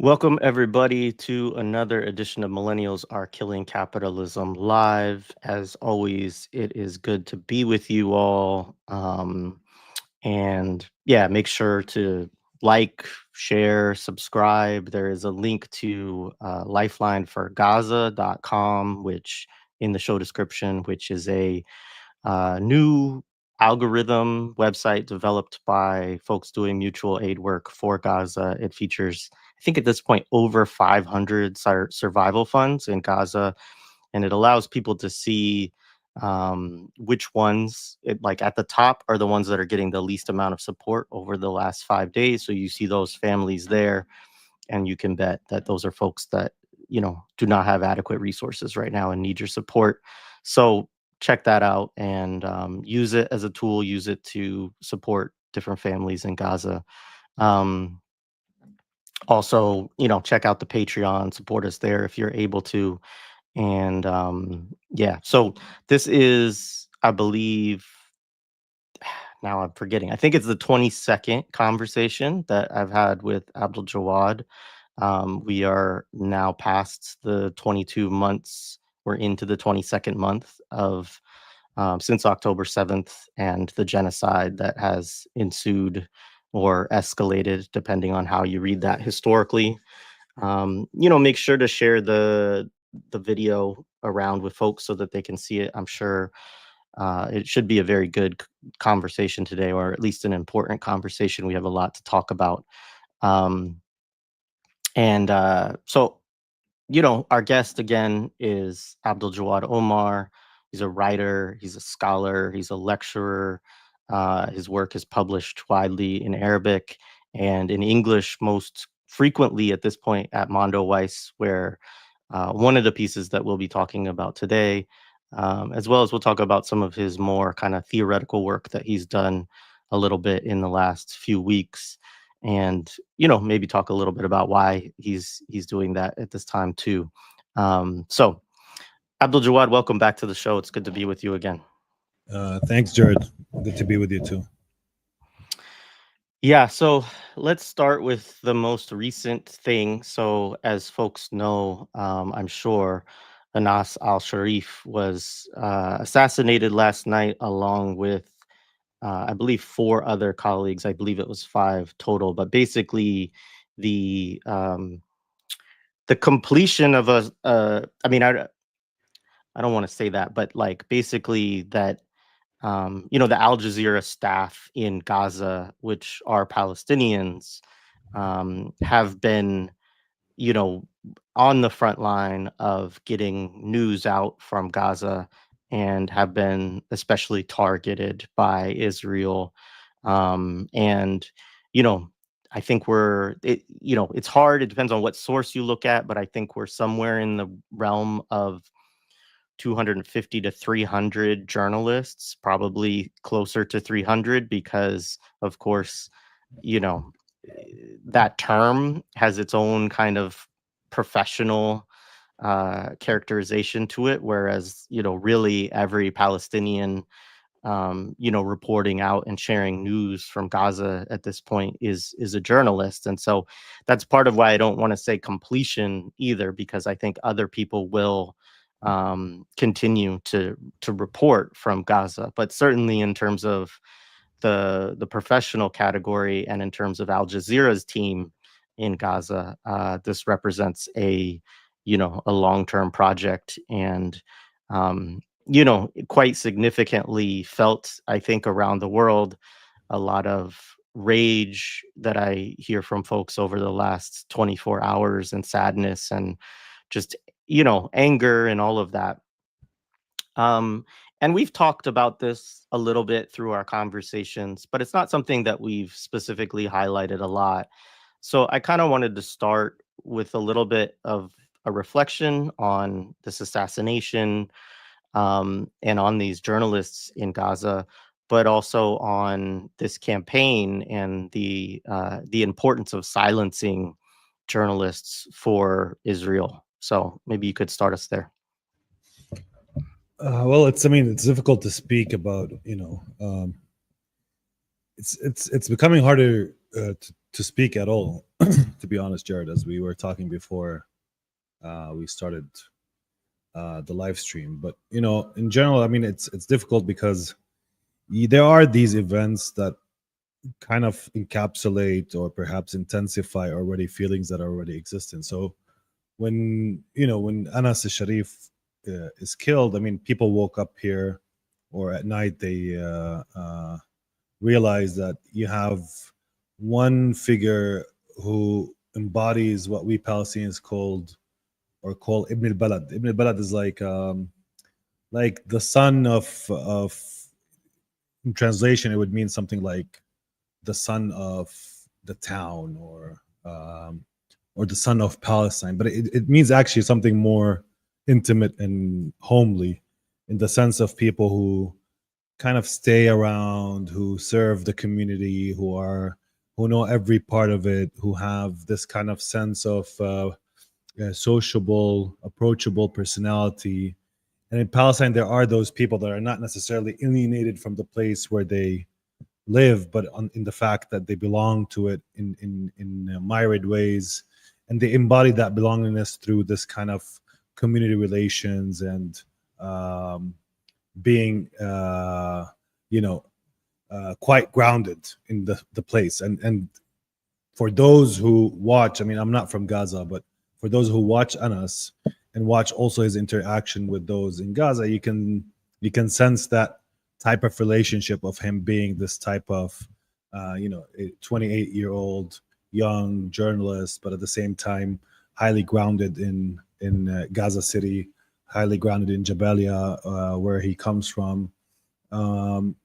Welcome, everybody, to another edition of Millennials Are Killing Capitalism live. As always, it is good to be with you all. And yeah, make sure to like, share, subscribe. There is a link to Lifeline for Gaza.com, which in the show description, which is a new algorithm website developed by folks doing mutual aid work for Gaza. It features, I think at this point, over 500 survival funds in Gaza, and it allows people to see which ones, like at the top, are the ones that are getting the least amount of support over the last 5 days. So you see those families there, and you can bet that those are folks that do not have adequate resources right now and need your support. So check that out and use it as a tool. Use it to support different families in Gaza. Um, Also, check out the Patreon, support us there if you're able to. And yeah, so this is, I believe, now I'm forgetting. I think it's the 22nd conversation that I've had with Abdaljawad. We are now past the 22 months. We're into the 22nd month of since October 7th and the genocide that has ensued or escalated, depending on how you read that historically. Make sure to share the video around with folks so that they can see it. I'm sure it should be a very good conversation today, or at least an important conversation. We have a lot to talk about. Um, and our guest again is Abdaljawad Omar. He's a writer, he's a scholar, he's a lecturer. His work is published widely in Arabic and in English, most frequently at this point at Mondoweiss, where one of the pieces that we'll be talking about today, as well as we'll talk about some of his more kind of theoretical work that he's done a little bit in the last few weeks, and maybe talk a little bit about why he's doing that at this time too. So Abdaljawad, welcome back to the show. It's good to be with you again. Thanks, Jared. Good to be with you too. Yeah, so let's start with the most recent thing. So, as folks know, I'm sure Anas alShariff was assassinated last night, along with, I believe, four other colleagues. I believe it was five total. But basically, the um, the completion of I mean, I don't want to say that, but like basically that the Al Jazeera staff in Gaza, which are Palestinians, have been, you know, on the front line of getting news out from Gaza and have been especially targeted by Israel. And, you know, I think it's hard. It depends on what source you look at, but I think we're somewhere in the realm of 250 to 300 journalists, probably closer to 300, because of course, you know, that term has its own kind of professional characterization to it, whereas, really every Palestinian, reporting out and sharing news from Gaza at this point is a journalist. And so that's part of why I don't want to say completion either, because I think other people will continue to report from Gaza. But certainly in terms of the professional category and in terms of Al Jazeera's team in Gaza, this represents a long-term project, and quite significantly felt, I think, around the world. A lot of rage that I hear from folks over the last 24 hours, and sadness, and just anger and all of that. And we've talked about this a little bit through our conversations, but it's not something that we've specifically highlighted a lot. So I kind of wanted to start with a little bit of a reflection on this assassination, and on these journalists in Gaza, but also on this campaign and the importance of silencing journalists for Israel. So maybe you could start us there. Well, it's difficult to speak about. It's becoming harder to speak at all, to be honest, Jared, as we were talking before we started the live stream. But in general, I mean, it's difficult because there are these events that kind of encapsulate or perhaps intensify already feelings that are already existent. So when Anas al-Sharif is killed, I mean, people woke up here, or at night they realize that you have one figure who embodies what we Palestinians call Ibn al-Balad. Ibn al-Balad is like the son of in translation it would mean something like the son of the town, or the son of Palestine, but it means actually something more intimate and homely, in the sense of people who kind of stay around, who serve the community, who know every part of it, who have this kind of sense of sociable, approachable personality. And in Palestine, there are those people that are not necessarily alienated from the place where they live, but in the fact that they belong to it in myriad ways, and they embody that belongingness through this kind of community relations and being quite grounded in the place. And for those who watch, I mean, I'm not from Gaza, but for those who watch Anas and watch also his interaction with those in Gaza, you can sense that type of relationship of him being this type of a 28-year-old young journalist, but at the same time highly grounded in Gaza City, highly grounded in Jabalia, where he comes from, and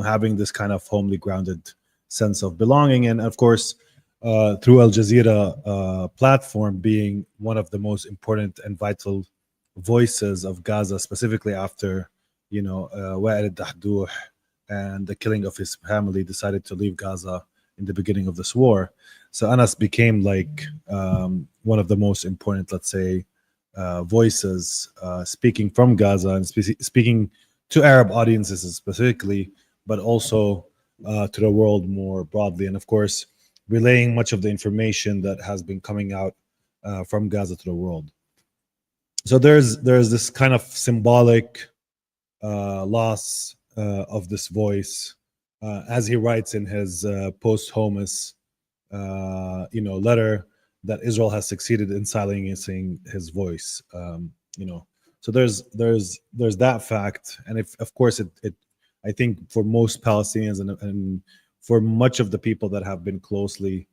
having this kind of homely grounded sense of belonging. And of course, through Al Jazeera platform, being one of the most important and vital voices of Gaza, specifically after Wa'il al-Dahdouh and the killing of his family, decided to leave Gaza in the beginning of this war. So Anas became like one of the most important, let's say, voices speaking from Gaza and speaking to Arab audiences specifically, but also to the world more broadly. And of course, relaying much of the information that has been coming out from Gaza to the world. So there's this kind of symbolic loss of this voice, as he writes in his posthumous letter, that Israel has succeeded in silencing his voice. So there's that fact, and if of course it I think for most Palestinians and for much of the people that have been closely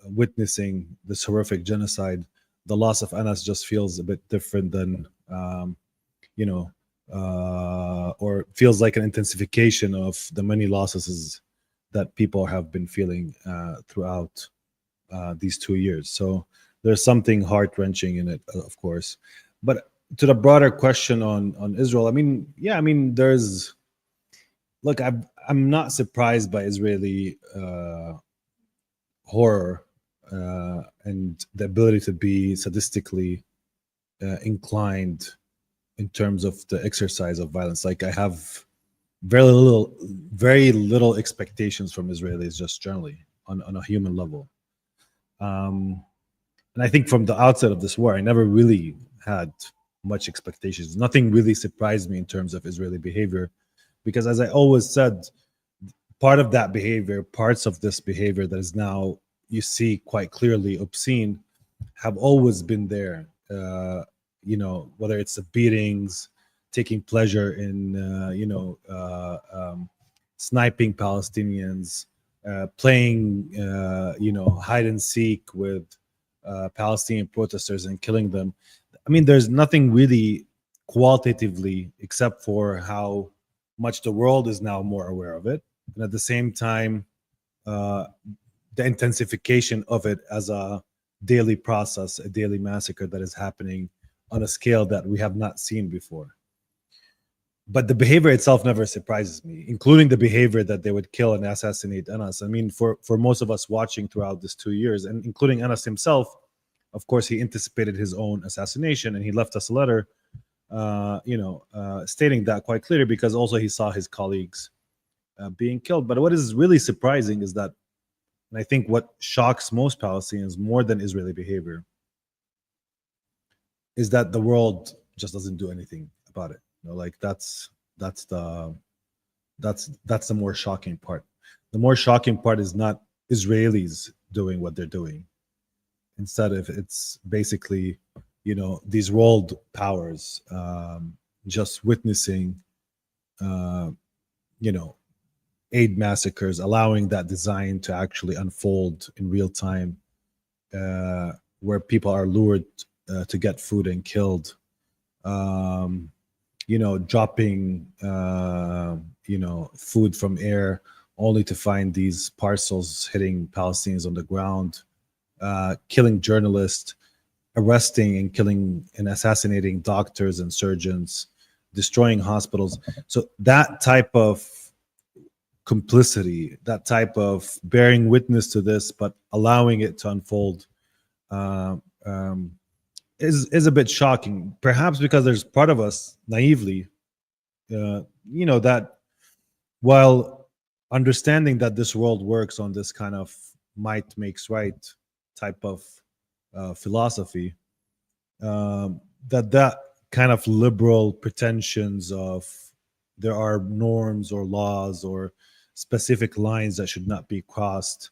witnessing this horrific genocide, the loss of Anas just feels a bit different than or feels like an intensification of the many losses that people have been feeling throughout these 2 years. So there's something heart-wrenching in it, of course. But to the broader question on Israel, I mean, there's look, I'm not surprised by Israeli horror and the ability to be sadistically inclined in terms of the exercise of violence. Like, I have very little expectations from Israelis, just generally on a human level. And I think from the outset of this war, I never really had much expectations. Nothing really surprised me in terms of Israeli behavior, because as I always said, part of that behavior, parts of this behavior that is now you see quite clearly obscene, have always been there. Whether it's the beatings, taking pleasure in sniping Palestinians, playing hide and seek with Palestinian protesters and killing them. I mean, there's nothing really qualitatively except for how much the world is now more aware of it, and at the same time the intensification of it as a daily process, a daily massacre that is happening on a scale that we have not seen before. But the behavior itself never surprises me, including the behavior that they would kill and assassinate Anas. I mean, for most of us watching throughout this 2 years, and including Anas himself, of course, he anticipated his own assassination, and he left us a letter, stating that quite clearly, because also he saw his colleagues being killed. But what is really surprising is that And I think what shocks most Palestinians more than Israeli behavior is that the world just doesn't do anything about it. Like that's the more shocking part. The more shocking part is not Israelis doing what they're doing. Instead of it's basically, these world powers just witnessing, aid massacres, allowing that design to actually unfold in real time, where people are lured to get food and killed, dropping, food from air only to find these parcels hitting Palestinians on the ground, killing journalists, arresting and killing and assassinating doctors and surgeons, destroying hospitals. So that type of complicity, that type of bearing witness to this, but allowing it to unfold, is a bit shocking. Perhaps because there's part of us naively, that while understanding that this world works on this kind of might makes right type of philosophy, that kind of liberal pretensions of there are norms or laws or specific lines that should not be crossed,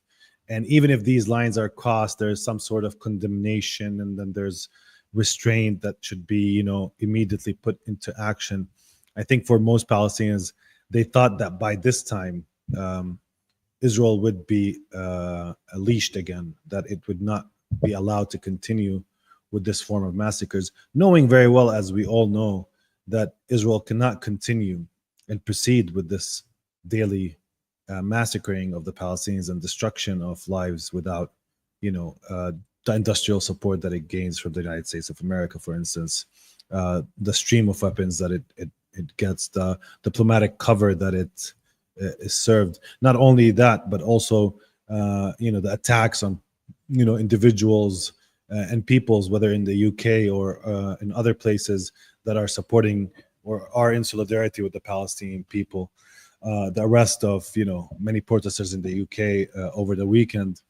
and even if these lines are crossed, there's some sort of condemnation, and then there's restraint that should be immediately put into action. I think for most Palestinians, they thought that by this time Israel would be leashed again, that it would not be allowed to continue with this form of massacres, knowing very well, as we all know, that Israel cannot continue and proceed with this daily massacring of the Palestinians and destruction of lives without, the industrial support that it gains from the United States of America, for instance, the stream of weapons that it gets, the diplomatic cover that it is served. Not only that, but also, the attacks on, individuals and peoples, whether in the UK or in other places that are supporting or are in solidarity with the Palestinian people. The arrest of, many protesters in the UK over the weekend,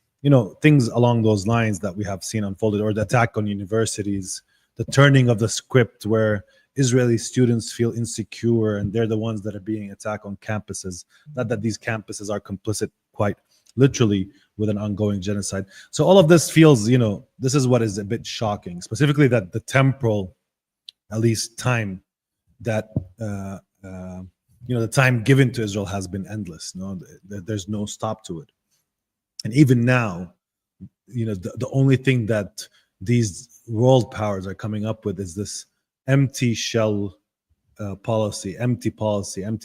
things along those lines that we have seen unfolded, or the attack on universities, the turning of the script where Israeli students feel insecure and they're the ones that are being attacked on campuses. Not that these campuses are complicit quite literally with an ongoing genocide. So all of this feels, this is what is a bit shocking, specifically that the temporal, at least time that, the time given to Israel has been endless. There's no stop to it. And even now, the only thing that these world powers are coming up with is this empty shell policy, empty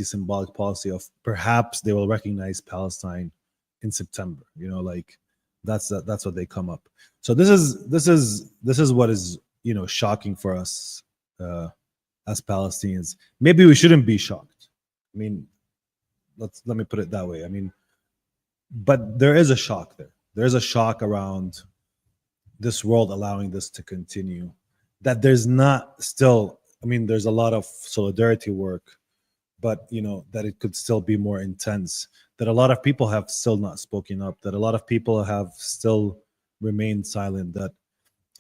symbolic policy of perhaps they will recognize Palestine in September. That's what they come up. So this is what is shocking for us as Palestinians. Maybe we shouldn't be shocked. I mean, let me put it that way. I mean, but there is a shock there. There's a shock around this world allowing this to continue. That there's not still, there's a lot of solidarity work, but that it could still be more intense. That a lot of people have still not spoken up. That a lot of people have still remained silent. That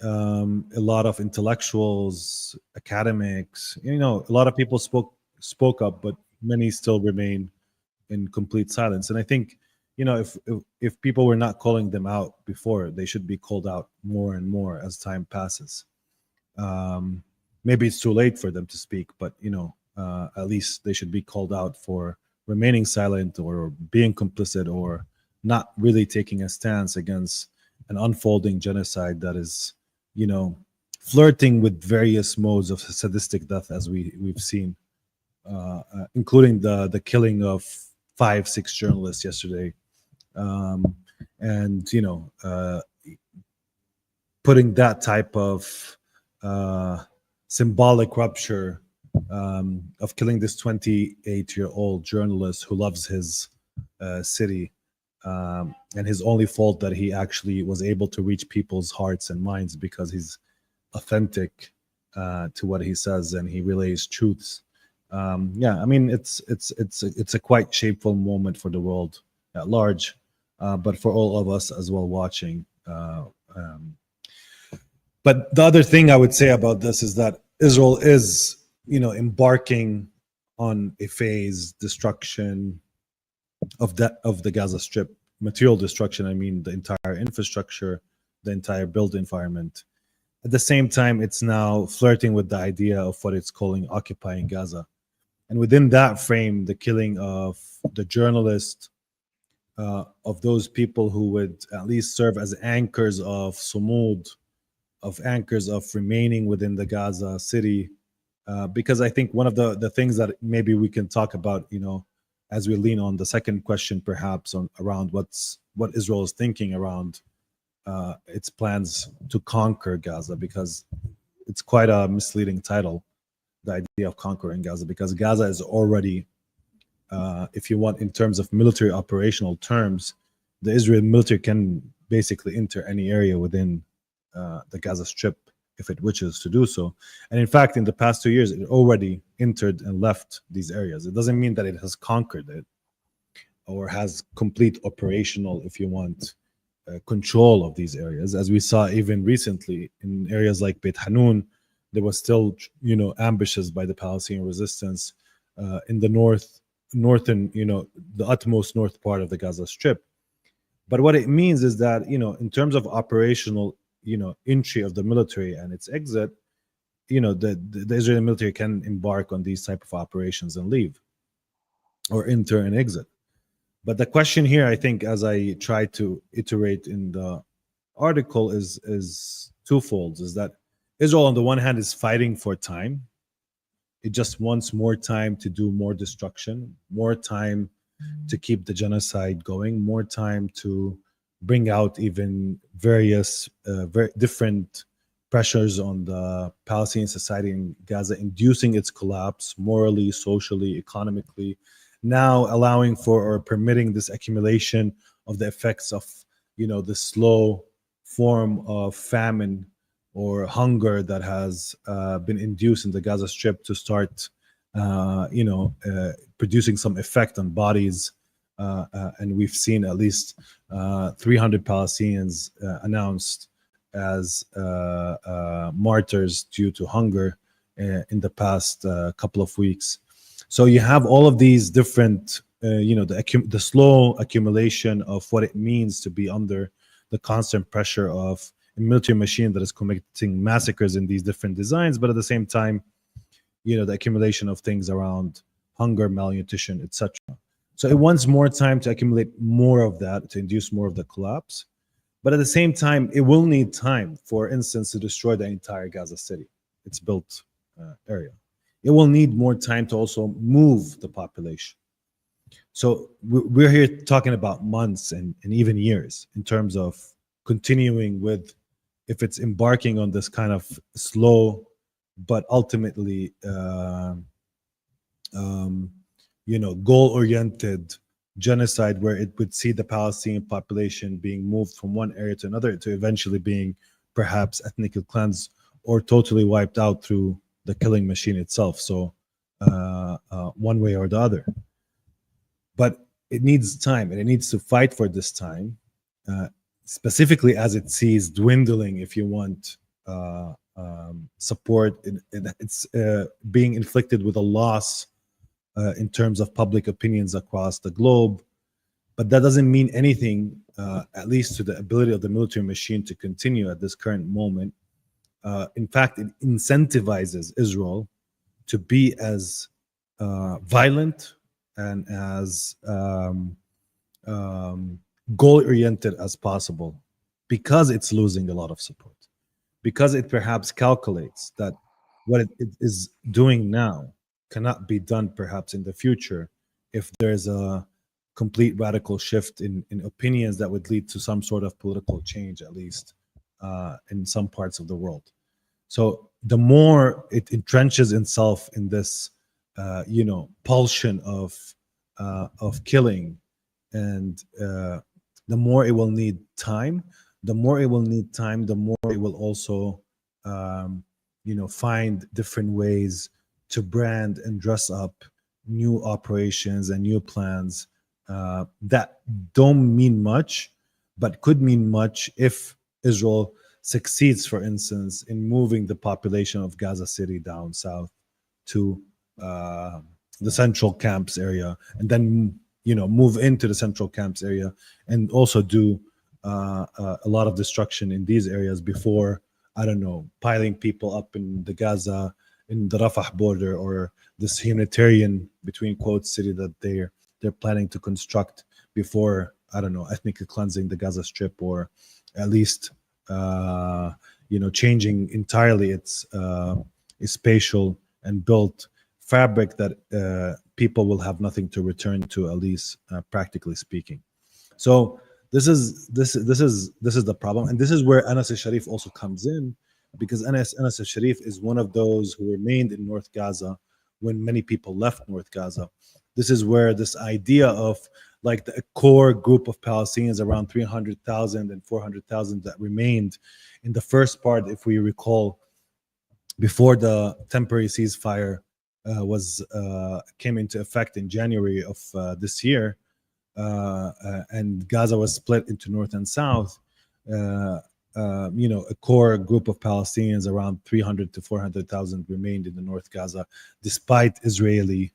a lot of intellectuals, academics, a lot of people spoke up, but many still remain in complete silence. And I think, if people were not calling them out before, they should be called out more and more as time passes. Maybe it's too late for them to speak, but at least they should be called out for remaining silent or being complicit or not really taking a stance against an unfolding genocide that is, flirting with various modes of sadistic death, as we've seen, including the killing of 5-6 journalists yesterday, and putting that type of symbolic rupture of killing this 28-year-old journalist who loves his city, and his only fault that he actually was able to reach people's hearts and minds because he's authentic to what he says and he relays truths. It's a quite shameful moment for the world at large. but for all of us as well watching. Um, but the other thing I would say about this is that Israel is, embarking on a phase destruction of the Gaza Strip, material destruction. I mean, the entire infrastructure, the entire built environment. At the same time, it's now flirting with the idea of what it's calling occupying Gaza. And within that frame, the killing of the journalist, of those people who would at least serve as anchors of Sumud, of anchors of remaining within the Gaza City. Because I think one of the things that maybe we can talk about, as we lean on the second question, perhaps around what Israel is thinking around its plans to conquer Gaza, because it's quite a misleading title, the idea of conquering Gaza, because Gaza is already, if you want, in terms of military operational terms, the Israeli military can basically enter any area within the Gaza Strip if it wishes to do so. And in fact, in the past 2 years, it already entered and left these areas. It doesn't mean that it has conquered it or has complete operational, if you want, control of these areas. As we saw even recently in areas like Beit Hanun, there was still, ambushes by the Palestinian resistance in the northern, the utmost north part of the Gaza Strip. But what it means is that, in terms of operational, entry of the military and its exit, the Israeli military can embark on these type of operations and leave or enter and exit. But the question here, I think, as I try to iterate in the article, is twofold. Is that Israel, on the one hand, is fighting for time. It just wants more time to do more destruction, more time to keep the genocide going, more time to bring out even various very different pressures on the Palestinian society in Gaza, inducing its collapse morally, socially, economically, now allowing for or permitting this accumulation of the effects of, the slow form of famine or hunger that has been induced in the Gaza Strip to start, producing some effect on bodies. And we've seen at least 300 Palestinians announced as martyrs due to hunger in the past couple of weeks. So you have all of these different, the slow accumulation of what it means to be under the constant pressure of a military machine that is committing massacres in these different designs, but at the same time, the accumulation of things around hunger, malnutrition, etc. So it wants more time to accumulate more of that, to induce more of the collapse. But at the same time, it will need time, for instance, to destroy the entire Gaza City, its built area. It will need more time to also move the population. So we're here talking about months and even years in terms of continuing with, if it's embarking on this kind of slow, but ultimately, goal-oriented genocide, where it would see the Palestinian population being moved from one area to another, to eventually being perhaps ethnically cleansed or totally wiped out through the killing machine itself. So one way or the other. But it needs time, and it needs to fight for this time, specifically as it sees dwindling, if you want, support. It's being inflicted with a loss in terms of public opinions across the globe. But that doesn't mean anything, at least to the ability of the military machine to continue at this current moment. In fact, it incentivizes Israel to be as violent and as goal-oriented as possible, because it's losing a lot of support, because it perhaps calculates that what it is doing now cannot be done perhaps in the future if there's a complete radical shift in opinions that would lead to some sort of political change, at least in some parts of the world. So the more it entrenches itself in this, pulsion of killing, and the more it will need time. The more it will need time, the more it will also, find different ways to brand and dress up new operations and new plans that don't mean much, but could mean much if Israel succeeds, for instance, in moving the population of Gaza City down south to the central camps area, and then move into the central camps area, and also do a lot of destruction in these areas before, I don't know, piling people up in the Gaza, in the Rafah border, or this humanitarian, between quotes, city that they're planning to construct before, I don't know, ethnically cleansing the Gaza Strip, or at least changing entirely its spatial and built fabric that people will have nothing to return to, at least practically speaking. So this is the problem, and this is where Anas al-Sharif also comes in, because Anas al-Sharif is one of those who remained in North Gaza when many people left North Gaza. This is where this idea of like the core group of Palestinians, around 300,000 and 400,000 that remained in the first part, if we recall, before the temporary ceasefire came into effect in January of this year, and Gaza was split into north and south. A core group of Palestinians, around 300 to 400,000, remained in the North Gaza, despite Israeli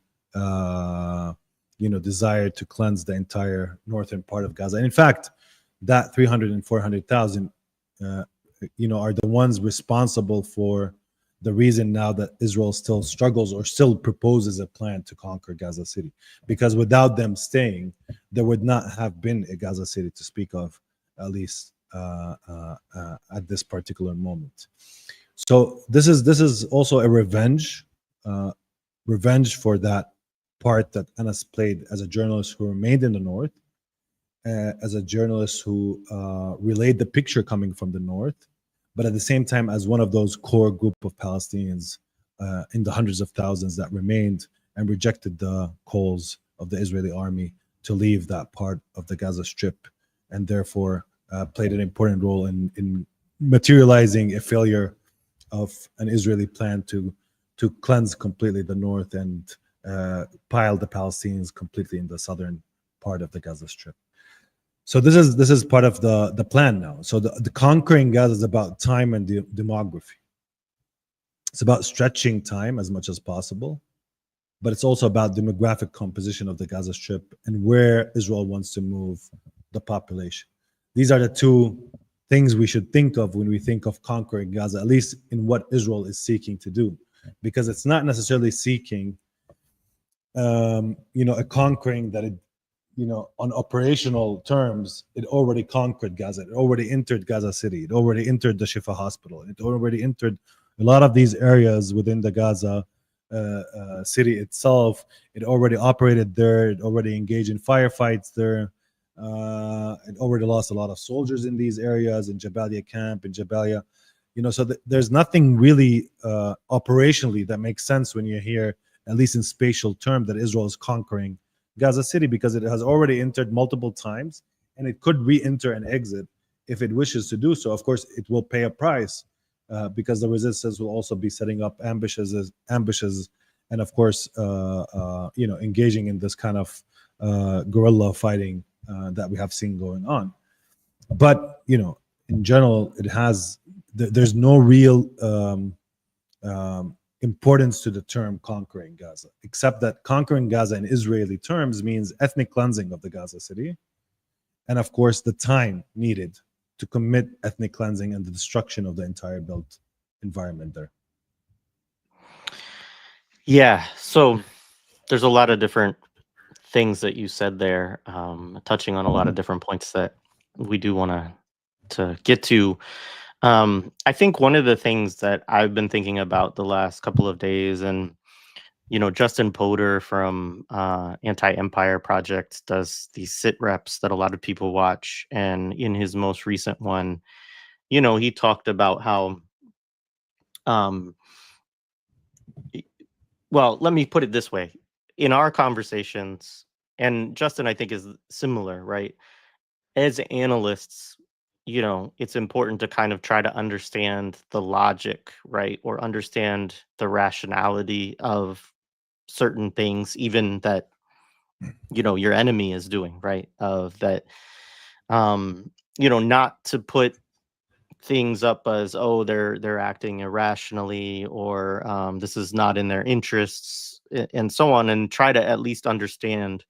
desire to cleanse the entire northern part of Gaza. And in fact, that 300 and 400,000 are the ones responsible for the reason now that Israel still struggles or still proposes a plan to conquer Gaza City, because without them staying, there would not have been a Gaza City to speak of, at least at this particular moment. So this is also a revenge for that part that Anas played as a journalist who remained in the north, as a journalist who relayed the picture coming from the north, but at the same time as one of those core group of Palestinians in the hundreds of thousands that remained and rejected the calls of the Israeli army to leave that part of the Gaza Strip, and therefore played an important role in materializing a failure of an Israeli plan to cleanse completely the north and pile the Palestinians completely in the southern part of the Gaza Strip. So this is part of the plan now. So the conquering Gaza is about time and demography. It's about stretching time as much as possible, but it's also about demographic composition of the Gaza Strip and where Israel wants to move the population. These are the two things we should think of when we think of conquering Gaza, at least in what Israel is seeking to do, because it's not necessarily seeking a conquering that it, on operational terms, it already conquered Gaza. It already entered Gaza City. It already entered the Shifa hospital. It already entered a lot of these areas within the Gaza city itself. It already operated there. It already engaged in firefights there. It already lost a lot of soldiers in these areas, in Jabalia camp, in Jabalia. So there's nothing really operationally that makes sense when you hear, at least in spatial term, that Israel is conquering Gaza City, because it has already entered multiple times, and it could re-enter and exit if it wishes to do so. Of course, it will pay a price because the resistance will also be setting up ambushes, and of course, engaging in this kind of guerrilla fighting that we have seen going on. But in general, there's no real importance to the term conquering Gaza, except that conquering Gaza in Israeli terms means ethnic cleansing of the Gaza City, and of course the time needed to commit ethnic cleansing and the destruction of the entire built environment there. Yeah, so there's a lot of different things that you said there, touching on a lot of different points that we do want to get to. I think one of the things that I've been thinking about the last couple of days, and Justin Potter from Anti-Empire Project does these sit reps that a lot of people watch, and in his most recent one, he talked about how well, let me put it this way. In our conversations, and Justin, I think, is similar, right? As analysts, it's important to kind of try to understand the logic, right? Or understand the rationality of certain things, even that your enemy is doing, right? Of that, not to put things up as, oh, they're acting irrationally, or this is not in their interests, and so on, and try to at least understand.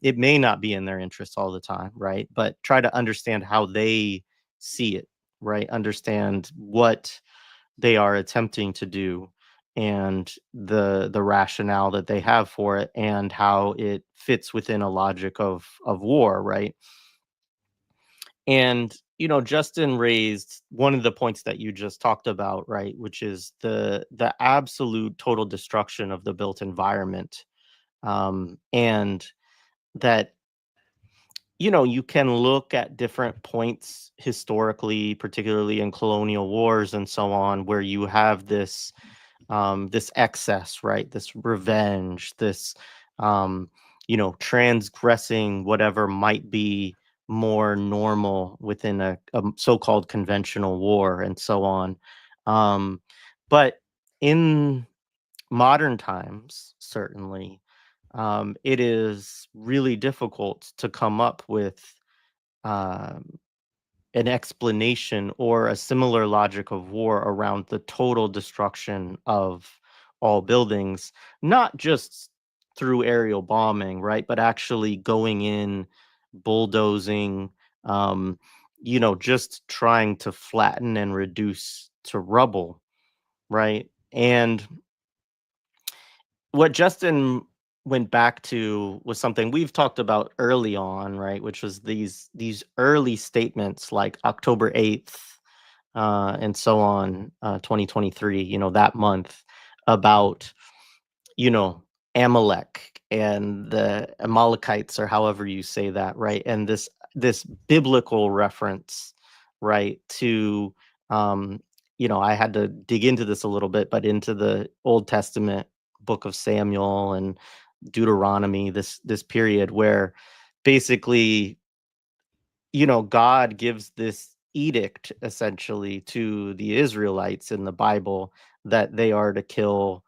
It may not be in their interests all the time, right? But try to understand how they see it, right? Understand what they are attempting to do, and the rationale that they have for it, and how it fits within a logic of war, right? And Justin raised one of the points that you just talked about, right, which is the absolute total destruction of the built environment, and that you can look at different points historically, particularly in colonial wars and so on, where you have this excess, right? This revenge, this transgressing whatever might be more normal within a so-called conventional war and so on. But in modern times, certainly, it is really difficult to come up with um, an explanation or a similar logic of war around the total destruction of all buildings, not just through aerial bombing, right? But actually going in, bulldozing, just trying to flatten and reduce to rubble, right? And what Justin went back to was something we've talked about early on, right? Which was these early statements like October 8th, and so on, 2023, that month, about, you know, Amalek and the Amalekites, or however you say that, right? And this biblical reference, right, to I had to dig into this a little bit, but into the Old Testament book of Samuel and Deuteronomy, this period where basically God gives this edict essentially to the Israelites in the Bible that they are to kill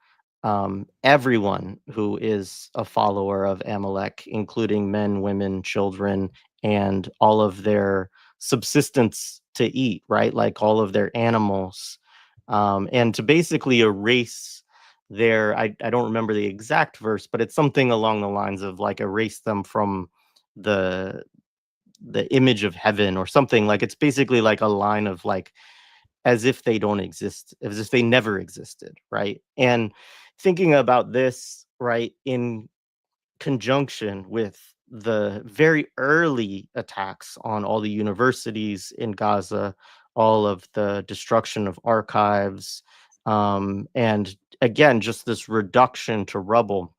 everyone who is a follower of Amalek, including men, women, children, and all of their subsistence to eat, right? Like all of their animals, and to basically erase I don't remember the exact verse, but it's something along the lines of like erase them from the the image of heaven or something. Like it's basically like a line of like as if they don't exist, as if they never existed, right? And thinking about this, right, in conjunction with the very early attacks on all the universities in Gaza, all of the destruction of archives, and again just this reduction to rubble.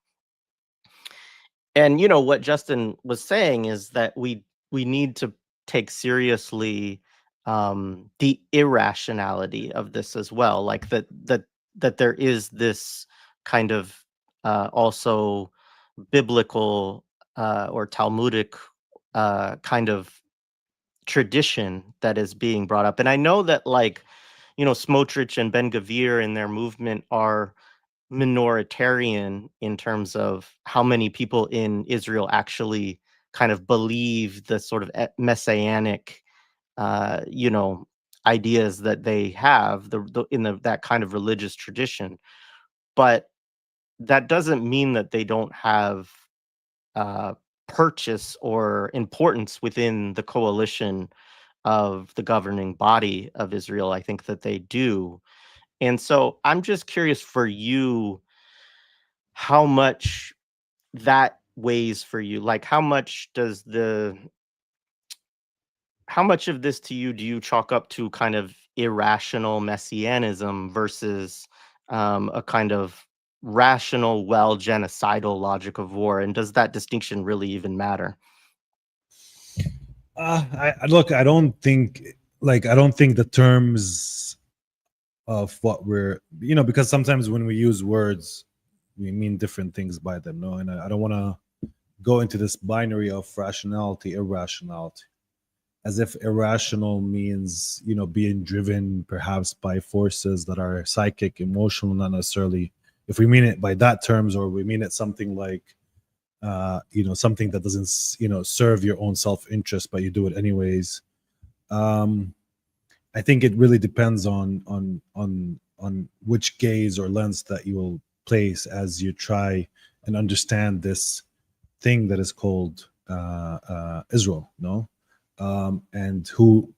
And what Justin was saying is that we need to take seriously the irrationality of this as well, like that there is this kind of also biblical or Talmudic kind of tradition that is being brought up. And I know that, like, Smotrich and Ben Gavir and their movement are minoritarian in terms of how many people in Israel actually kind of believe the sort of messianic, uh, you know, ideas that they have in that kind of religious tradition. But that doesn't mean that they don't have uh, purchase or importance within the coalition of the governing body of Israel. I think that they do. And so I'm just curious for you how much that weighs for you. Like how much of this to you do you chalk up to kind of irrational messianism versus a kind of rational, well, genocidal logic of war? And does that distinction really even matter? Look, I don't think the terms of what we're, because sometimes when we use words, we mean different things by them. No, and I don't want to go into this binary of rationality, irrationality, as if irrational means, being driven perhaps by forces that are psychic, emotional, not necessarily. If we mean it by that terms, or we mean it something like something that doesn't serve your own self-interest, but you do it anyways. I think it really depends on which gaze or lens that you will place as you try and understand this thing that is called Israel, no, and who,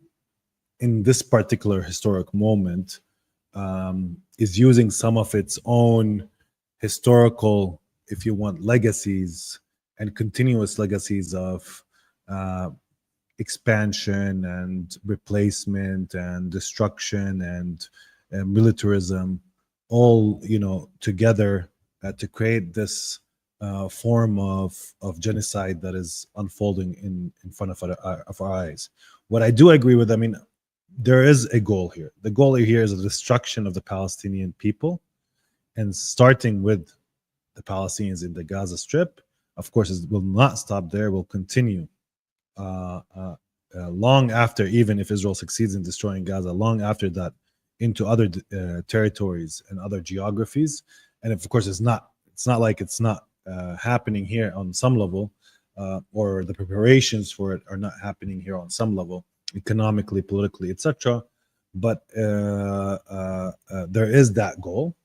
in this particular historic moment, is using some of its own historical, if you want, legacies and continuous legacies of expansion and replacement and destruction and militarism, all together to create this form of genocide that is unfolding in front of our eyes. What I do agree with, I mean, there is a goal here. The goal here is the destruction of the Palestinian people, and starting with the Palestinians in the Gaza Strip. Of course, it will not stop there. Will continue long after, even if Israel succeeds in destroying Gaza, long after that, into other territories and other geographies. And of course, it's not like it's not happening here on some level, or the preparations for it are not happening here on some level, economically, politically, etc. But there is that goal,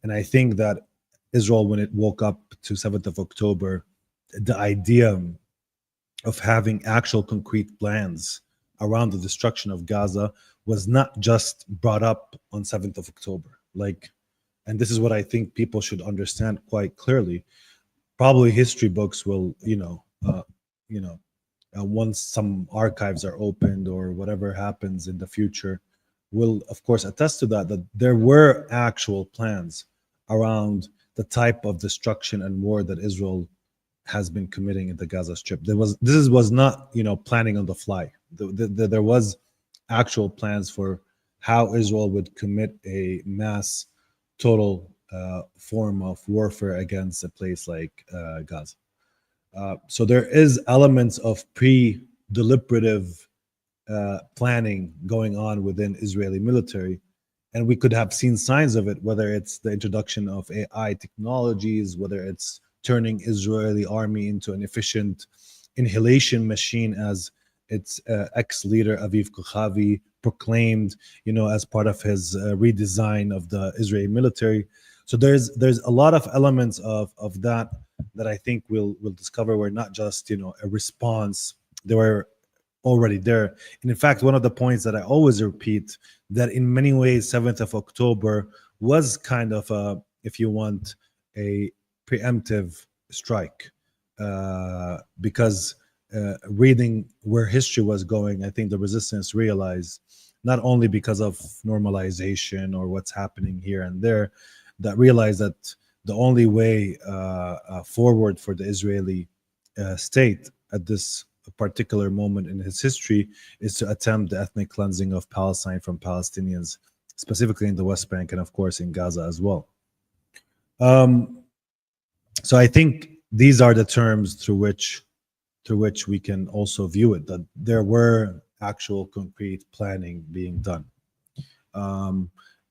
and I think that Israel, when it woke up to 7th of October, the idea of having actual concrete plans around the destruction of Gaza was not just brought up on 7th of October. And this is what I think people should understand quite clearly. Probably history books will, once some archives are opened or whatever happens in the future, will of course attest to that there were actual plans around the type of destruction and war that Israel has been committing in the Gaza Strip. This was not planning on the fly. There was actual plans for how Israel would commit a mass total form of warfare against a place like Gaza. So there is elements of pre-deliberative planning going on within Israeli military, and we could have seen signs of it, whether it's the introduction of AI technologies, whether it's turning Israeli army into an efficient inhalation machine, as its ex-leader Aviv Kochavi proclaimed, as part of his redesign of the Israeli military. So there's a lot of elements of that I think we'll discover were not just a response; they were already there. And in fact, one of the points that I always repeat, that in many ways 7th of October was kind of a, if you want, a preemptive strike, because reading where history was going, I think the resistance realized, not only because of normalization or what's happening here and there, that realized that the only way forward for the Israeli state at this particular moment in its history is to attempt the ethnic cleansing of Palestine from Palestinians, specifically in the West Bank and of course in Gaza as well. So I think these are the terms through which we can also view it, that there were actual concrete planning being done.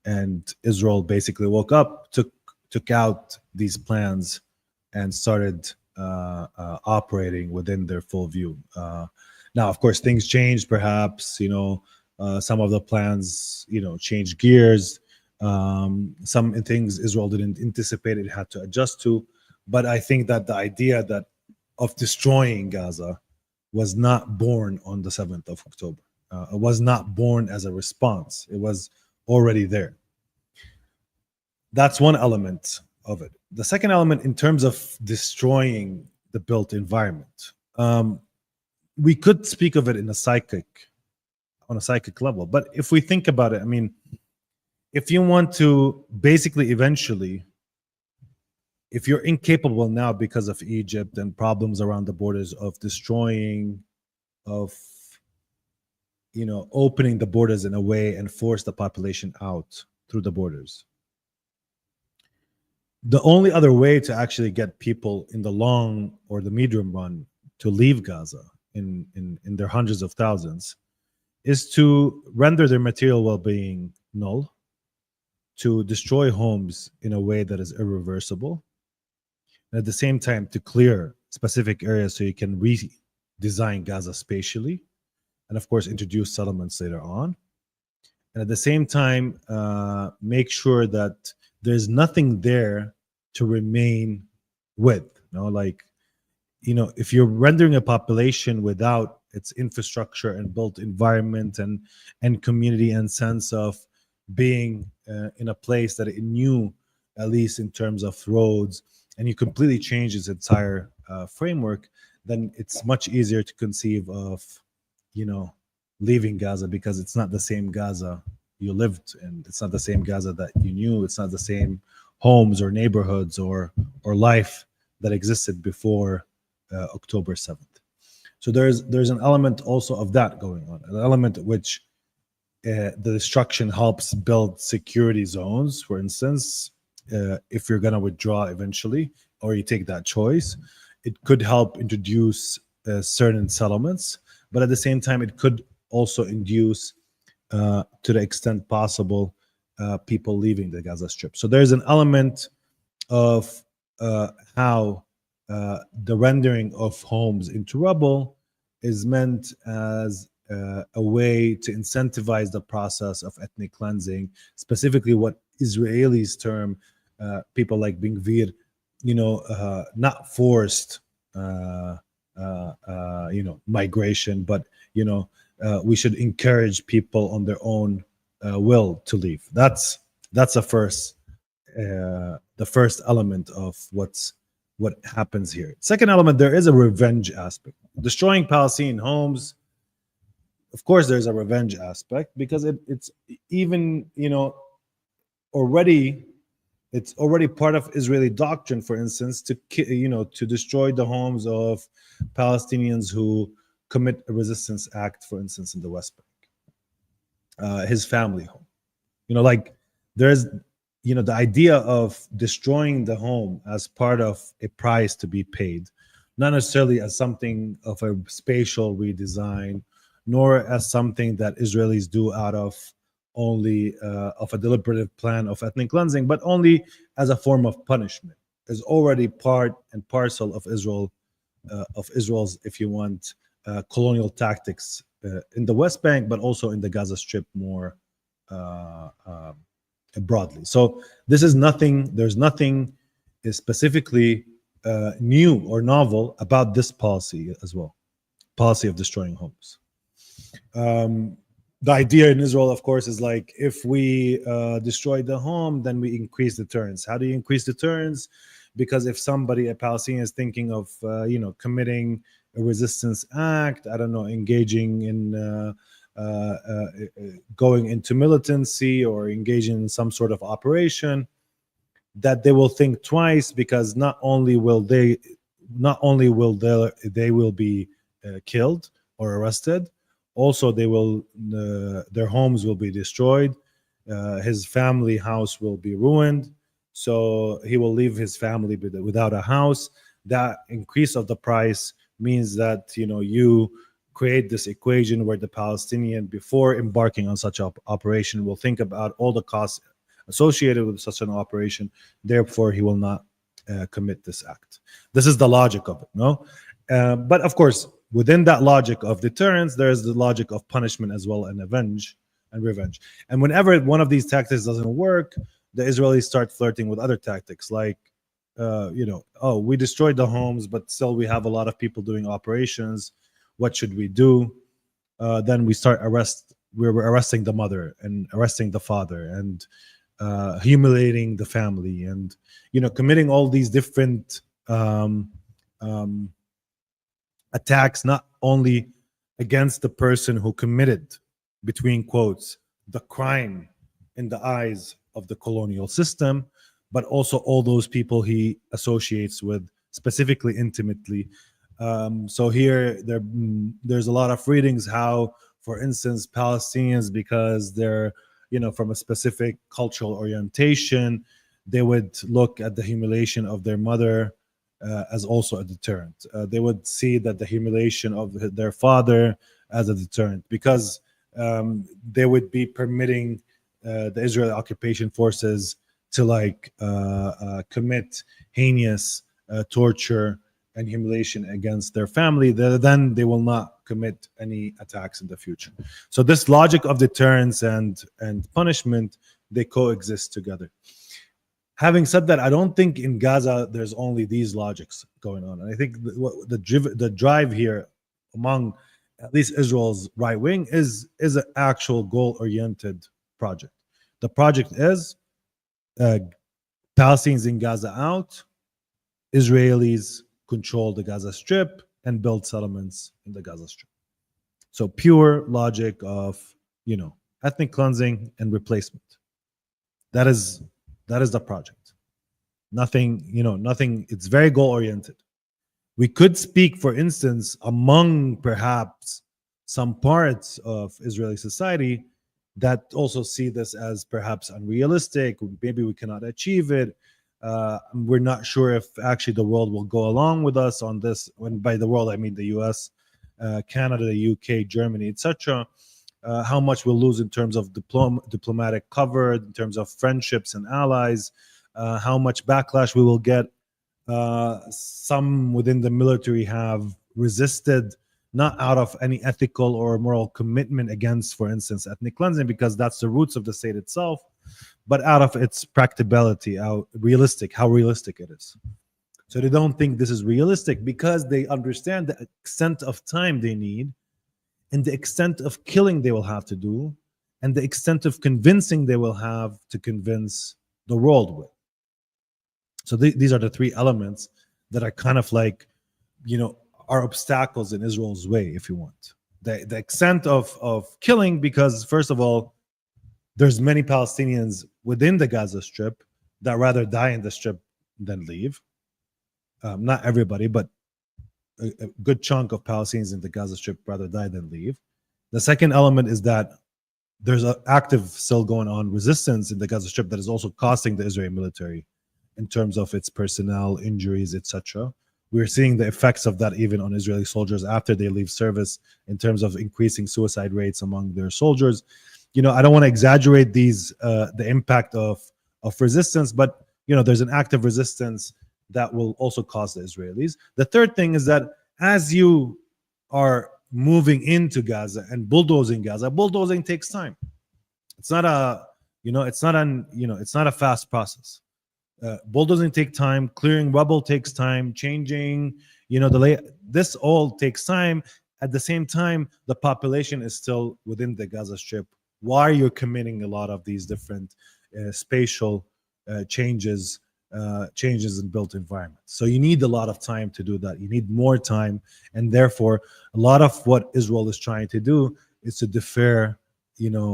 And Israel basically woke up, took out these plans and started operating within their full view. Now, of course, things changed. Perhaps some of the plans changed gears. Some things Israel didn't anticipate; it had to adjust to. But I think that the idea of destroying Gaza was not born on the 7th of October. It was not born as a response. It was already there. That's one element of it. The second element, in terms of destroying the built environment, we could speak of it on a psychic level. But if we think about it, I mean, if you want to basically eventually, if you're incapable now because of Egypt and problems around the borders of destroying, of opening the borders in a way and force the population out through the borders, the only other way to actually get people in the long or the medium run to leave Gaza in their hundreds of thousands is to render their material well-being null, to destroy homes in a way that is irreversible, and at the same time to clear specific areas so you can redesign Gaza spatially, and of course introduce settlements later on. And at the same time, make sure that there's nothing there to remain with. Like, if you're rendering a population without its infrastructure and built environment and community and sense of being in a place that it knew, at least in terms of roads, and you completely change its entire framework, then it's much easier to conceive of, leaving Gaza, because it's not the same Gaza you lived in. It's not the same Gaza that you knew. It's not the same homes or neighborhoods or life that existed before October 7th. So there's an element also of that going on, an element which the destruction helps build security zones. For instance, if you're going to withdraw eventually, or you take that choice, it could help introduce certain settlements, but at the same time, it could also induce, to the extent possible, people leaving the Gaza Strip. So there's an element of how the rendering of homes into rubble is meant as a way to incentivize the process of ethnic cleansing, specifically what Israelis term, people like Ben Gvir, not forced, migration, but we should encourage people on their own will to leave. That's the first element of what happens here. Second element, there is a revenge aspect. Destroying Palestinian homes, of course, there's a revenge aspect, because it's even already. It's already part of Israeli doctrine, for instance, to destroy the homes of Palestinians who commit a resistance act, for instance, in the West Bank. His family home, like there's, the idea of destroying the home as part of a price to be paid, not necessarily as something of a spatial redesign, nor as something that Israelis do out of only of a deliberative plan of ethnic cleansing, but only as a form of punishment, is already part and parcel of Israel's, if you want, colonial tactics in the West Bank, but also in the Gaza Strip more broadly. So this is nothing. There's nothing specifically new or novel about this policy as well. Policy of destroying homes. The idea in Israel, of course, is like, if we destroy the home, then we increase deterrence. How do you increase deterrence? Because if a Palestinian is thinking of, committing a resistance act, I don't know, engaging in going into militancy or engaging in some sort of operation, that they will think twice, because not only will they will be killed or arrested, also they will their homes will be destroyed, his family house will be ruined, so he will leave his family without a house. That increase of the price means that you create this equation where the Palestinian, before embarking on such an operation, will think about all the costs associated with such an operation. Therefore, he will not commit this act. This is the logic of it, no? But of course, within that logic of deterrence, there is the logic of punishment as well, and revenge. And whenever one of these tactics doesn't work, the Israelis start flirting with other tactics, like, we destroyed the homes, but still we have a lot of people doing operations. What should we do? Then we start we're arresting the mother and arresting the father and humiliating the family, and committing all these different attacks, not only against the person who committed, between quotes, the crime in the eyes of the colonial system, but also all those people he associates with, specifically intimately. So here there's a lot of readings how, for instance, Palestinians, because they're from a specific cultural orientation, they would look at the humiliation of their mother as also a deterrent. They would see that the humiliation of their father as a deterrent, because they would be permitting the Israeli occupation forces to commit heinous torture and humiliation against their family, then they will not commit any attacks in the future. So this logic of deterrence and punishment, they coexist together. Having said that, I don't think in Gaza there's only these logics going on. And I think the drive here among at least Israel's right wing is an actual goal-oriented project. The project is Palestinians in Gaza out, Israelis control the Gaza Strip and build settlements in the Gaza Strip. So pure logic of, ethnic cleansing and replacement. That is the project. Nothing, it's very goal-oriented. We could speak, for instance, among perhaps some parts of Israeli society that also see this as perhaps unrealistic. Maybe we cannot achieve it. We're not sure if actually the world will go along with us on this. When by the world, I mean the US, Canada, the UK, Germany, etc. How much we'll lose in terms of diplomatic cover, in terms of friendships and allies, how much backlash we will get. Some within the military have resisted, not out of any ethical or moral commitment against, for instance, ethnic cleansing, because that's the roots of the state itself, but out of its practicability, how realistic it is. So they don't think this is realistic because they understand the extent of time they need and the extent of killing they will have to do and the extent of convincing they will have to convince the world with. So these are the three elements that are kind of like, are obstacles in Israel's way, if you want. The extent of killing, because first of all, there's many Palestinians within the Gaza Strip that rather die in the Strip than leave. Not everybody, but a good chunk of Palestinians in the Gaza Strip rather die than leave. The second element is that there's an active still going on resistance in the Gaza Strip that is also costing the Israeli military in terms of its personnel, injuries, etc. We're seeing the effects of that even on Israeli soldiers after they leave service in terms of increasing suicide rates among their soldiers. I don't want to exaggerate the impact of resistance, but there's an active resistance that will also cost the Israelis. The third thing is that as you are moving into Gaza and bulldozing Gaza, bulldozing takes time. It's not a fast process. Bulldozing takes time, clearing rubble takes time, changing, this all takes time. At the same time, the population is still within the Gaza Strip. Why you're committing a lot of these different spatial changes in built environments. So you need a lot of time to do that. You need more time, and therefore, a lot of what Israel is trying to do is to defer, to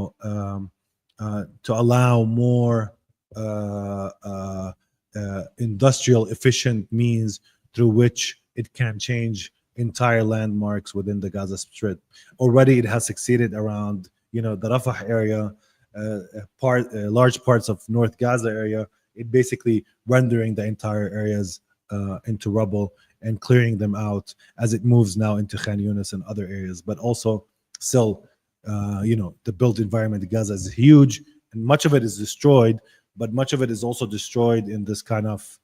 allow more industrial efficient means through which it can change entire landmarks within the Gaza Strip. Already it has succeeded around the Rafah area, large parts of North Gaza area. It basically rendering the entire areas into rubble and clearing them out as it moves now into Khan Yunis and other areas. But also still, the built environment in Gaza is huge, and much of it is destroyed, but much of it is also destroyed in this kind of,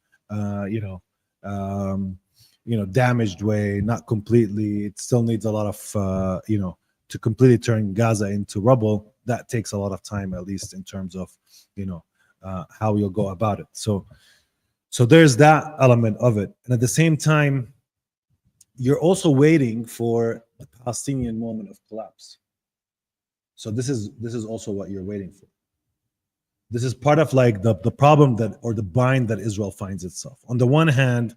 damaged way, not completely. It still needs a lot of, to completely turn Gaza into rubble. That takes a lot of time, at least in terms of, how you'll go about it. So there's that element of it. And at the same time, you're also waiting for the Palestinian moment of collapse. So this is also what you're waiting for. This is part of like the problem or the bind that Israel finds itself. On the one hand,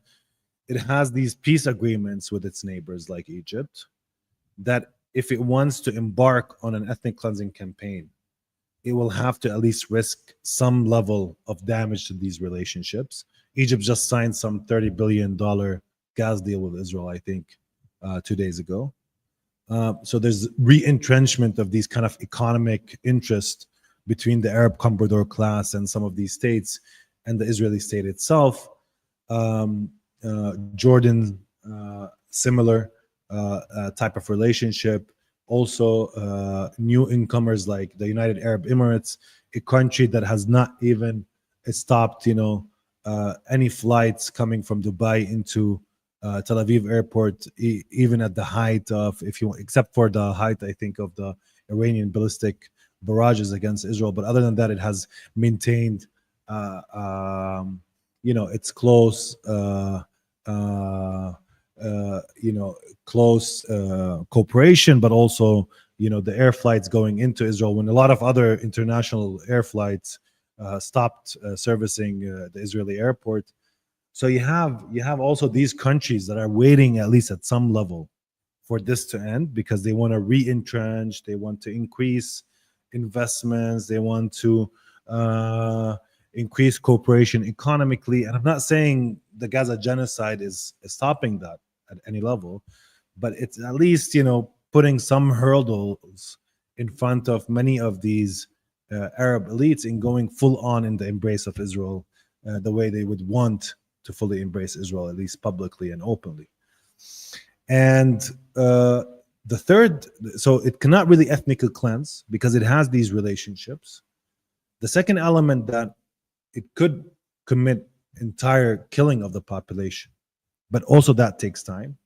it has these peace agreements with its neighbors like Egypt, that if it wants to embark on an ethnic cleansing campaign, it will have to at least risk some level of damage to these relationships. Egypt just signed some $30 billion gas deal with Israel, I think, 2 days ago. So there's re-entrenchment of these kind of economic interests between the Arab comprador class and some of these states and the Israeli state itself. Jordan, similar type of relationship. Also, new incomers like the United Arab Emirates, a country that has not even stopped, any flights coming from Dubai into Tel Aviv airport, even at the height of, if you, except for the height, I think, of the Iranian ballistic barrages against Israel. But other than that, it has maintained, its close, close cooperation, but also, the air flights going into Israel when a lot of other international air flights stopped servicing the Israeli airport. So you have also these countries that are waiting, at least at some level, for this to end, because they want to re-entrench, they want to increase investments, they want to increase cooperation economically. And I'm not saying the Gaza genocide is stopping that at any level, but it's at least, putting some hurdles in front of many of these Arab elites in going full on in the embrace of Israel, the way they would want to fully embrace Israel, at least publicly and openly. And the third, so it cannot really ethnically cleanse because it has these relationships. The second element, that it could commit entire killing of the population, but also that takes time,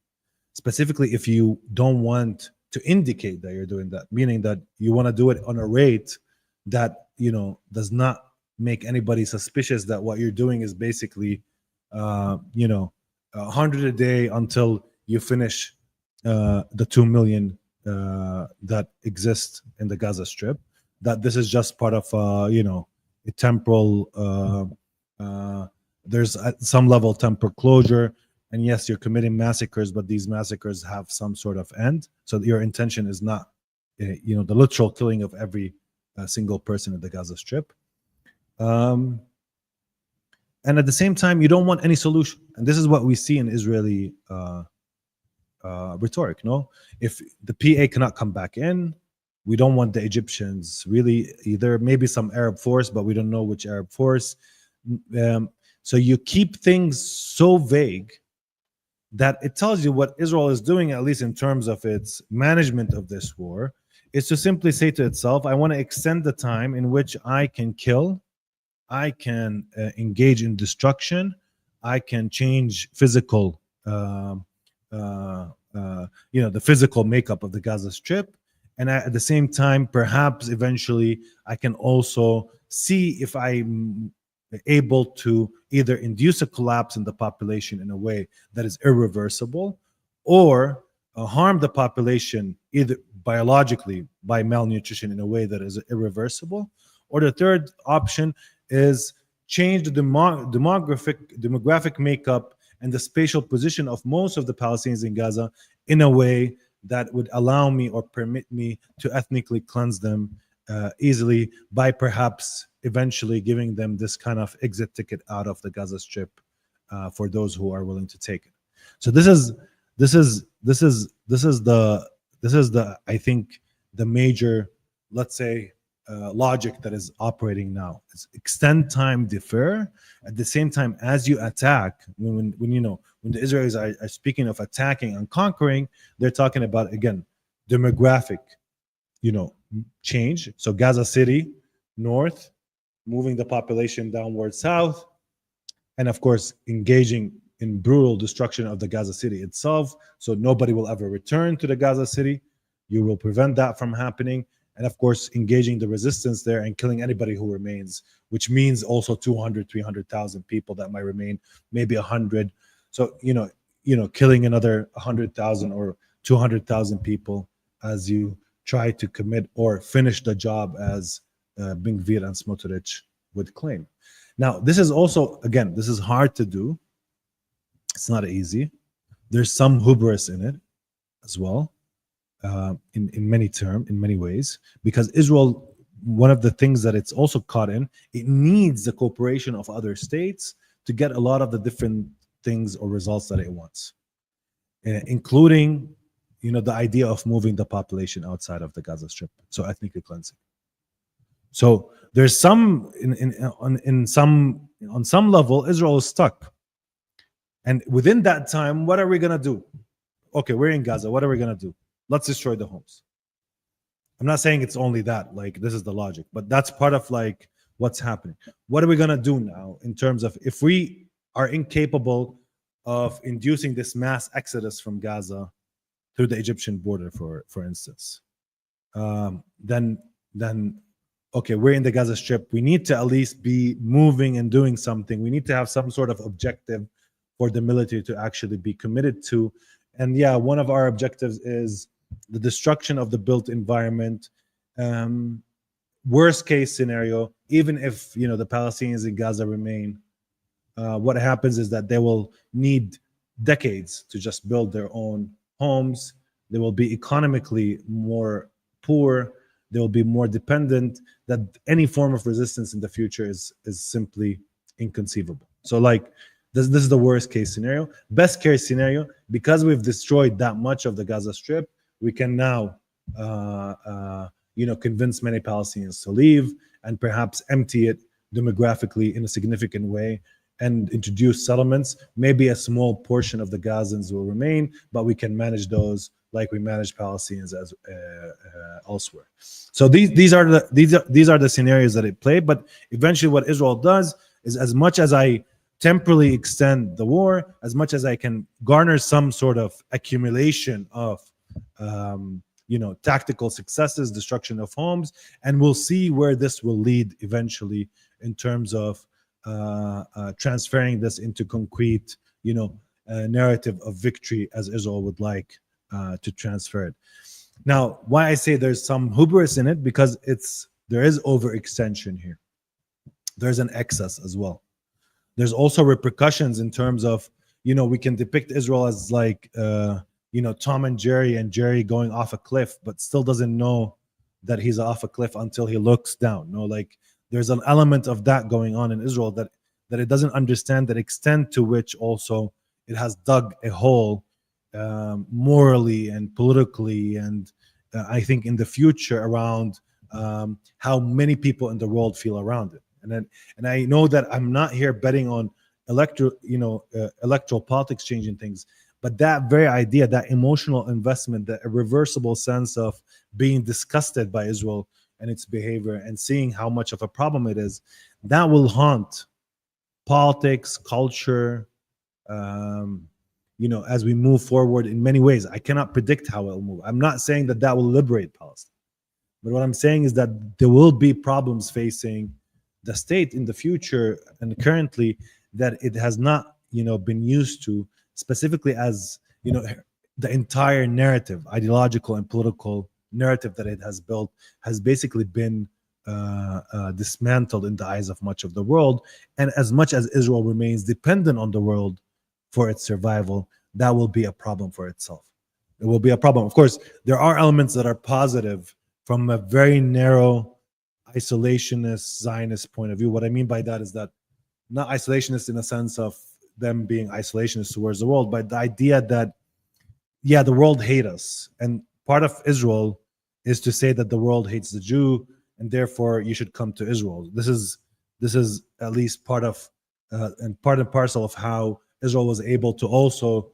specifically if you don't want to indicate that you're doing that, meaning that you want to do it on a rate that, does not make anybody suspicious that what you're doing is basically 100 a day until you finish the 2 million that exist in the Gaza Strip. That this is just part of a temporal. There's at some level temporal closure, and yes, you're committing massacres, but these massacres have some sort of end. So your intention is not, the literal killing of every single person in the Gaza Strip. And at the same time, you don't want any solution. And this is what we see in Israeli rhetoric. No, if the PA cannot come back in, we don't want the Egyptians really either. Maybe some Arab force, but we don't know which Arab force. So you keep things so vague that it tells you what Israel is doing, at least in terms of its management of this war, is to simply say to itself, I want to extend the time in which I can kill, I can engage in destruction, I can change physical, the physical makeup of the Gaza Strip. And at the same time, perhaps eventually I can also see if I'm able to either induce a collapse in the population in a way that is irreversible, or harm the population either biologically by malnutrition in a way that is irreversible. Or the third option is change the demographic makeup and the spatial position of most of the Palestinians in Gaza in a way that would allow me or permit me to ethnically cleanse them easily, by perhaps eventually giving them this kind of exit ticket out of the Gaza Strip for those who are willing to take it. So this is the I think the major, let's say, logic that is operating now. It's extend time, defer. At the same time, as you attack, when the Israelis are speaking of attacking and conquering, they're talking about, again, demographic, change. So Gaza City, north, moving the population downward south, and of course engaging in brutal destruction of the Gaza City itself. So nobody will ever return to the Gaza City. You will prevent that from happening. And of course, engaging the resistance there and killing anybody who remains, which means also 200, 300,000 people that might remain, maybe 100. So, killing another 100,000 or 200,000 people as you try to commit or finish the job, as Ben Gvir and Smotrich would claim. Now, this is also, again, this is hard to do. It's not easy. There's some hubris in it as well. In many ways, because Israel, one of the things that it's also caught in, it needs the cooperation of other states to get a lot of the different things or results that it wants, including, the idea of moving the population outside of the Gaza Strip, so ethnically cleansing. So there's some on some level, Israel is stuck, and within that time, what are we gonna do? Okay, we're in Gaza. What are we gonna do? Let's destroy the homes. I'm not saying it's only that, like, this is the logic, but that's part of like what's happening. What are we going to do now in terms of, if we are incapable of inducing this mass exodus from Gaza through the Egyptian border, for instance, then okay, we're in the Gaza Strip. We need to at least be moving and doing something. We need to have some sort of objective for the military to actually be committed to. And yeah, one of our objectives is the destruction of the built environment. Worst case scenario, even if the Palestinians in Gaza remain, what happens is that they will need decades to just build their own homes. They will be economically more poor. They will be more dependent. That any form of resistance in the future is simply inconceivable. So like this is the worst case scenario. Best case scenario, because we've destroyed that much of the Gaza Strip, we can now convince many Palestinians to leave and perhaps empty it demographically in a significant way and introduce settlements. Maybe a small portion of the Gazans will remain, but we can manage those like we manage Palestinians as elsewhere. So these are the scenarios that it played. But eventually, what Israel does is, as much as I temporarily extend the war, as much as I can garner some sort of accumulation of tactical successes, destruction of homes, and we'll see where this will lead eventually in terms of transferring this into concrete, narrative of victory as Israel would like to transfer it. Now, why I say there's some hubris in it, because there is overextension here. There's an excess as well. There's also repercussions in terms of, we can depict Israel as like, Tom and Jerry going off a cliff, but still doesn't know that he's off a cliff until he looks down. Like there's an element of that going on in Israel that it doesn't understand the extent to which also it has dug a hole morally and politically, and I think in the future around how many people in the world feel around it. And I know that I'm not here betting on electoral politics changing things, but that very idea, that emotional investment, that irreversible sense of being disgusted by Israel and its behavior and seeing how much of a problem it is, that will haunt politics, culture, as we move forward in many ways. I cannot predict how it will move. I'm not saying that will liberate Palestine. But what I'm saying is that there will be problems facing the state in the future and currently that it has not, been used to, specifically as, the entire narrative, ideological and political narrative that it has built has basically been dismantled in the eyes of much of the world. And as much as Israel remains dependent on the world for its survival, that will be a problem for itself. It will be a problem. Of course, there are elements that are positive from a very narrow isolationist Zionist point of view. What I mean by that is that not isolationist in a sense of them being isolationists towards the world, but the idea that, yeah, the world hates us. And part of Israel is to say that the world hates the Jew, and therefore you should come to Israel. This is at least part of and part and parcel of how Israel was able to also,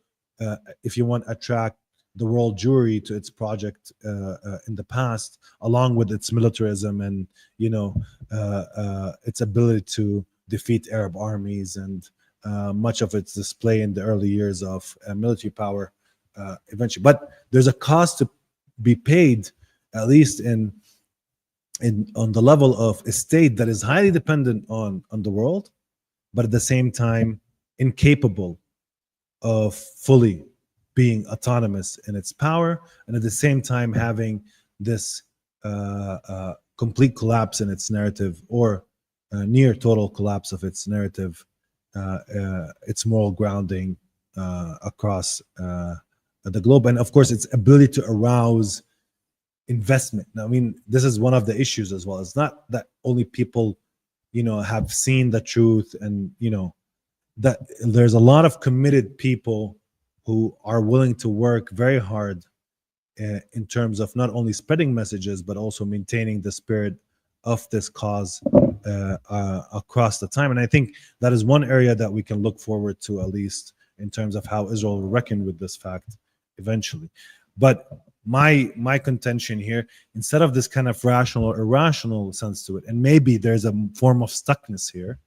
if you want, attract the world Jewry to its project in the past, along with its militarism and its ability to defeat Arab armies and much of its display in the early years of military power eventually. But there's a cost to be paid, at least on the level of a state that is highly dependent on the world, but at the same time incapable of fully being autonomous in its power, and at the same time having this complete collapse in its narrative, or near total collapse of its narrative, its moral grounding across the globe, and of course its ability to arouse investment. Now, I mean, this is one of the issues as well. It's not that only people have seen the truth, and that there's a lot of committed people who are willing to work very hard in terms of not only spreading messages, but also maintaining the spirit of this cause across the time. And I think that is one area that we can look forward to, at least in terms of how Israel will reckon with this fact eventually. But my contention here, instead of this kind of rational or irrational sense to it, and maybe there's a form of stuckness here,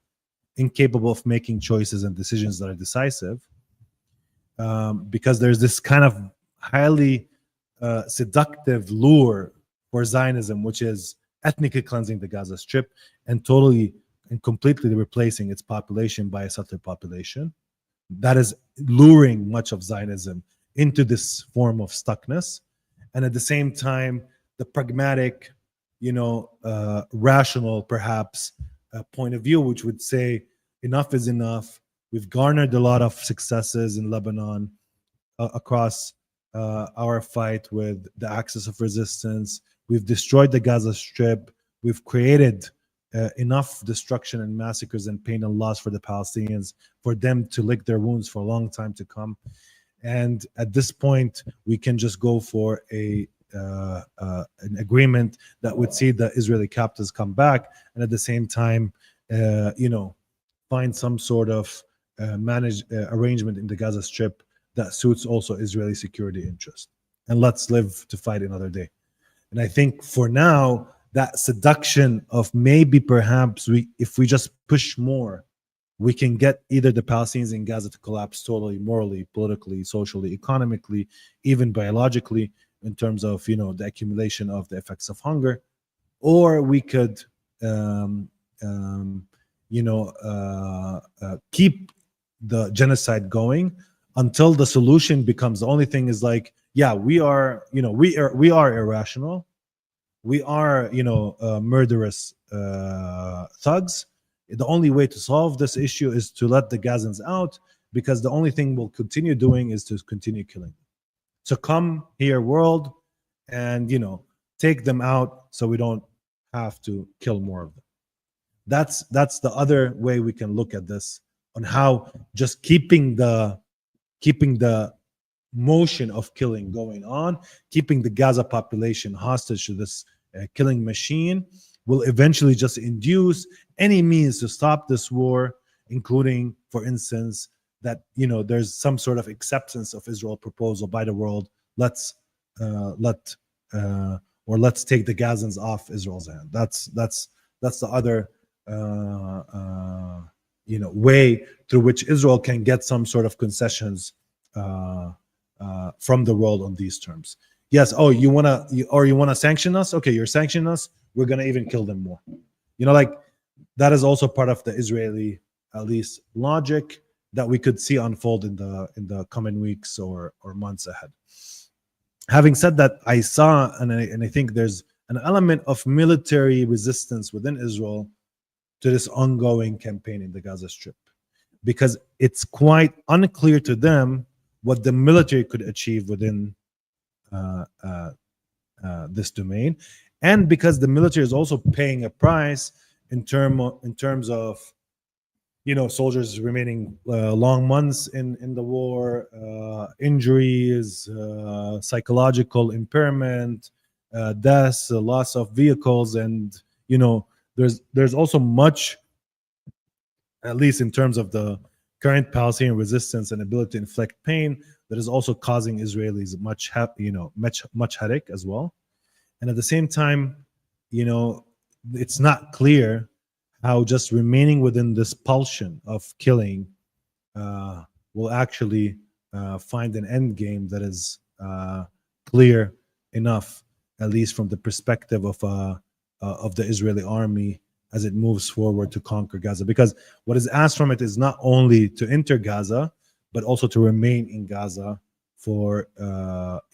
incapable of making choices and decisions that are decisive, because there's this kind of highly seductive lure for Zionism, which is ethnically cleansing the Gaza Strip and totally and completely replacing its population by a settler population. That is luring much of Zionism into this form of stuckness. And at the same time, the pragmatic, rational, perhaps, point of view, which would say enough is enough. We've garnered a lot of successes in Lebanon across our fight with the axis of resistance. We've destroyed the Gaza Strip. We've created enough destruction and massacres and pain and loss for the Palestinians for them to lick their wounds for a long time to come. And at this point, we can just go for an agreement that would see the Israeli captives come back, and at the same time, find some sort of managed arrangement in the Gaza Strip that suits also Israeli security interests. And let's live to fight another day. And I think for now, that seduction of maybe perhaps if we just push more, we can get either the Palestinians in Gaza to collapse totally, morally, politically, socially, economically, even biologically, in terms of the accumulation of the effects of hunger, or we could keep the genocide going until the solution becomes the only thing is like, yeah, we are irrational, we are murderous thugs. The only way to solve this issue is to let the Gazans out, because the only thing we'll continue doing is to continue killing them. So come here, world, and take them out so we don't have to kill more of them. That's the other way we can look at this, on how just keeping the motion of killing going on, keeping the Gaza population hostage to this killing machine, will eventually just induce any means to stop this war, including, for instance, that there's some sort of acceptance of Israel proposal by the world. Let's take the Gazans off Israel's hand. That's the other way through which Israel can get some sort of concessions from the world on these terms. Yes. Oh, you wanna sanction us? Okay, you're sanctioning us. We're gonna even kill them more. That is also part of the Israeli, at least, logic that we could see unfold in the coming weeks or months ahead. Having said that, I saw and I think there's an element of military resistance within Israel to this ongoing campaign in the Gaza Strip, because it's quite unclear to them what the military could achieve within this domain, and because the military is also paying a price in terms of soldiers remaining long months in the war, injuries, psychological impairment, deaths, loss of vehicles, and there's also much, at least in terms of the current Palestinian resistance and ability to inflict pain, that is also causing Israelis much headache as well. And at the same time, it's not clear how just remaining within this pulsion of killing will actually find an end game that is clear enough, at least from the perspective of the Israeli army as it moves forward to conquer Gaza. Because what is asked from it is not only to enter Gaza, but also to remain in Gaza for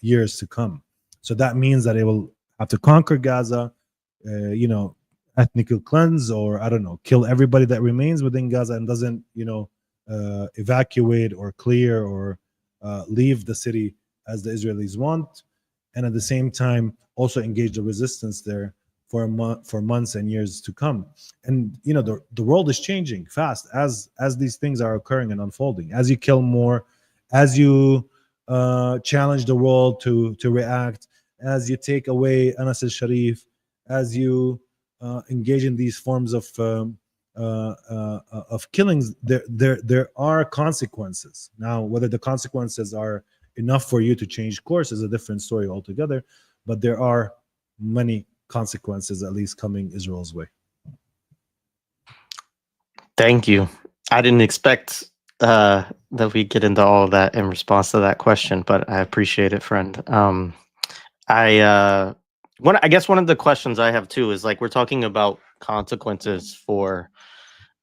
years to come. So that means that it will have to conquer Gaza, ethnic cleanse, or I don't know, kill everybody that remains within Gaza and doesn't, evacuate or clear or leave the city as the Israelis want, and at the same time also engage the resistance there for months and years to come. And the world is changing fast as these things are occurring and unfolding. As you kill more, as you challenge the world to react, as you take away alShariff, as you engage in these forms of killings, there are consequences. Now, whether the consequences are enough for you to change course is a different story altogether, but there are many consequences at least coming Israel's way. Thank you. I didn't expect that we get into all of that in response to that question, but I appreciate it, friend. I guess one of the questions I have too is like we're talking about consequences for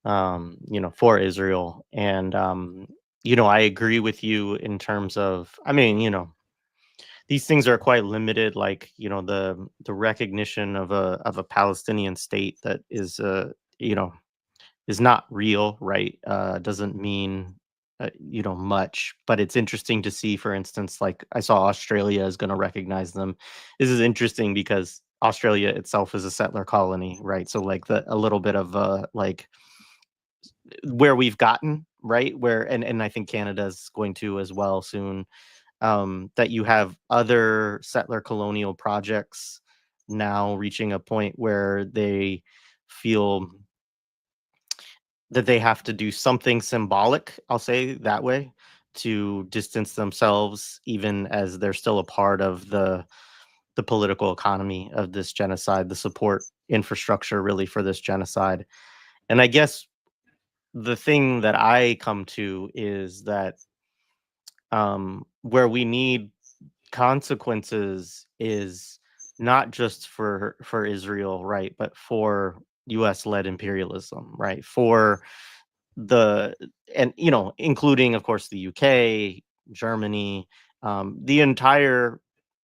for Israel, and I agree with you in terms of, I mean, these things are quite limited, like the recognition of a Palestinian state that is is not real, right? Doesn't mean much, but it's interesting to see, for instance, like I saw Australia is going to recognize them. This is interesting because Australia itself is a settler colony, right? So like a little bit of like where we've gotten, right? Where and I think Canada's going to as well soon. That you have other settler colonial projects now reaching a point where they feel that they have to do something symbolic, I'll say that way, to distance themselves, even as they're still a part of the political economy of this genocide, the support infrastructure really for this genocide. And I guess the thing that I come to is that where we need consequences is not just for Israel, right, but for US led imperialism, right? For the and including of course the UK, Germany, the entire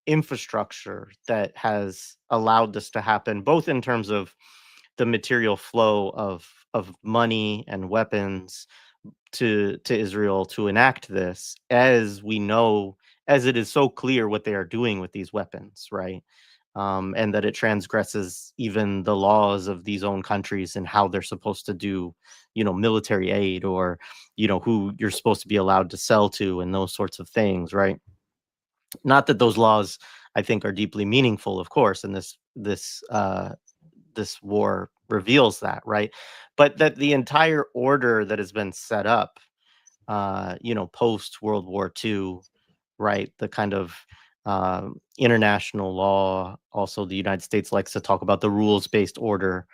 infrastructure that has allowed this to happen, both in terms of the material flow of money and weapons to Israel to enact this, as we know, as it is so clear what they are doing with these weapons, right? And that it transgresses even the laws of these own countries and how they're supposed to do, military aid, or, who you're supposed to be allowed to sell to, and those sorts of things, right? Not that those laws, I think, are deeply meaningful, of course, and this war reveals that, right? But that the entire order that has been set up, post World War II, right? The kind of international law. Also, the United States likes to talk about the rules-based order,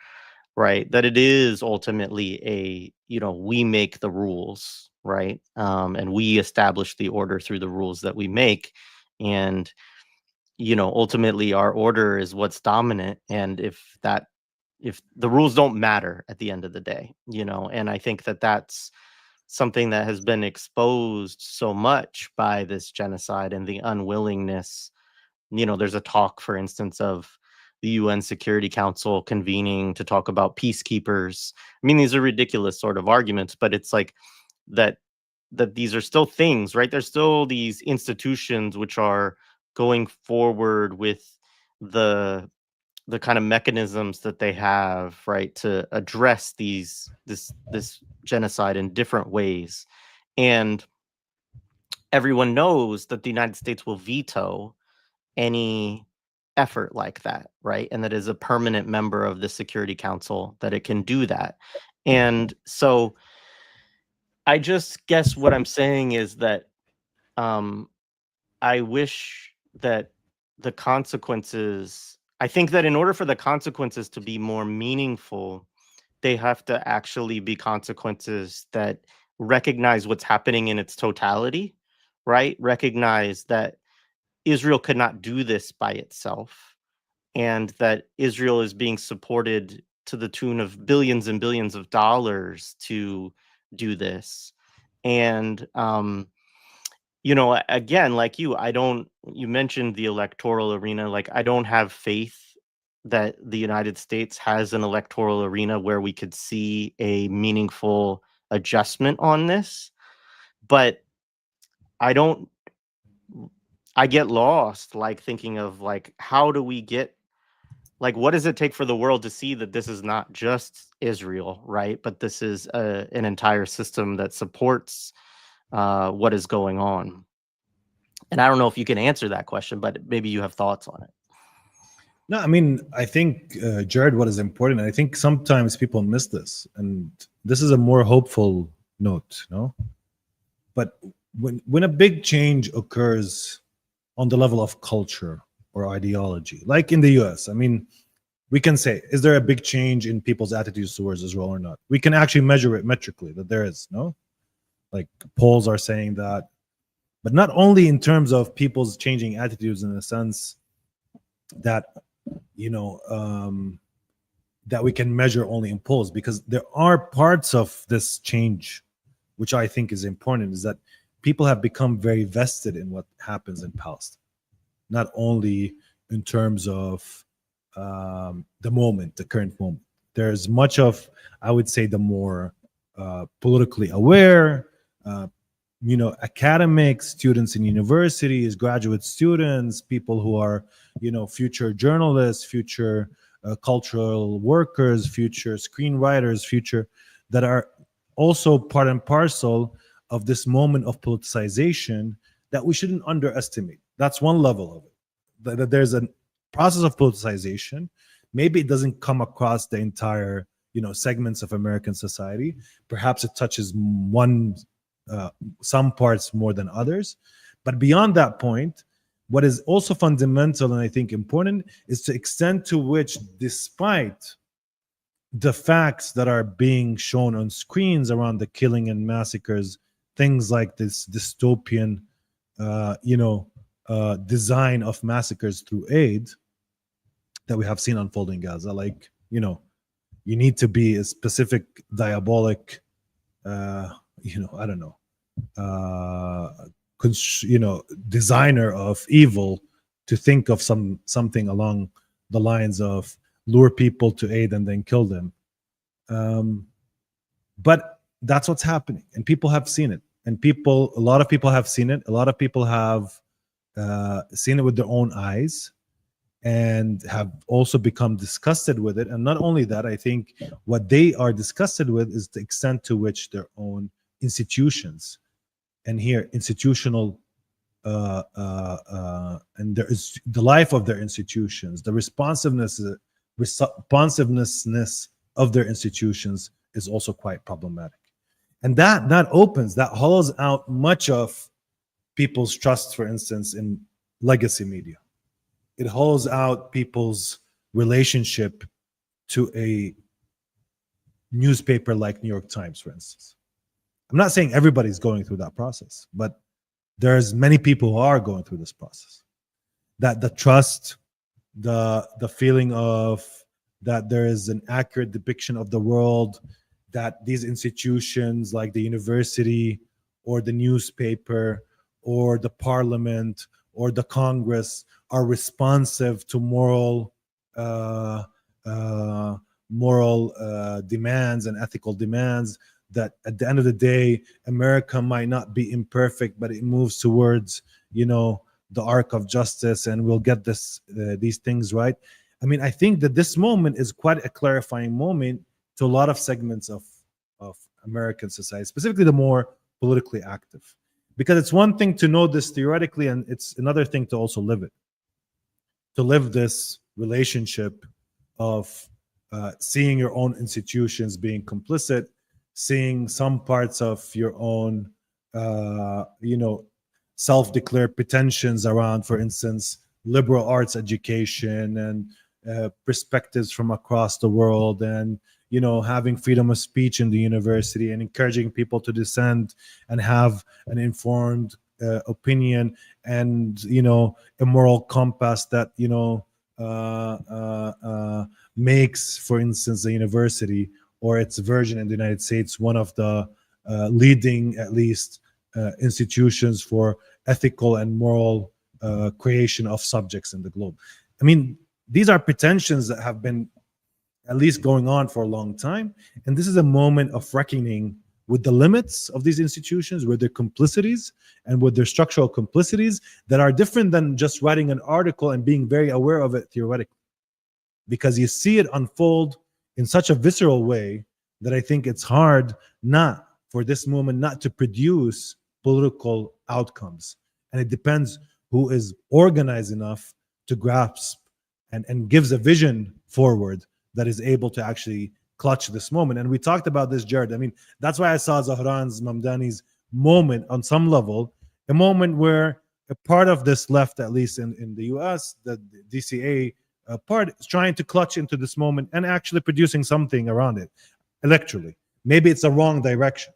right? That it is ultimately we make the rules, right? And we establish the order through the rules that we make. And, ultimately our order is what's dominant. And if the rules don't matter at the end of the day, and I think that that's something that has been exposed so much by this genocide and the unwillingness. There's a talk, for instance, of the UN Security Council convening to talk about peacekeepers. I mean, these are ridiculous sort of arguments, but it's like that these are still things, right? There's still these institutions which are going forward with the the kind of mechanisms that they have, right, to address this genocide in different ways. And everyone knows that the United States will veto any effort like that, right? And that is a permanent member of the Security Council, that it can do that. And so I just guess what I'm saying is that um I wish that the consequences, I think that in order for the consequences to be more meaningful, they have to actually be consequences that recognize what's happening in its totality, right? Recognize that Israel could not do this by itself, and that Israel is being supported to the tune of billions and billions of dollars to do this. And again, like you mentioned the electoral arena. Like, I don't have faith that the United States has an electoral arena where we could see a meaningful adjustment on this. But I don't, I get lost, like thinking of like, how do we get, like, what does it take for the world to see that this is not just Israel, right? But this is an entire system that supports what is going on. And I don't know if you can answer that question, but maybe you have thoughts on it. No, I mean, I think, Jared, what is important, and I think sometimes people miss this, and this is a more hopeful note, no? But when a big change occurs on the level of culture or ideology, like in the US, I mean, we can say, is there a big change in people's attitudes towards Israel or not? We can actually measure it metrically, that there is, no? Like polls are saying that, but not only in terms of people's changing attitudes in the sense that, you know, that we can measure only in polls, because there are parts of this change which I think is important, is that people have become very vested in what happens in Palestine, not only in terms of the moment, the current moment. There's much of, I would say, the more politically aware, you know, academics, students in universities, graduate students, people who are, you know, future journalists, future cultural workers, future screenwriters, future, that are also part and parcel of this moment of politicization that we shouldn't underestimate. That's one level of it. That there's a process of politicization. Maybe it doesn't come across the entire, you know, segments of American society. Perhaps it touches some parts more than others. But beyond that point, what is also fundamental and I think important is the extent to which, despite the facts that are being shown on screens around the killing and massacres, things like this dystopian, design of massacres through aid that we have seen unfold in Gaza, like, you know, you need to be a specific diabolic, I don't know, designer of evil to think of something along the lines of lure people to aid and then kill them. But that's what's happening, and people have seen it, and a lot of people have seen it. A lot of people have seen it with their own eyes and have also become disgusted with it. And not only that, I think what they are disgusted with is the extent to which their own institutions, and here institutional and there is the life of their institutions, the responsiveness of their institutions is also quite problematic. And that hollows out much of people's trust, for instance, in legacy media. It hollows out people's relationship to a newspaper like New York Times, for instance. I'm not saying everybody's going through that process, but there's many people who are going through this process. That the trust, the feeling of that there is an accurate depiction of the world, that these institutions like the university or the newspaper or the parliament or the Congress are responsive to moral demands and ethical demands, that at the end of the day, America might not be imperfect, but it moves towards, you know, the arc of justice, and we'll get these things right. I mean, I think that this moment is quite a clarifying moment to a lot of segments of American society, specifically the more politically active. Because it's one thing to know this theoretically, and it's another thing to also live it. To live this relationship of seeing your own institutions being complicit, seeing some parts of your own, self-declared pretensions around, for instance, liberal arts education and perspectives from across the world, and, you know, having freedom of speech in the university and encouraging people to dissent and have an informed opinion and, you know, a moral compass that, you know, makes, for instance, the university or its version in the United States one of the leading, at least, institutions for ethical and moral creation of subjects in the globe. I mean, these are pretensions that have been at least going on for a long time. And this is a moment of reckoning with the limits of these institutions, with their complicities and with their structural complicities that are different than just writing an article and being very aware of it theoretically. Because you see it unfold in such a visceral way that I think it's hard not for this moment not to produce political outcomes. And it depends who is organized enough to grasp and gives a vision forward that is able to actually clutch this moment. And we talked about this, Jared. I mean, that's why I saw Zahran's, Mamdani's moment on some level, a moment where a part of this left, at least in the US, the DCA part is trying to clutch into this moment and actually producing something around it electorally. Maybe it's a wrong direction,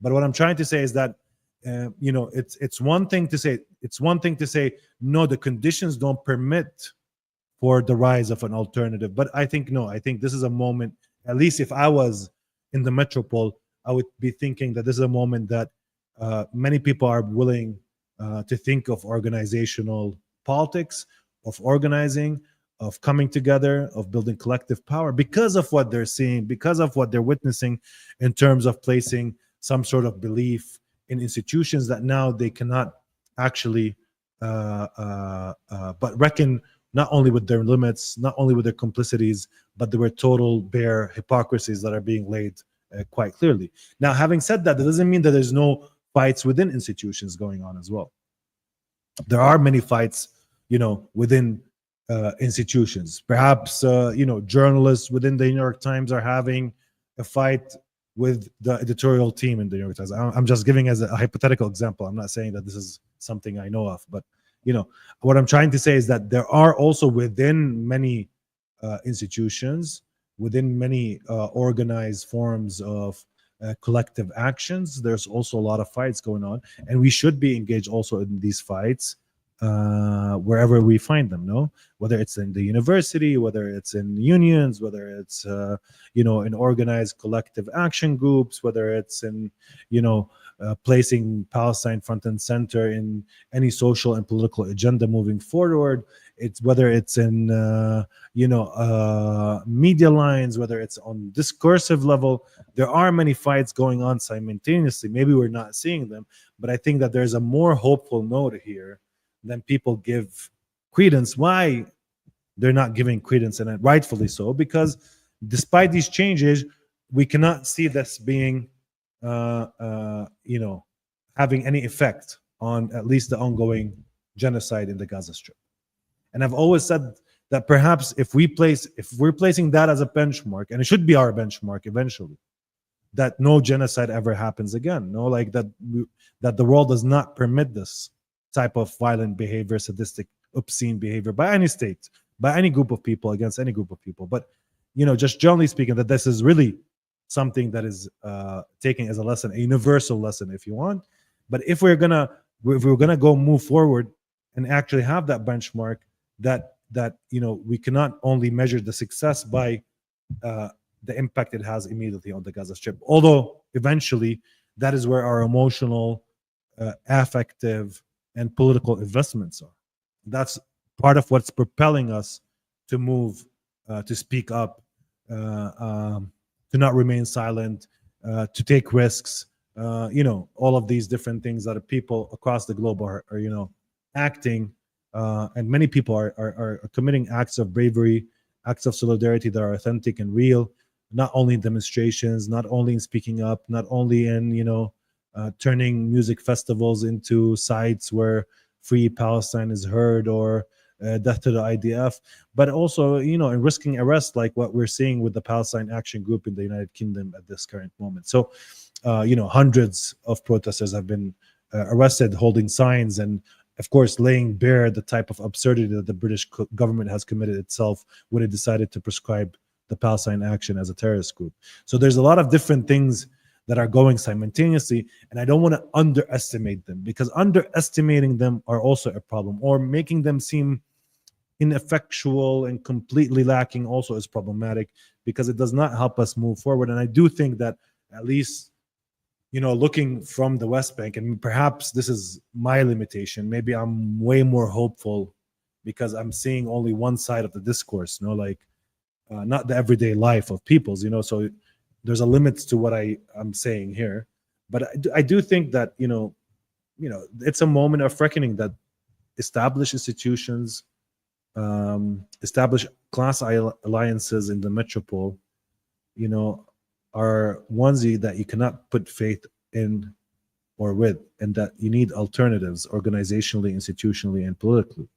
But what I'm trying to say is that it's one thing to say no, the conditions don't permit for the rise of an alternative. But I think no, I think this is a moment. At least if I was in the metropole, I would be thinking that this is a moment that many people are willing to think of organizational politics, of organizing, of coming together, of building collective power because of what they're seeing, because of what they're witnessing in terms of placing some sort of belief in institutions that now they cannot actually but reckon not only with their limits, not only with their complicities, but there were total bare hypocrisies that are being laid quite clearly. Now, having said that, that doesn't mean that there's no fights within institutions going on as well. There are many fights, within institutions. Perhaps, journalists within the New York Times are having a fight with the editorial team in the New York Times. I'm just giving as a hypothetical example. I'm not saying that this is something I know of, but what I'm trying to say is that there are also within many institutions, within many organized forms of collective actions, there's also a lot of fights going on, and we should be engaged also in these fights wherever we find them, no, whether it's in the university, whether it's in unions, whether it's in organized collective action groups, whether it's in placing Palestine front and center in any social and political agenda moving forward. It's whether it's in media lines, whether it's on discursive level. There are many fights going on simultaneously. Maybe we're not seeing them, but I think that there's a more hopeful note here than people give credence. Why they're not giving credence, and rightfully so, because despite these changes, we cannot see this being having any effect on at least the ongoing genocide in the Gaza Strip. And I've always said that perhaps if we're placing that as a benchmark, and it should be our benchmark eventually, that no genocide ever happens again, no, like that the world does not permit this type of violent behavior, sadistic, obscene behavior by any state, by any group of people, against any group of people. But just generally speaking, that this is really something that is taken as a lesson, a universal lesson, if you want. But if we're gonna go move forward and actually have that benchmark, that we cannot only measure the success by the impact it has immediately on the Gaza Strip, although eventually that is where our emotional, affective, and political investments are. That's part of what's propelling us to move, to speak up, to not remain silent, to take risks. All of these different things that people across the globe are acting, and many people are committing acts of bravery, acts of solidarity that are authentic and real. Not only in demonstrations, not only in speaking up, not only in turning music festivals into sites where free Palestine is heard, or death to the IDF, but also in risking arrest, like what we're seeing with the Palestine Action Group in the United Kingdom at this current moment. So hundreds of protesters have been arrested holding signs, and of course laying bare the type of absurdity that the British government has committed itself when it decided to prescribe the Palestine Action as a terrorist group. So there's a lot of different things that are going simultaneously, and I don't want to underestimate them, because underestimating them are also a problem, or making them seem ineffectual and completely lacking also is problematic, because it does not help us move forward. And I do think that, at least looking from the West Bank, and perhaps this is my limitation, maybe I'm way more hopeful because I'm seeing only one side of the discourse, not the everyday life of people's, so there's a limit to what I'm saying here. But I do think that it's a moment of reckoning that established institutions, established class alliances in the metropole, are ones that you cannot put faith in or with, and that you need alternatives organizationally, institutionally, and politically.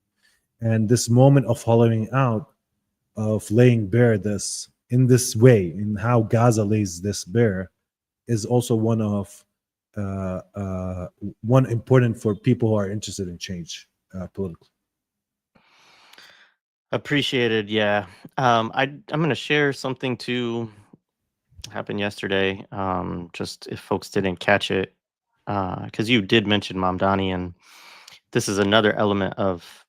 And this moment of hollowing out, of laying bare this in this way, in how Gaza lays this bare, is also one important for people who are interested in change politically. Appreciated. Yeah. I'm going to share something too happened yesterday. Just if folks didn't catch it, because you did mention Mamdani, and this is another element of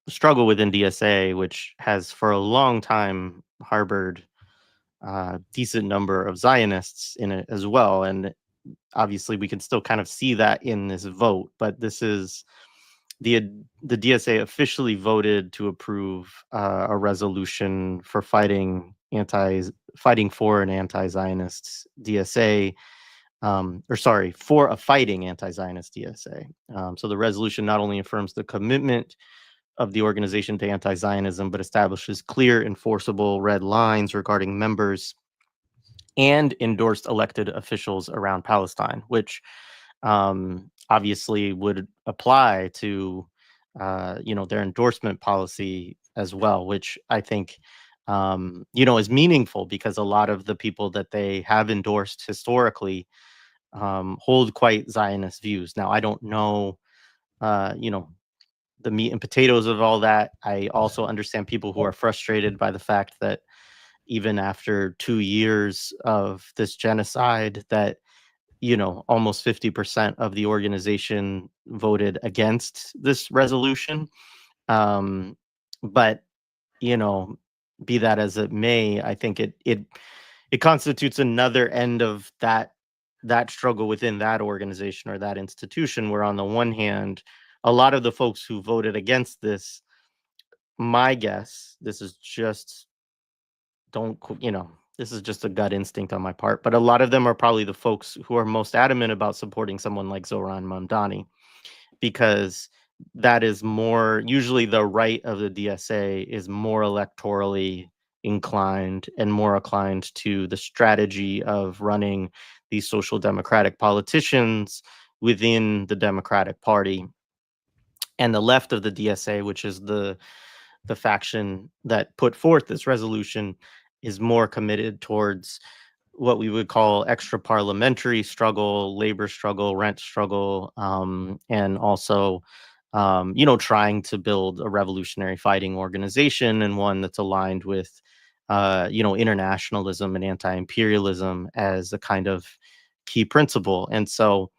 struggle within DSA, which has for a long time harbored a decent number of Zionists in it as well. And obviously, we can still kind of see that in this vote, but this is the DSA officially voted to approve a resolution for fighting for an anti-Zionist DSA, or sorry, for a fighting anti-Zionist DSA. So the resolution not only affirms the commitment of the organization to anti-Zionism, but establishes clear, enforceable red lines regarding members and endorsed elected officials around Palestine, which obviously would apply to their endorsement policy as well, which I think is meaningful because a lot of the people that they have endorsed historically hold quite Zionist views. Now, I don't know, the meat and potatoes of all that. I also understand people who are frustrated by the fact that even after 2 years of this genocide, that almost 50% of the organization voted against this resolution. But you know, be that as it may, I think it constitutes another end of that struggle within that organization or that institution, where on the one hand, a lot of the folks who voted against this, my guess, this is just don't you know this is just a gut instinct on my part, but a lot of them are probably the folks who are most adamant about supporting someone like Zoran Mamdani, because that is more usually the right of the DSA is more electorally inclined and more inclined to the strategy of running these social democratic politicians within the Democratic Party. And the left of the DSA, which is the faction that put forth this resolution, is more committed towards what we would call extra parliamentary struggle, labor struggle, rent struggle, and also, trying to build a revolutionary fighting organization, and one that's aligned with, internationalism and anti-imperialism as a kind of key principle. And so,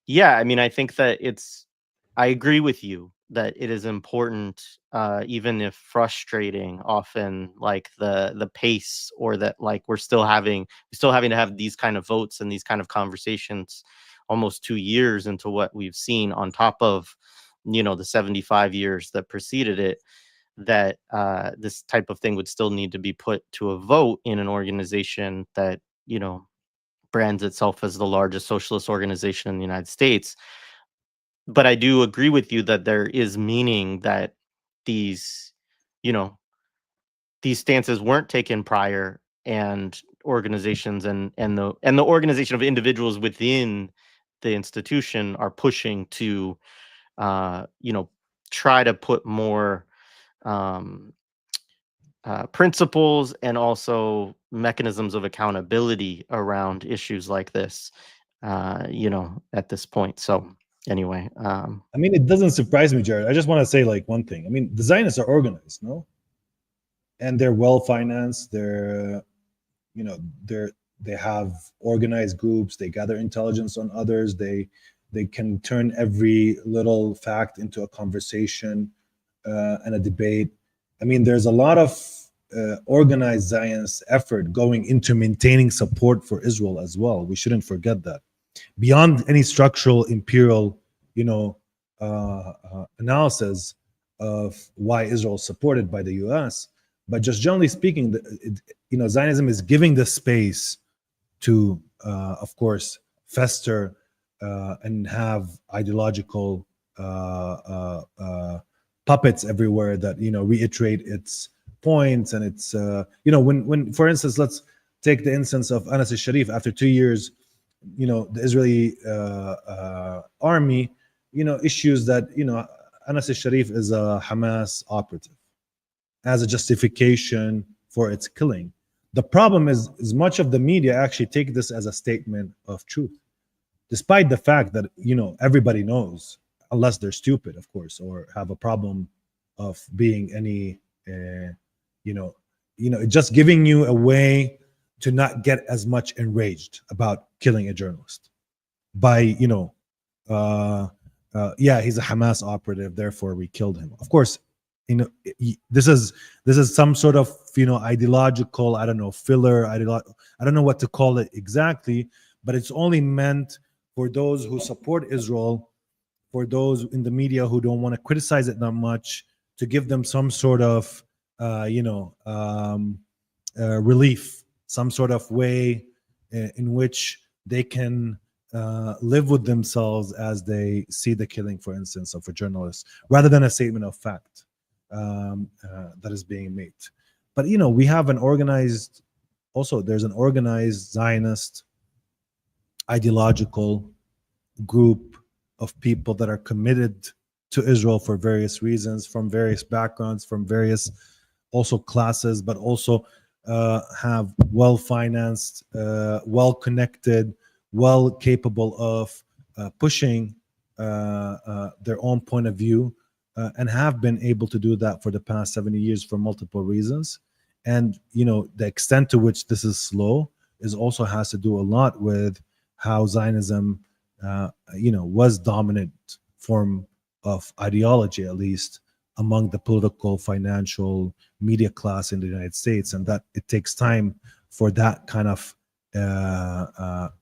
yeah, I mean, I think that I agree with you that it is important, even if frustrating, often, like the pace, or that like we're still having to have these kind of votes and these kind of conversations almost 2 years into what we've seen, on top of, the 75 years that preceded it, that this type of thing would still need to be put to a vote in an organization that, brands itself as the largest socialist organization in the United States. But I do agree with you that there is meaning that these, you know, these stances weren't taken prior, and organizations and the organization of individuals within the institution are pushing to, uh, you know, try to put more um, principles and also mechanisms of accountability around issues like this, at this point. So anyway, I mean, it doesn't surprise me, Jared. I just want to say like one thing. I mean, the Zionists are organized, no, and they're well financed. You know, they have organized groups. They gather intelligence on others. They can turn every little fact into a conversation and a debate. I mean, there's a lot of organized Zionist effort going into maintaining support for Israel as well. We shouldn't forget that. Beyond any structural imperial, analysis of why Israel is supported by the U.S., but just generally speaking, Zionism is giving the space to, of course, fester and have ideological puppets everywhere that reiterate its points. And it's when for instance, let's take the instance of Anas al-Sharif. After 2 years, the Israeli army issues that Anas al-Sharif is a Hamas operative as a justification for its killing. The problem is much of the media actually take this as a statement of truth, despite the fact that everybody knows, unless they're stupid, of course, or have a problem of being any just giving you a way to not get as much enraged about killing a journalist by, yeah, he's a Hamas operative, therefore we killed him. Of course, this is some sort of ideological, I don't know, filler. I don't know what to call it exactly, but it's only meant for those who support Israel, for those in the media who don't want to criticize it that much, to give them some sort of relief, some sort of way in which they can live with themselves as they see the killing, for instance, of a journalist, rather than a statement of fact that is being made. But we have there's an organized Zionist ideological group of people that are committed to Israel for various reasons, from various backgrounds, from various also classes, but also have well-financed, well-connected, well-capable of pushing their own point of view, and have been able to do that for the past 70 years for multiple reasons. And the extent to which this is slow is also has to do a lot with how Zionism was dominant form of ideology, at least among the political, financial, media class in the United States, and that it takes time for that kind of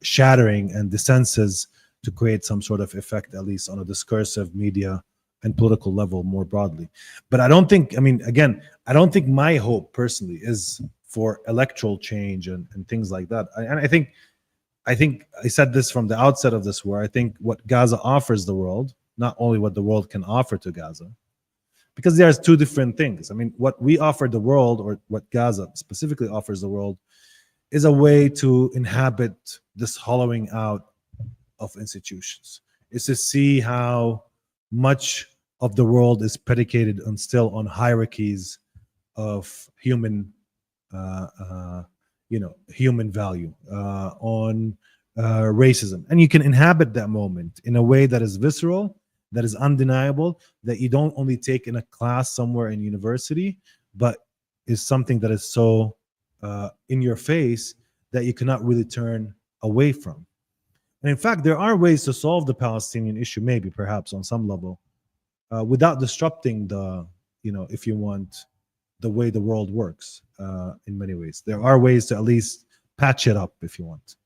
shattering and dissensus to create some sort of effect, at least on a discursive media and political level more broadly. But I don't think, I don't think my hope personally is for electoral change and things like that. And I think I said this from the outset of this war. I think what Gaza offers the world, not only what the world can offer to Gaza, because there's two different things. What we offer the world, or what Gaza specifically offers the world, is a way to inhabit this hollowing out of institutions. Is to see how much of the world is predicated on still on hierarchies of human human value, on racism. And you can inhabit that moment in a way that is visceral, that is undeniable, that you don't only take in a class somewhere in university, but is something that is so in your face that you cannot really turn away from. And in fact, there are ways to solve the Palestinian issue, maybe perhaps on some level, without disrupting the, if you want, the way the world works. In many ways, there are ways to at least patch it up, if you want,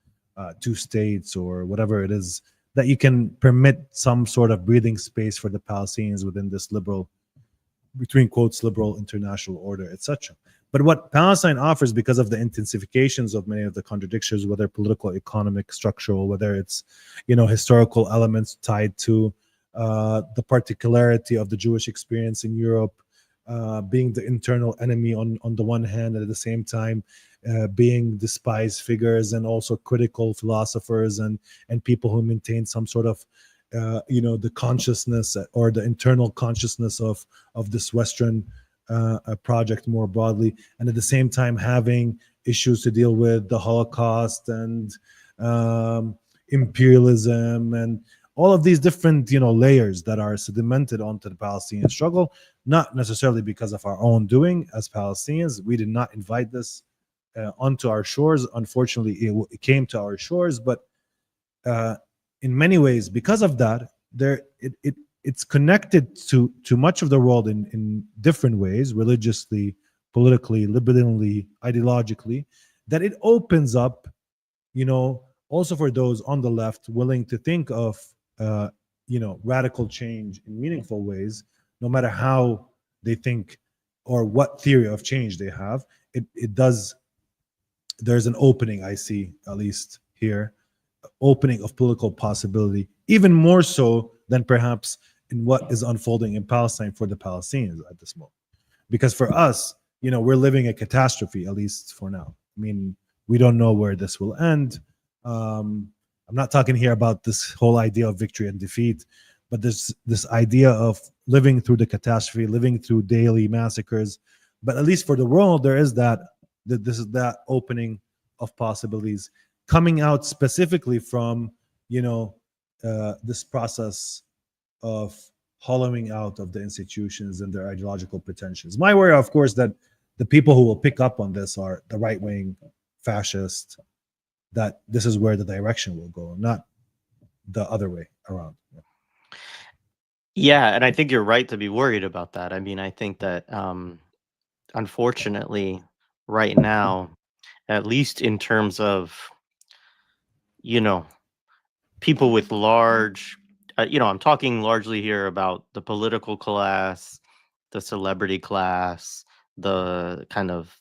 2 states or whatever it is, that you can permit some sort of breathing space for the Palestinians within this liberal, between quotes, liberal international order, etc. But what Palestine offers, because of the intensifications of many of the contradictions, whether political, economic, structural, whether it's historical elements tied to the particularity of the Jewish experience in Europe, being the internal enemy on the one hand, and at the same time being despised figures and also critical philosophers and people who maintain some sort of the consciousness or the internal consciousness of this Western project more broadly, and at the same time having issues to deal with, the Holocaust and imperialism and all of these different layers that are sedimented onto the Palestinian struggle, not necessarily because of our own doing as Palestinians. We did not invite this onto our shores. Unfortunately, it came to our shores, but in many ways, because of that, it's connected to much of the world in different ways, religiously, politically, liberally, ideologically, that it opens up, also for those on the left willing to think of radical change in meaningful ways, no matter how they think or what theory of change they have. It does. There's an opening, I see, at least here, opening of political possibility, even more so than perhaps in what is unfolding in Palestine for the Palestinians at this moment. Because for us, we're living a catastrophe, at least for now. We don't know where this will end. I'm not talking here about this whole idea of victory and defeat, but this idea of living through the catastrophe, living through daily massacres. But at least for the world, there is that opening of possibilities coming out specifically from this process of hollowing out of the institutions and their ideological pretensions. My worry, of course, that the people who will pick up on this are the right wing fascist, that this is where the direction will go, not the other way around. Yeah, and I think you're right to be worried about that. I mean, I think that unfortunately, right now, at least in terms of, you know, people with large, I'm talking largely here about the political class, the celebrity class, the kind of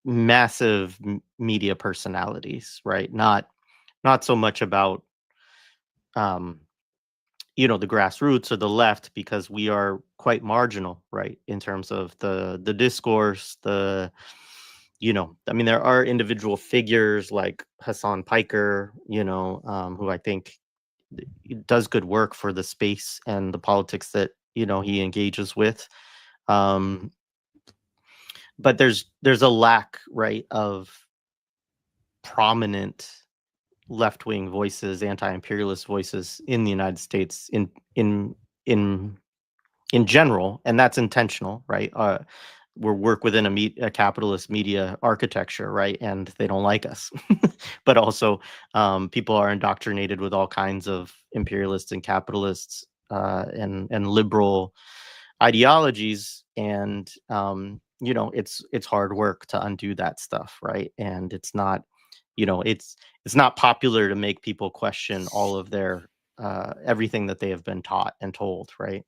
massive media personalities, right? Not so much about um, the grassroots or the left, because we are quite marginal, right, in terms of the discourse, I mean, there are individual figures like Hassan Piker, who I think does good work for the space and the politics that he engages with. um but there's a lack, right, of prominent left-wing voices, anti-imperialist voices in the United States in in general, and that's intentional, right? We work within a capitalist media architecture, right? And they don't like us. But also, people are indoctrinated with all kinds of imperialists and capitalists and liberal ideologies, and it's hard work to undo that stuff, right? And it's not, it's not popular to make people question all of their everything that they have been taught and told, right?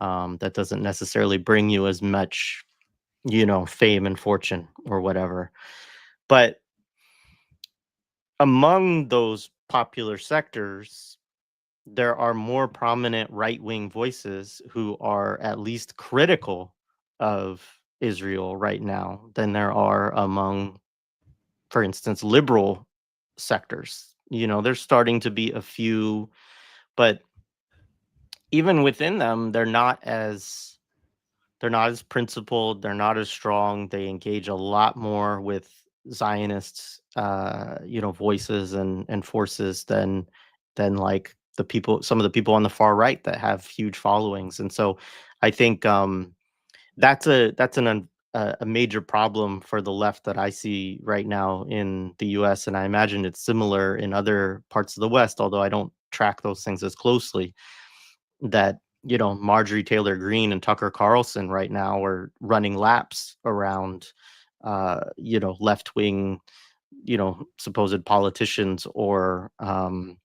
That doesn't necessarily bring you as much, fame and fortune or whatever. But among those popular sectors, there are more prominent right-wing voices who are at least critical of Israel right now than there are among, for instance, liberal sectors. There's starting to be a few, but even within them, they're not as principled, they're not as strong. They engage a lot more with Zionists, voices and forces than like some of the people on the far right that have huge followings. And so I think that's a major problem for the left that I see right now in the US. And I imagine it's similar in other parts of the West, although I don't track those things as closely, that Marjorie Taylor Greene and Tucker Carlson right now are running laps around left wing, supposed politicians, or on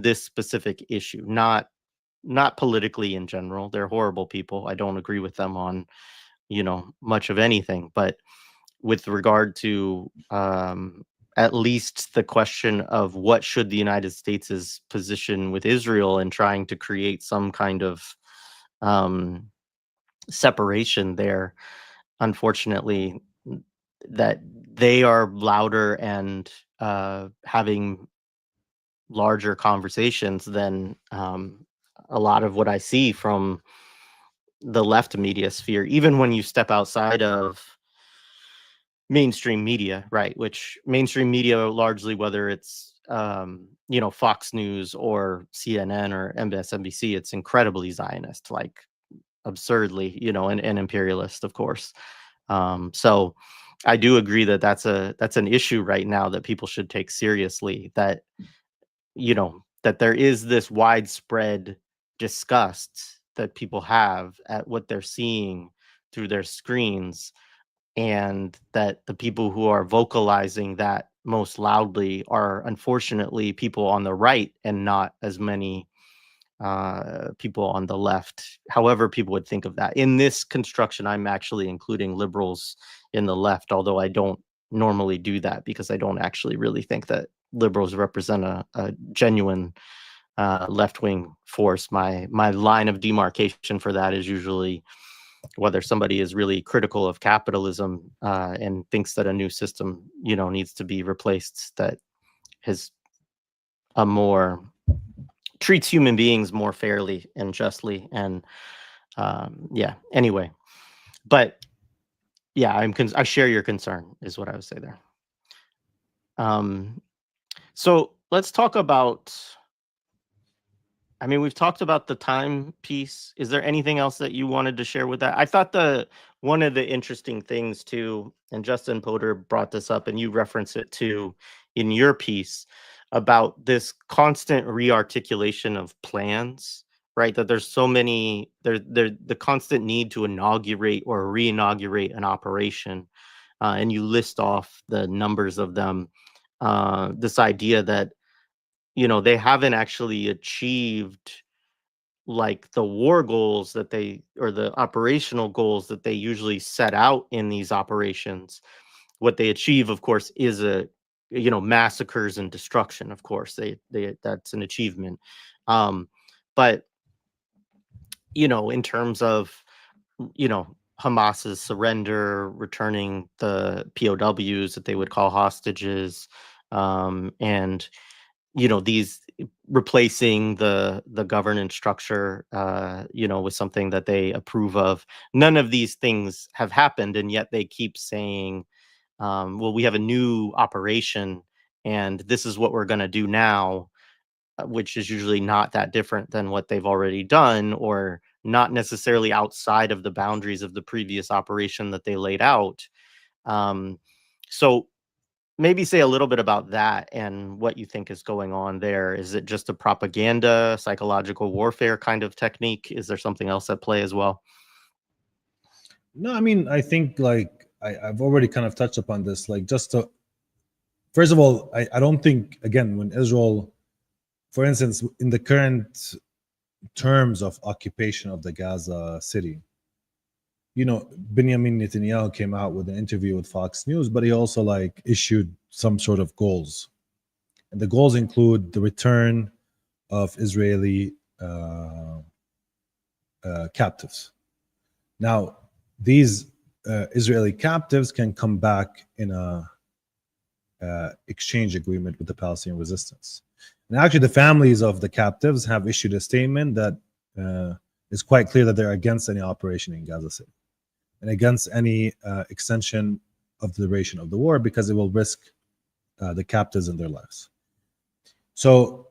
this specific issue, not politically in general. They're horrible people. I don't agree with them on much of anything, but with regard to at least the question of what should the United States' position with Israel, and trying to create some kind of um, separation there, unfortunately, that they are louder and having larger conversations than a lot of what I see from the left media sphere, even when you step outside of mainstream media, right? Which mainstream media, largely, whether it's Fox News or CNN or MSNBC, it's incredibly Zionist, like absurdly, and imperialist, of course. So I do agree that that's an issue right now that people should take seriously. That there is this widespread disgust that people have at what they're seeing through their screens, and that the people who are vocalizing that most loudly are unfortunately people on the right, and not as many people on the left. However people would think of that. In this construction, I'm actually including liberals in the left, although I don't normally do that, because I don't actually really think that liberals represent a genuine left-wing force. My line of demarcation for that is usually whether somebody is really critical of capitalism and thinks that a new system, needs to be replaced, that has a more treats human beings more fairly and justly. And yeah, anyway, but yeah, I share your concern, is what I would say there. So let's talk about, I mean, we've talked about the time piece. Is there anything else that you wanted to share with that? I thought one of the interesting things too, and Justin Potter brought this up, and you reference it too in your piece about this constant rearticulation of plans, right? That there's so many, the constant need to inaugurate or re-inaugurate an operation, and you list off the numbers of them. This idea that they haven't actually achieved like the war goals that they or the operational goals that they usually set out in these operations. What they achieve, of course, is massacres and destruction. Of course, they that's an achievement. But in terms of Hamas's surrender, returning the POWs that they would call hostages, and these replacing the governance structure with something that they approve of. None of these things have happened, and yet they keep saying, well, we have a new operation and this is what we're going to do now, which is usually not that different than what they've already done, or not necessarily outside of the boundaries of the previous operation that they laid out. So maybe say a little bit about that and what you think is going on there. Is it just a propaganda, psychological warfare kind of technique? Is there something else at play as well? No, I mean, I think like I've already kind of touched upon this. Like, just to, first of all, I don't think, again, when Israel, for instance, in the current terms of occupation of the Gaza City, Benjamin Netanyahu came out with an interview with Fox News, but he also like issued some sort of goals. And the goals include the return of Israeli captives. Now, these Israeli captives can come back in a exchange agreement with the Palestinian resistance. And actually, the families of the captives have issued a statement that is quite clear that they're against any operation in Gaza City and against any extension of the duration of the war, because it will risk the captives and their lives. So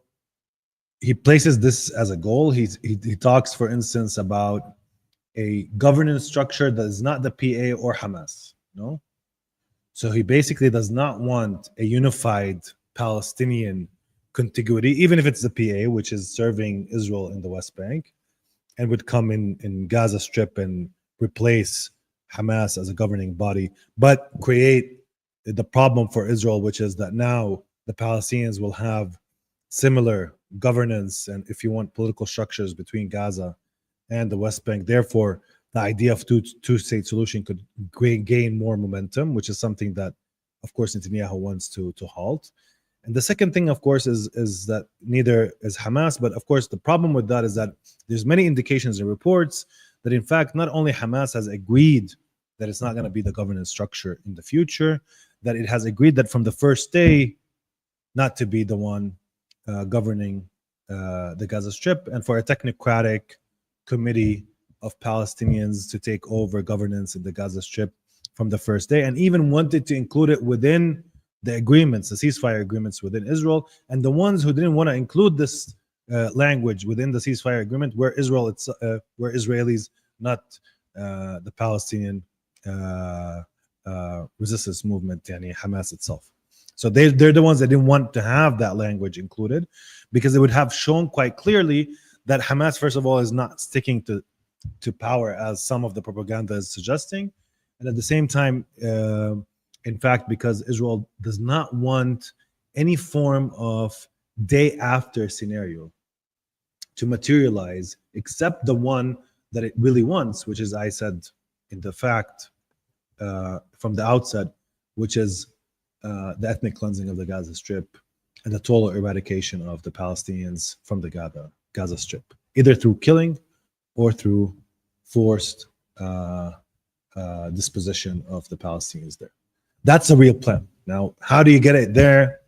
he places this as a goal. He talks, for instance, about a governance structure that is not the PA or Hamas. No. So he basically does not want a unified Palestinian contiguity, even if it's the PA, which is serving Israel in the West Bank, and would come in Gaza Strip and replace Hamas as a governing body, but create the problem for Israel, which is that now the Palestinians will have similar governance and, if you want, political structures between Gaza and the West Bank. Therefore, the idea of two-state solution could gain more momentum, which is something that, of course, Netanyahu wants to halt. And the second thing, of course, is that neither is Hamas, but of course, the problem with that is that there's many indications and reports that, in fact, not only Hamas has agreed that it's not going to be the governance structure in the future, that it has agreed that from the first day not to be the one governing the Gaza Strip, and for a technocratic committee of Palestinians to take over governance in the Gaza Strip from the first day, and even wanted to include it within the agreements, the ceasefire agreements within Israel. And the ones who didn't want to include this language within the ceasefire agreement were were Israelis, not the Palestinian resistance movement, yani Hamas itself. So they're the ones that didn't want to have that language included, because it would have shown quite clearly that Hamas, first of all, is not sticking to power as some of the propaganda is suggesting, and at the same time, in fact, because Israel does not want any form of day after scenario to materialize, except the one that it really wants, which is, I said in the fact from the outset, which is the ethnic cleansing of the Gaza Strip and the total eradication of the Palestinians from the Gaza Strip, either through killing or through forced disposition of the Palestinians there. That's a real plan. Now, how do you get it there?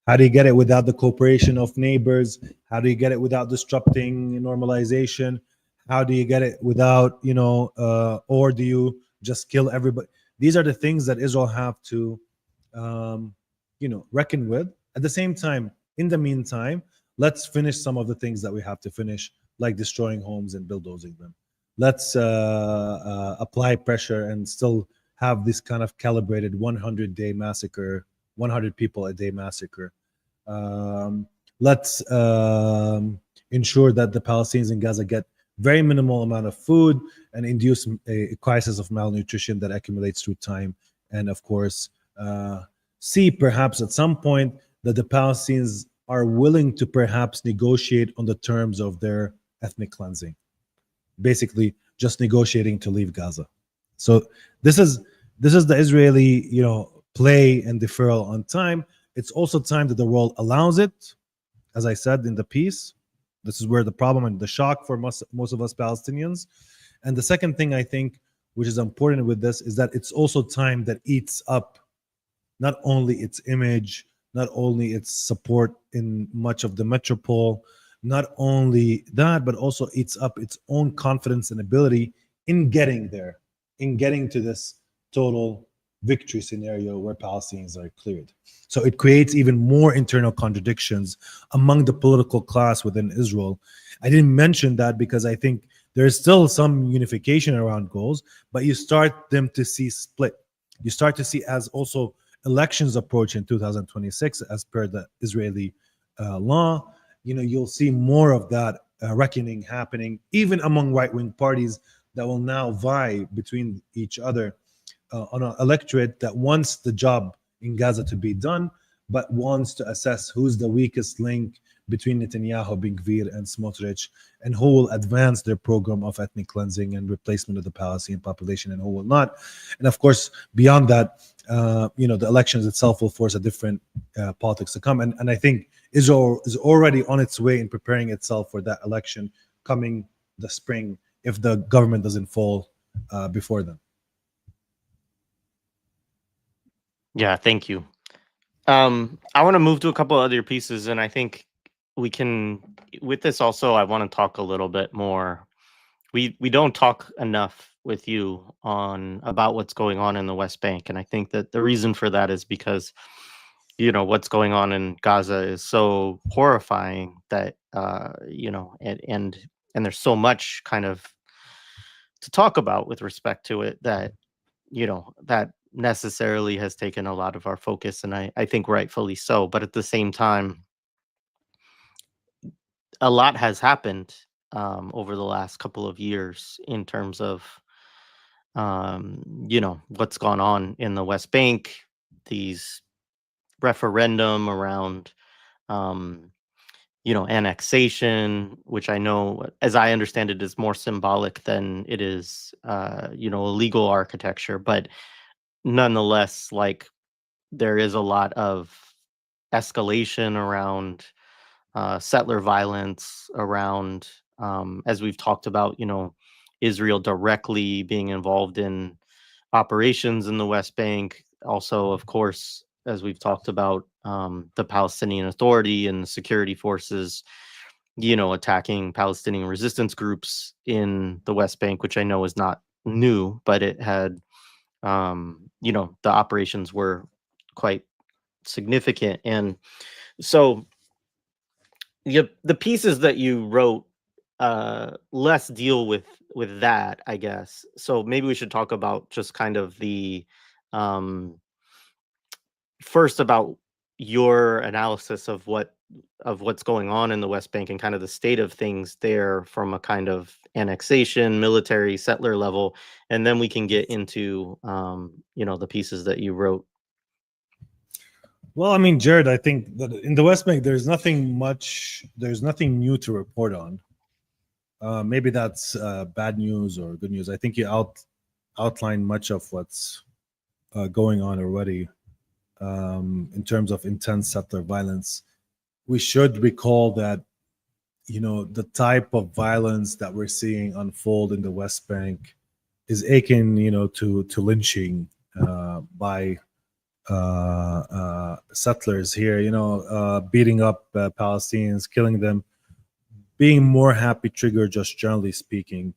How do you get it without the cooperation of neighbors? How do you get it without disrupting normalization? How do you get it without, or do you just kill everybody? These are the things that Israel have to, reckon with. At the same time, in the meantime, let's finish some of the things that we have to finish, like destroying homes and bulldozing them. let's apply pressure and still have this kind of calibrated 100-day massacre, 100 people a day massacre. Let's ensure that the Palestinians in Gaza get very minimal amount of food and induce a crisis of malnutrition that accumulates through time. And of course, see perhaps at some point that the Palestinians are willing to perhaps negotiate on the terms of their ethnic cleansing. Basically, just negotiating to leave Gaza. So this is the Israeli, play and deferral on time. It's also time that the world allows it. As I said in the piece, this is where the problem and the shock for most of us Palestinians. And the second thing I think, which is important with this, is that it's also time that eats up not only its image, not only its support in much of the metropole, not only that, but also eats up its own confidence and ability in getting there, in getting to this total victory scenario where Palestinians are cleared. So it creates even more internal contradictions among the political class within Israel. I didn't mention that because I think there's still some unification around goals, but you start them to see split. You start to see, as also elections approach in 2026, as per the Israeli law, you'll see more of that reckoning happening, even among right-wing parties that will now vie between each other on an electorate that wants the job in Gaza to be done, but wants to assess who's the weakest link between Netanyahu, Ben Gvir, and Smotrich, and who will advance their program of ethnic cleansing and replacement of the Palestinian population, and who will not. And of course, beyond that, the elections itself will force a different politics to come. And I think Israel is already on its way in preparing itself for that election coming the spring if the government doesn't fall before then. Yeah, thank you. I want to move to a couple other pieces, and I think we can, with this also, I want to talk a little bit more. We don't talk enough with you about what's going on in the West Bank, and I think that the reason for that is because what's going on in Gaza is so horrifying that and there's so much kind of to talk about with respect to it that that necessarily has taken a lot of our focus, and I think rightfully so. But at the same time, a lot has happened over the last couple of years in terms of what's gone on in the West Bank, these referendum around annexation, which I know, as I understand it, is more symbolic than it is a legal architecture, but nonetheless, like, there is a lot of escalation around settler violence, around as we've talked about, Israel directly being involved in operations in the West Bank. Also, of course, as we've talked about, the Palestinian Authority and the security forces, attacking Palestinian resistance groups in the West Bank, which I know is not new, but it had, the operations were quite significant. And so the pieces that you wrote less deal with that, I guess. So maybe we should talk about just kind of the first about your analysis of what's going on in the West Bank and kind of the state of things there from a kind of annexation, military, settler level, and then we can get into the pieces that you wrote. Well, I mean, Jared, I think that in the West Bank, there's nothing new to report on. Maybe that's bad news or good news. I think you outlined much of what's going on already in terms of intense settler violence. We should recall that, the type of violence that we're seeing unfold in the West Bank is akin, to lynching by settlers here, beating up Palestinians, killing them, being more happy trigger, just generally speaking,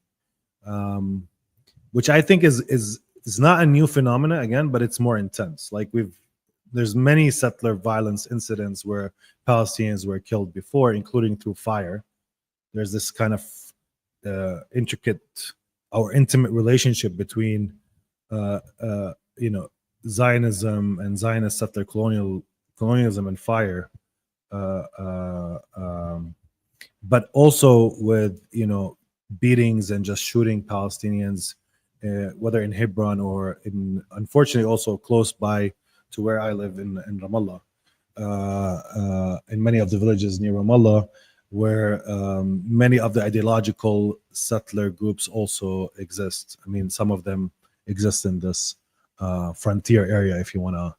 which I think is not a new phenomena again, but it's more intense. Like there's many settler violence incidents where Palestinians were killed before, including through fire. There's this kind of intricate our intimate relationship between you know, Zionism and Zionist settler colonialism and fire, uh, uh, um, but also with, you know, beatings and just shooting Palestinians, whether in Hebron or in, unfortunately, also close by to where I live in Ramallah, in many of the villages near Ramallah, where many of the ideological settler groups also exist. I mean, some of them exist in this frontier area, if you want to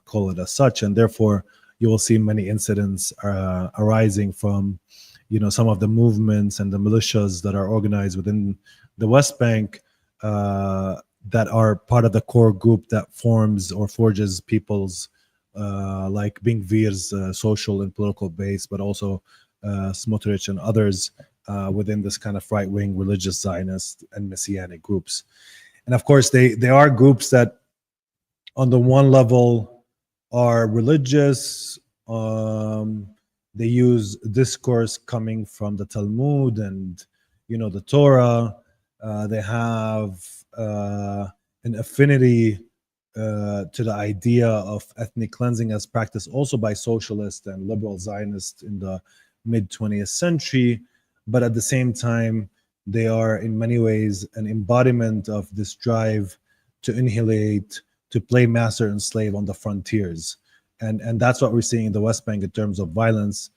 call it as such, and therefore you will see many incidents arising from, you know, some of the movements and the militias that are organized within the West Bank, that are part of the core group that forms or forges people's like Ben Gvir's social and political base, but also Smotrich and others within this kind of right-wing religious Zionist and Messianic groups. And of course, they are groups that, on the one level, are religious. They use discourse coming from the Talmud and, you know, the Torah. They have an affinity to the idea of ethnic cleansing as practiced also by socialists and liberal Zionists in the mid 20th century. But at the same time, they are in many ways an embodiment of this drive to annihilate, to play master and slave on the frontiers. And that's what we're seeing in the West Bank in terms of violence.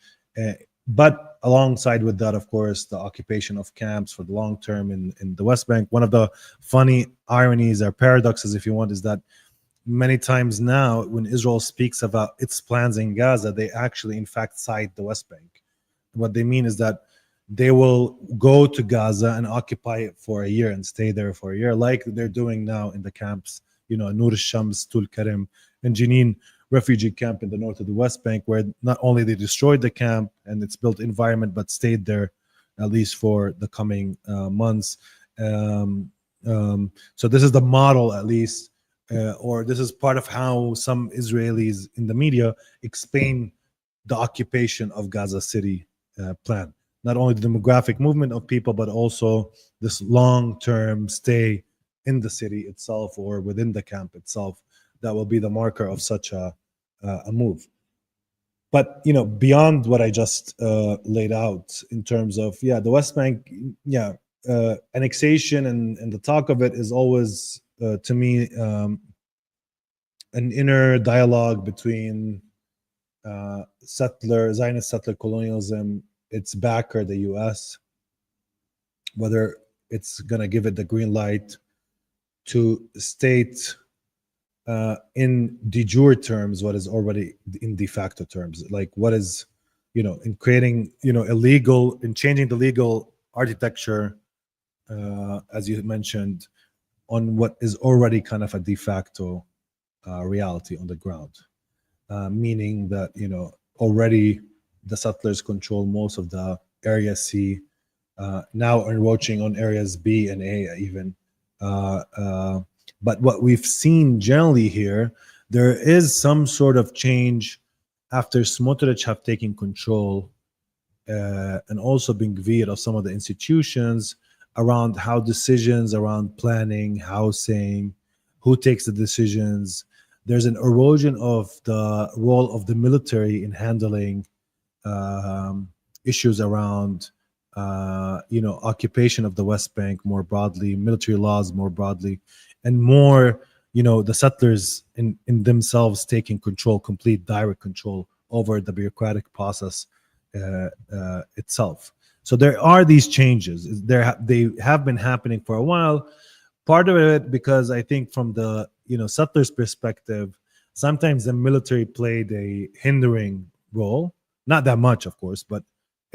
But alongside with that, of course, the occupation of camps for the long term in the West Bank. One of the funny ironies or paradoxes, if you want, is that many times now when Israel speaks about its plans in Gaza, they actually, in fact, cite the West Bank. What they mean is that they will go to Gaza and occupy it for a year and stay there for a year, like they're doing now in the camps, you know, Nur al-Shams, Tul Karim, and Jenin refugee camp in the north of the West Bank, where not only they destroyed the camp and its built environment, but stayed there at least for the coming months. So this is the model, at least, or this is part of how some Israelis in the media explain the occupation of Gaza City plan. Not only the demographic movement of people, but also this long-term stay in the city itself or within the camp itself that will be the marker of such a move. But, you know, beyond what I just laid out in terms of, the West Bank, annexation and the talk of it is always, to me, an inner dialogue between Zionist settler colonialism, its backer, the U.S., whether it's going to give it the green light to state in de jure terms what is already in de facto terms, like what is, you know, in creating, you know, illegal, in changing the legal architecture, as you mentioned, on what is already kind of a de facto reality on the ground, meaning that, you know, already the settlers control most of the area C, now encroaching on areas B and A even. But what we've seen generally here, there is some sort of change after Smotrich have taken control, and also Ben Gvir of some of the institutions around how decisions around planning, housing, who takes the decisions. There's an erosion of the role of the military in handling issues around occupation of the West Bank more broadly, military laws more broadly, and more, the settlers in themselves taking control, complete direct control over the bureaucratic process itself. So there are these changes. They have been happening for a while. Part of it because I think from the settlers' perspective, sometimes the military played a hindering role. Not that much, of course, but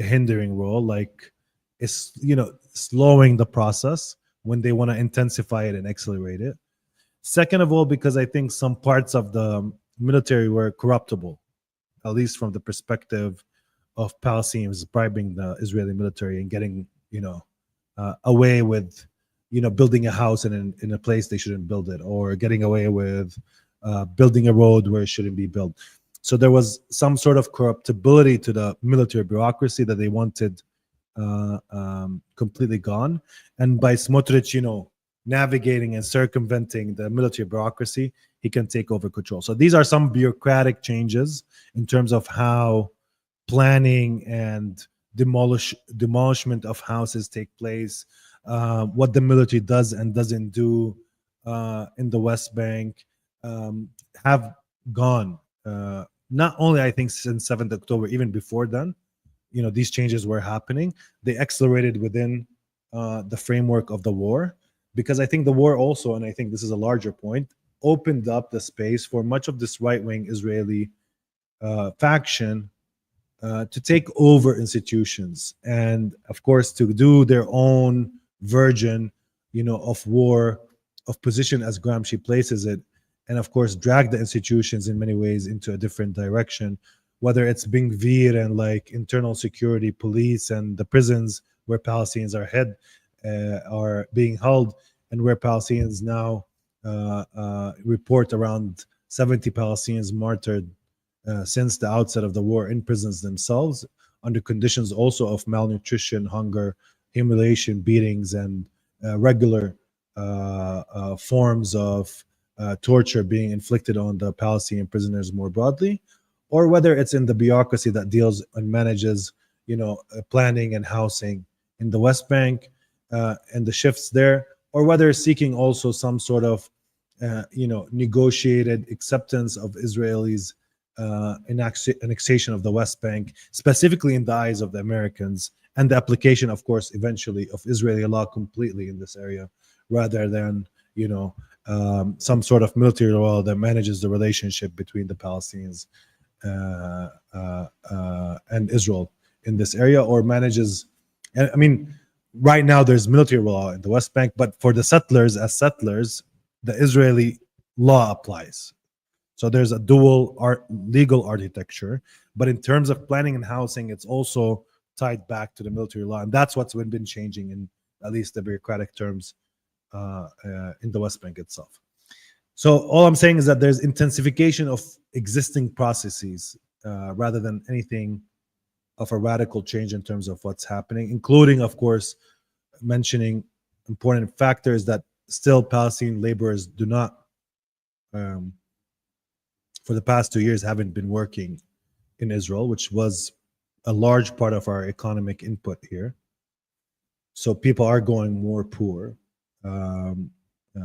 a hindering role, like it's slowing the process when they want to intensify it and accelerate it. Second of all, because I think some parts of the military were corruptible, at least from the perspective of Palestinians bribing the Israeli military and getting away with building a house in a place they shouldn't build it, or getting away with building a road where it shouldn't be built. So there was some sort of corruptibility to the military bureaucracy that they wanted completely gone. And by Smotrich, navigating and circumventing the military bureaucracy, he can take over control. So these are some bureaucratic changes in terms of how planning and demolishment of houses take place, what the military does and doesn't do in the West Bank, have gone. Not only, I think, since 7th October, even before then, these changes were happening. They accelerated within the framework of the war, because I think the war also, and I think this is a larger point, opened up the space for much of this right-wing Israeli faction to take over institutions, and of course to do their own version, of war, of position, as Gramsci places it, and of course drag the institutions in many ways into a different direction, whether it's Ben Gvir and like internal security, police, and the prisons where Palestinians are being held, and where Palestinians now report around 70 Palestinians martyred since the outset of the war in prisons themselves, under conditions also of malnutrition, hunger, humiliation, beatings, and regular forms of torture being inflicted on the Palestinian prisoners more broadly, or whether it's in the bureaucracy that deals and manages, planning and housing in the West Bank and the shifts there, or whether seeking also some sort of, negotiated acceptance of Israelis' annexation of the West Bank, specifically in the eyes of the Americans, and the application, of course, eventually of Israeli law completely in this area, rather than, some sort of military law that manages the relationship between the Palestinians and Israel in this area, or manages. I mean, right now there's military law in the West Bank, but for the settlers, as settlers, the Israeli law applies. So there's a dual legal architecture, but in terms of planning and housing, it's also tied back to the military law, and that's what's been changing in at least the bureaucratic terms in the West Bank itself. So all I'm saying is that there's intensification of existing processes rather than anything of a radical change in terms of what's happening, including, of course, mentioning important factors that still Palestinian laborers do not, for the past 2 years, haven't been working in Israel, which was a large part of our economic input here. So people are going more poor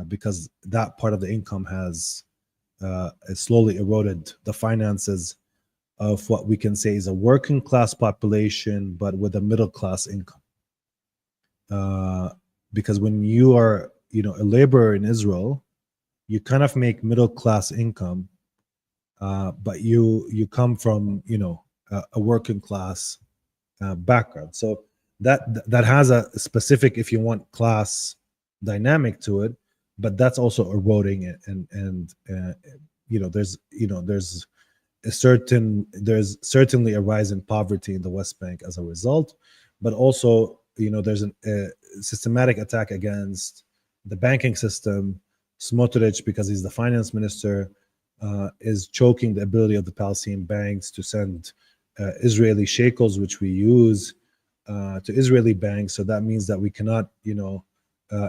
because that part of the income has slowly eroded the finances of what we can say is a working class population, but with a middle class income. Because when you are, a laborer in Israel, you kind of make middle class income, but you come from, a working class background. So that has a specific, if you want, class dynamic to it, but that's also eroding it, and there's certainly a rise in poverty in the West Bank as a result, but also there's a systematic attack against the banking system. Smotrich, because he's the finance minister, is choking the ability of the Palestinian banks to send Israeli shekels, which we use, to Israeli banks. So that means that we cannot,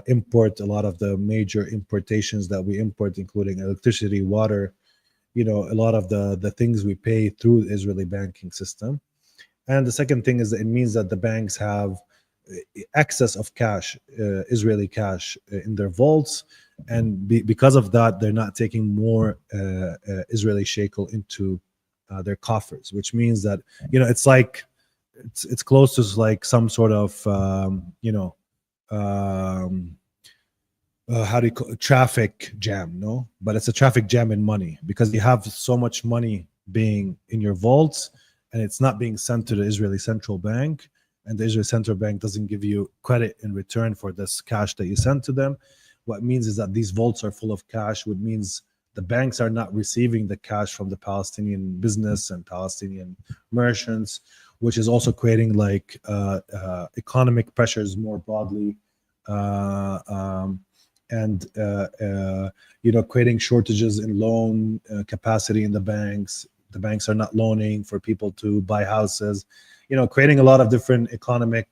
import a lot of the major importations that we import, including electricity, water, a lot of the things we pay through the Israeli banking system. And the second thing is that it means that the banks have excess of cash, Israeli cash, in their vaults, and because of that, they're not taking more Israeli shekel into their coffers, which means that it's like it's close to like some sort of how do you call it? Traffic jam, no? But it's a traffic jam in money, because you have so much money being in your vaults and it's not being sent to the Israeli central bank, and the Israeli central bank doesn't give you credit in return for this cash that you send to them. What it means is that these vaults are full of cash, which means the banks are not receiving the cash from the Palestinian business and Palestinian merchants, which is also creating like economic pressures more broadly, and creating shortages in loan capacity in the banks. The banks are not loaning for people to buy houses, creating a lot of different economic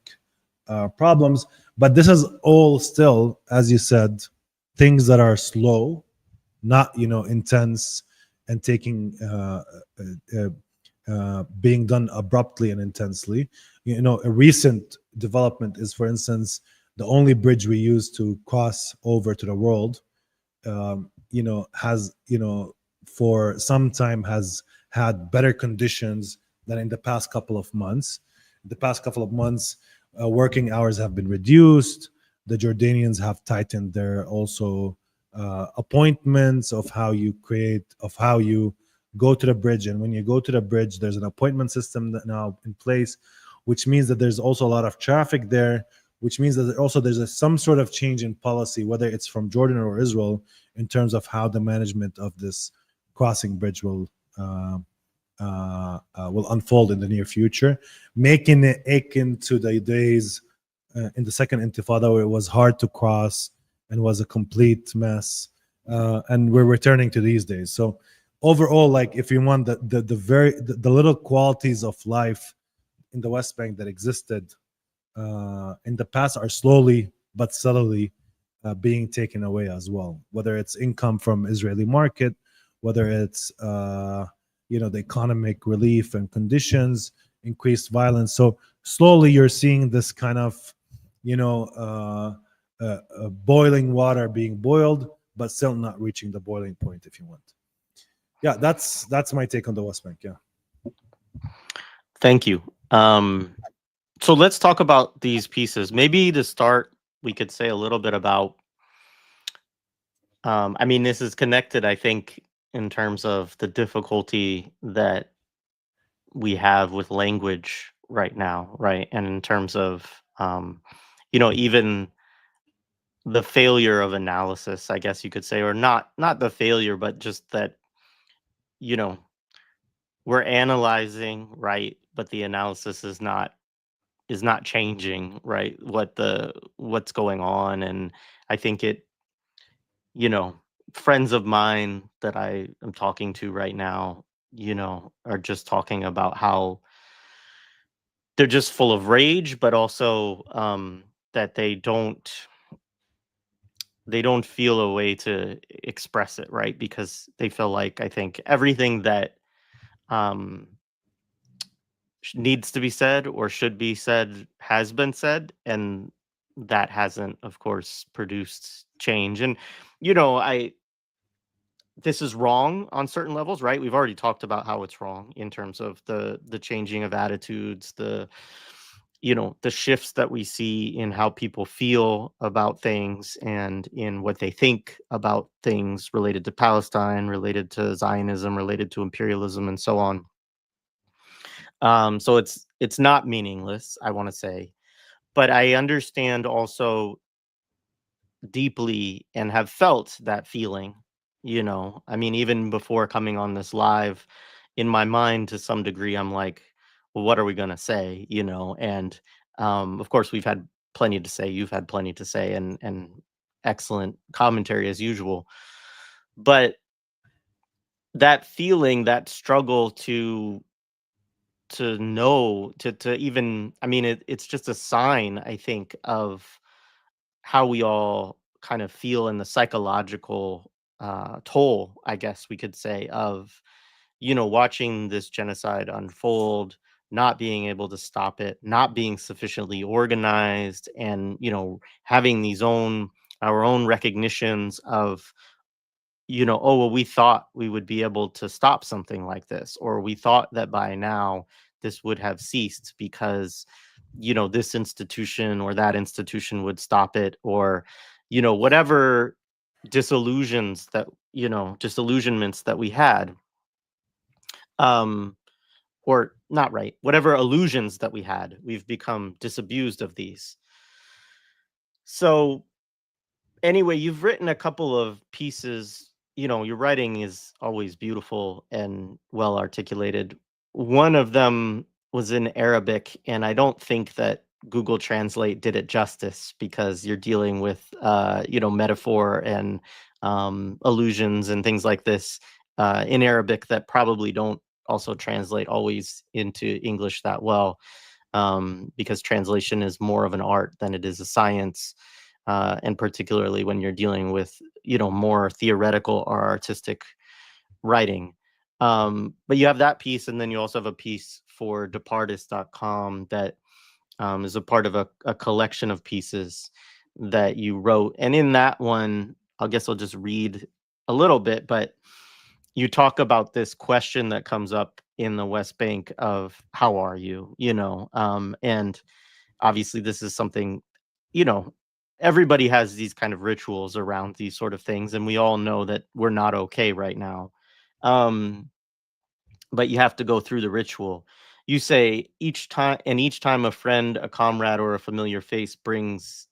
problems. But this is all still, as you said, things that are slow, not intense and taking being done abruptly and intensely. A recent development is, for instance, the only bridge we use to cross over to the world, has for some time has had better conditions than in the past couple of months. The past couple of months, working hours have been reduced. The Jordanians have tightened their also appointments of how you go to the bridge. And when you go to the bridge, there's an appointment system that now in place, which means that there's also a lot of traffic there, which means that also there's some sort of change in policy, whether it's from Jordan or Israel, in terms of how the management of this crossing bridge will unfold in the near future, making it akin to the days in the second Intifada where it was hard to cross and was a complete mess, and we're returning to these days. So overall, like, if you want the little qualities of life in the West Bank that existed in the past are slowly but subtly being taken away as well, whether it's income from Israeli market, whether it's the economic relief and conditions, increased violence. So slowly you're seeing this kind of boiling water being boiled, but still not reaching the boiling point, if you want. Yeah, that's my take on the West Bank. Yeah. Thank you. So let's talk about these pieces. Maybe to start, we could say a little bit about, I mean, this is connected, I think, in terms of the difficulty that we have with language right now, right? And in terms of, even the failure of analysis, I guess you could say, or not the failure, but just that, we're analyzing, right? But the analysis is not changing, right? What's going on. And I think it, friends of mine that I am talking to right now, are just talking about how they're just full of rage, but also that they don't feel a way to express it, right? Because they feel like, I think, everything that needs to be said or should be said has been said, and that hasn't, of course, produced change. And this is wrong on certain levels, right? We've already talked about how it's wrong in terms of the changing of attitudes, the shifts that we see in how people feel about things and in what they think about things related to Palestine, related to Zionism, related to imperialism, and so on. So it's not meaningless, I want to say, but I understand also deeply and have felt that feeling. I mean, even before coming on this live, in my mind, to some degree, I'm like, well, what are we going to say? And of course, we've had plenty to say. You've had plenty to say, and excellent commentary as usual. But that feeling, that struggle to know, to even, I mean, it's just a sign, I think, of how we all kind of feel in the psychological toll, I guess we could say, of watching this genocide unfold, not being able to stop it, not being sufficiently organized, and having our own recognitions of, oh, well, we thought we would be able to stop something like this, or we thought that by now this would have ceased because this institution or that institution would stop it, or whatever disillusionments that we had, or not, right, whatever illusions that we had, we've become disabused of these. So anyway, you've written a couple of pieces. Your writing is always beautiful and well articulated. One of them was in Arabic, and I don't think that Google Translate did it justice, because you're dealing with metaphor and allusions and things like this in Arabic that probably don't also translate always into English that well. because translation is more of an art than it is a science, and particularly when you're dealing with, more theoretical or artistic writing. But you have that piece, and then you also have a piece for departist.com that is a part of a collection of pieces that you wrote. And in that one, I guess I'll just read a little bit, but you talk about this question that comes up in the West Bank of how are you, and obviously this is something, you know, everybody has these kind of rituals around these sort of things, and we all know that we're not okay right now. Um, but you have to go through the ritual. You say each time a friend, a comrade, or a familiar face begins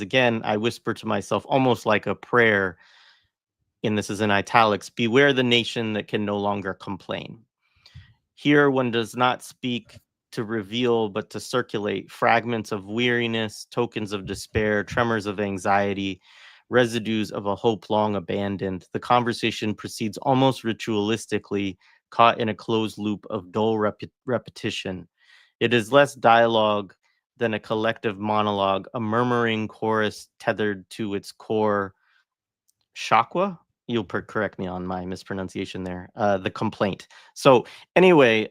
again, I whisper to myself, almost like a prayer, and this is in italics, beware the nation that can no longer complain. Here one does not speak to reveal, but to circulate fragments of weariness, tokens of despair, tremors of anxiety, residues of a hope long abandoned. The conversation proceeds almost ritualistically, caught in a closed loop of dull repetition. It is less dialogue than a collective monologue, a murmuring chorus tethered to its core Shakwa. You'll correct me on my mispronunciation there. The complaint. So anyway,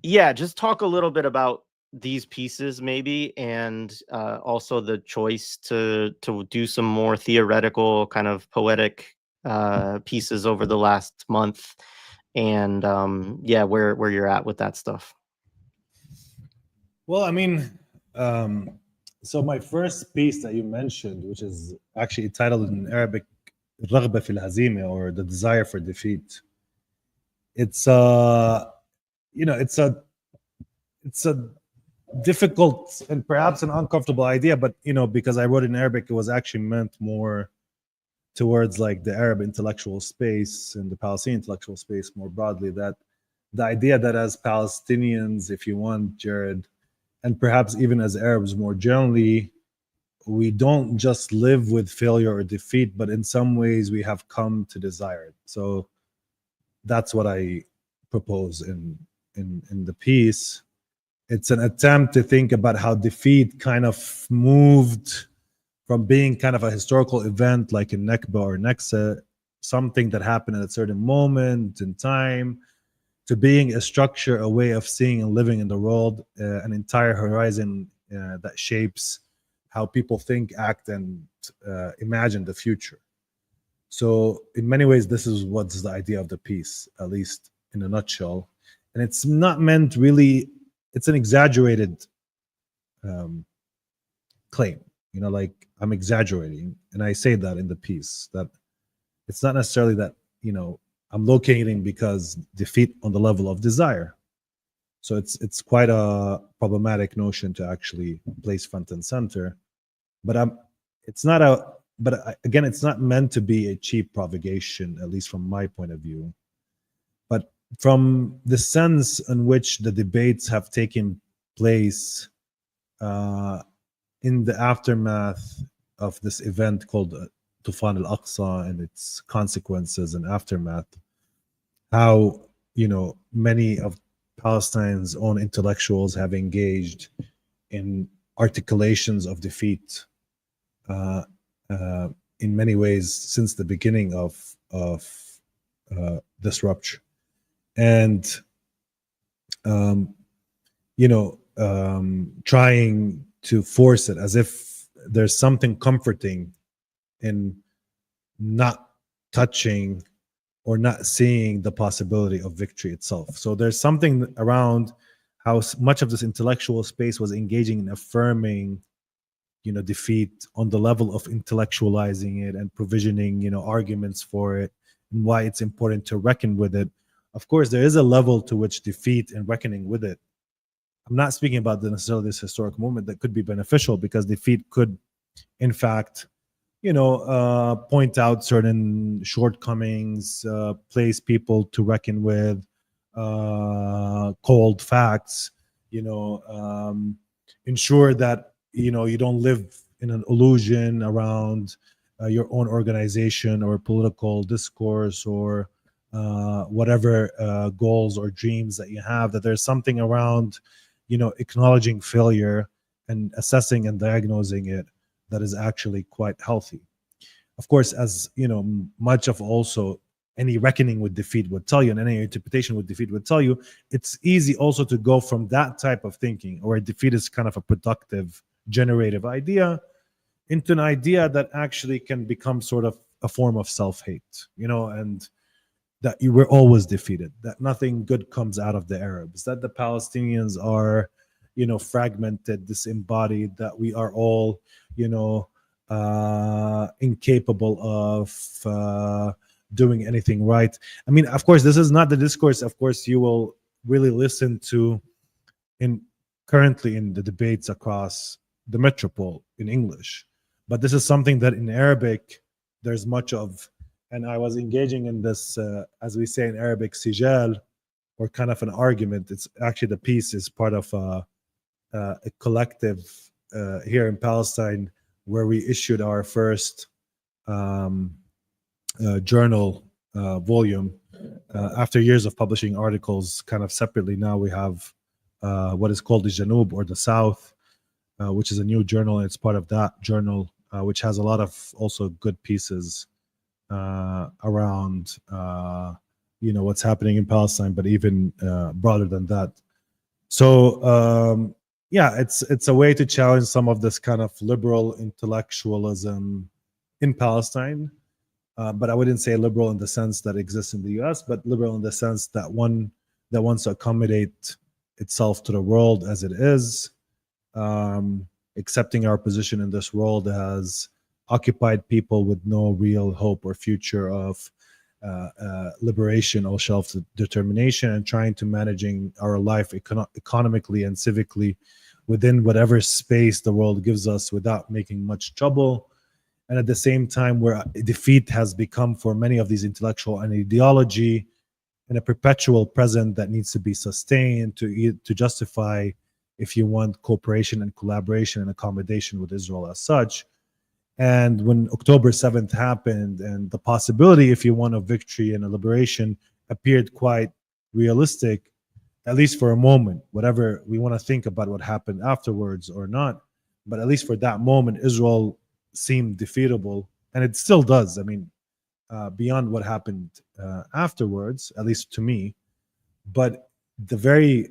yeah, just talk a little bit about these pieces maybe, and also the choice to do some more theoretical kind of poetic pieces over the last month, and yeah, where you're at with that stuff. Well, I mean, so my first piece that you mentioned, which is actually titled in Arabic "الرغبة في الهزيمة" or "The Desire for Defeat," it's it's a difficult and perhaps an uncomfortable idea, but because I wrote in Arabic, it was actually meant more towards like the Arab intellectual space and the Palestinian intellectual space more broadly. That the idea that as Palestinians, if you want, Jared, and perhaps even as Arabs more generally, we don't just live with failure or defeat, but in some ways we have come to desire it. So that's what I propose in the piece. It's an attempt to think about how defeat kind of moved from being kind of a historical event like in Nakba or Naksa, something that happened at a certain moment in time, to being a structure, a way of seeing and living in the world, an entire horizon that shapes how people think, act, and imagine the future. So in many ways, this is what's the idea of the piece, at least in a nutshell. And it's not meant really, it's an exaggerated claim, like I'm exaggerating. And I say that in the piece, that it's not necessarily that, I'm locating because defeat on the level of desire. So it's quite a problematic notion to actually place front and center. But again, it's not meant to be a cheap provocation, at least from my point of view. But from the sense in which the debates have taken place in the aftermath of this event called Tufan Al-Aqsa and its consequences and aftermath, how many of Palestine's own intellectuals have engaged in articulations of defeat in many ways since the beginning of this rupture, and trying to force it as if there's something comforting in not touching or not seeing the possibility of victory itself. So there's something around how much of this intellectual space was engaging in affirming defeat on the level of intellectualizing it and provisioning arguments for it and why it's important to reckon with it. Of course, there is a level to which defeat and reckoning with it, I'm not speaking about necessarily this historic moment, that could be beneficial, because defeat could in fact point out certain shortcomings, place people to reckon with, cold facts, ensure that you don't live in an illusion around your own organization or political discourse or whatever goals or dreams that you have, that there's something around, acknowledging failure and assessing and diagnosing it that is actually quite healthy. Of course, as much of also any reckoning with defeat would tell you, and any interpretation with defeat would tell you, it's easy also to go from that type of thinking, where defeat is kind of a productive, generative idea, into an idea that actually can become sort of a form of self-hate, and that you were always defeated, that nothing good comes out of the Arabs, that the Palestinians are, fragmented, disembodied, that we are all, incapable of doing anything right. I mean, of course, this is not the discourse, of course, you will really listen to currently in the debates across the metropole in English. But this is something that in Arabic, there's much of, and I was engaging in this, as we say in Arabic, sijal, or kind of an argument. It's actually, the piece is part of a collective here in Palestine, where we issued our first journal volume. After years of publishing articles kind of separately, now we have what is called the Janub, or the South, which is a new journal. And it's part of that journal, which has a lot of also good pieces around what's happening in Palestine, but even broader than that. So it's a way to challenge some of this kind of liberal intellectualism in Palestine, but I wouldn't say liberal in the sense that exists in the U.S., but liberal in the sense that one that wants to accommodate itself to the world as it is, accepting our position in this world as occupied people with no real hope or future of liberation or self-determination, and trying to managing our life economically and civically within whatever space the world gives us without making much trouble. And at the same time, where defeat has become for many of these intellectual an ideology and a perpetual present that needs to be sustained to justify, if you want, cooperation and collaboration and accommodation with Israel as such. And when October 7th happened, and the possibility, if you want, of victory and a liberation appeared quite realistic, at least for a moment, whatever we want to think about what happened afterwards or not, but at least for that moment, Israel seemed defeatable, and it still does. I mean, beyond what happened afterwards, at least to me. But the very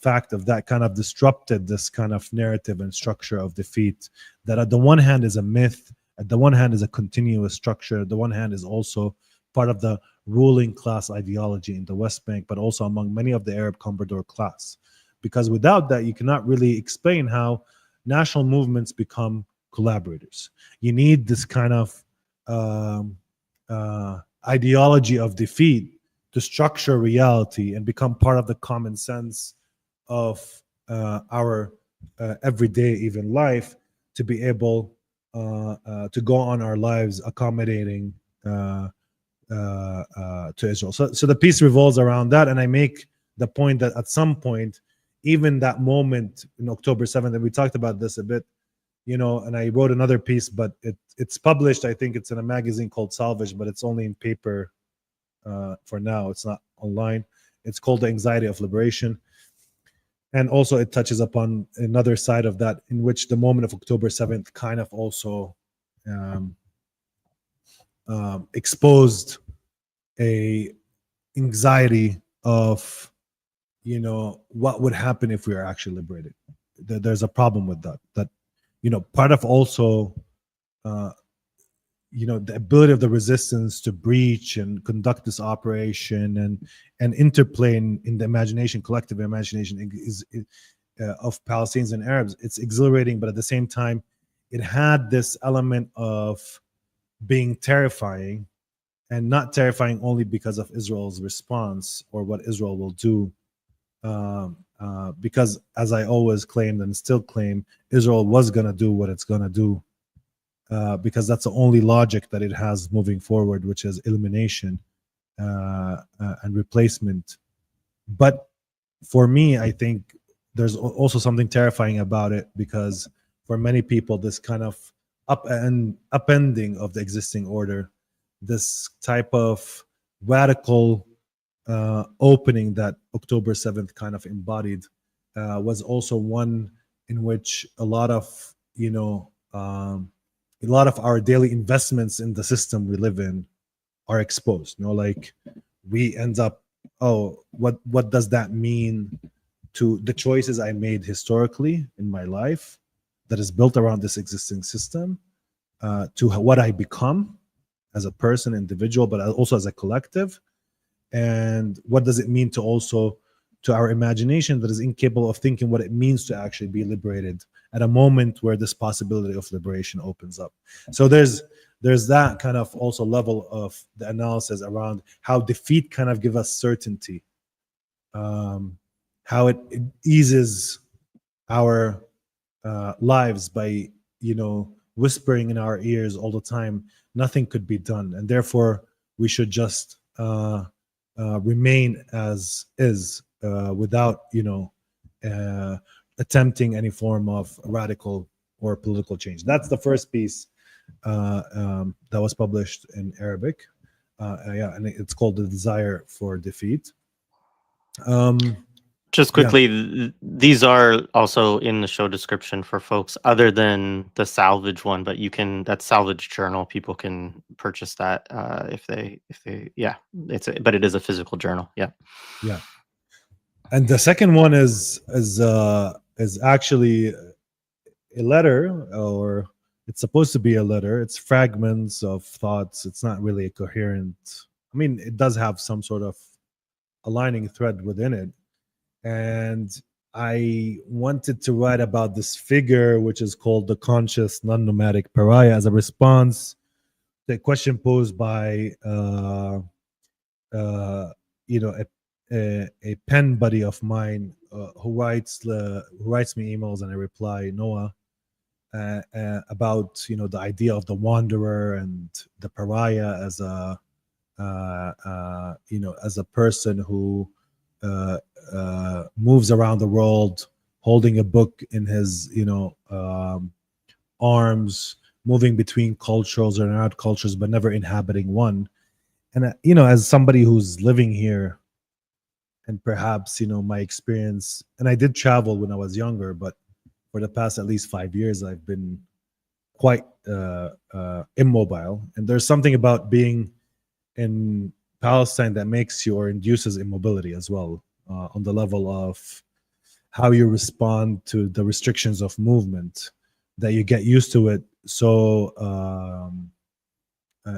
fact of that kind of disrupted this kind of narrative and structure of defeat, that at the one hand is a myth, at the one hand is a continuous structure, at the one hand is also part of the ruling class ideology in the West Bank, but also among many of the Arab comprador class. Because without that, you cannot really explain how national movements become collaborators. You need this kind of ideology of defeat to structure reality and become part of the common sense of our everyday even life, to be able to go on our lives accommodating to Israel. So the piece revolves around that, and I make the point that at some point, even that moment in October 7th, and we talked about this a bit, and I wrote another piece, but it's published. I think it's in a magazine called Salvage, but it's only in paper for now. It's not online. It's called The Anxiety of Liberation. And also it touches upon another side of that, in which the moment of October 7th kind of also exposed a anxiety of, what would happen if we are actually liberated. There's a problem with that part of also the ability of the resistance to breach and conduct this operation and interplay in the imagination, collective imagination is of Palestinians and Arabs. It's exhilarating, but at the same time, it had this element of being terrifying, and not terrifying only because of Israel's response or what Israel will do. Because, as I always claimed and still claim, Israel was going to do what it's going to do, because that's the only logic that it has moving forward, which is elimination and replacement. But for me, I think there's also something terrifying about it, because for many people, this kind of upending of the existing order, this type of radical opening that October 7th kind of embodied was also one in which a lot of our daily investments in the system we live in are exposed. Like we end up, what does that mean to the choices I made historically in my life that is built around this existing system, to what I become as a person, individual, but also as a collective. And what does it mean to our imagination that is incapable of thinking what it means to actually be liberated at a moment where this possibility of liberation opens up. So there's that kind of also level of the analysis around how defeat kind of give us certainty, how it eases our lives by whispering in our ears all the time nothing could be done, and therefore we should just remain as is, without attempting any form of radical or political change. That's the first piece that was published in Arabic, and it's called The Desire for Defeat. Just quickly, these are also in the show description for folks other than the salvage one, but that salvage journal, people can purchase that if they but it is a physical journal. Yeah. And the second one is actually a letter, or it's supposed to be a letter. It's fragments of thoughts. It's not really a coherent. I mean, it does have some sort of aligning thread within it. And I wanted to write about this figure, which is called the conscious non-nomadic pariah, as a response to a question posed by a pen buddy of mine who writes me emails, and I reply, Noah, about the idea of the wanderer and the pariah as a as a person who moves around the world holding a book in his arms, moving between cultures or not cultures, but never inhabiting one. And as somebody who's living here, and perhaps my experience, and I did travel when I was younger, but for the past at least 5 years I've been quite immobile. And there's something about being in Palestine that makes you, or induces, immobility as well, on the level of how you respond to the restrictions of movement, that you get used to it so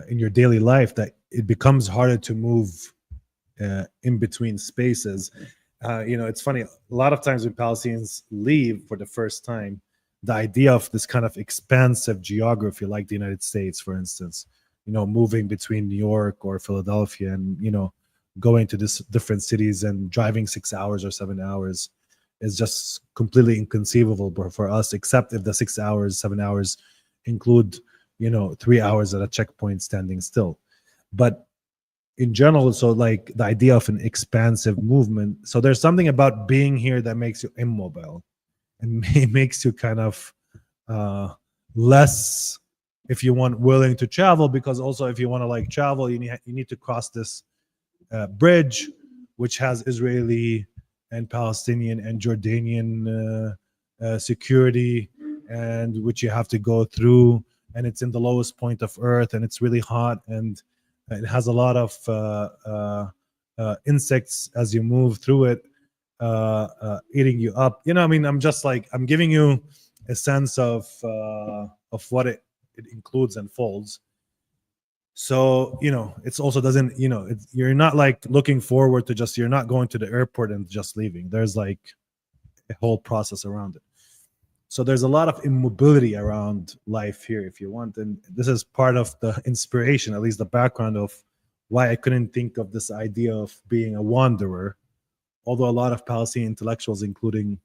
in your daily life that it becomes harder to move in between spaces. It's funny, a lot of times when Palestinians leave for the first time, the idea of this kind of expansive geography, like the United States, for instance, moving between New York or Philadelphia and, going to this different cities and driving 6 hours or 7 hours is just completely inconceivable for us, except if the 6 hours, 7 hours include, 3 hours at a checkpoint standing still. But in general, so like the idea of an expansive movement. So there's something about being here that makes you immobile, and it makes you kind of less, if you want, willing to travel, because also if you want to travel, you need to cross this bridge, which has Israeli and Palestinian and Jordanian security, and which you have to go through, and it's in the lowest point of earth, and it's really hot, and it has a lot of insects as you move through it, eating you up. I'm giving you a sense of what it includes and folds. So it's also doesn't, you're not looking forward to you're not going to the airport and just leaving. There's a whole process around it. So there's a lot of immobility around life here, if you want. And this is part of the inspiration, at least the background of why I couldn't think of this idea of being a wanderer. Although a lot of Palestinian intellectuals, including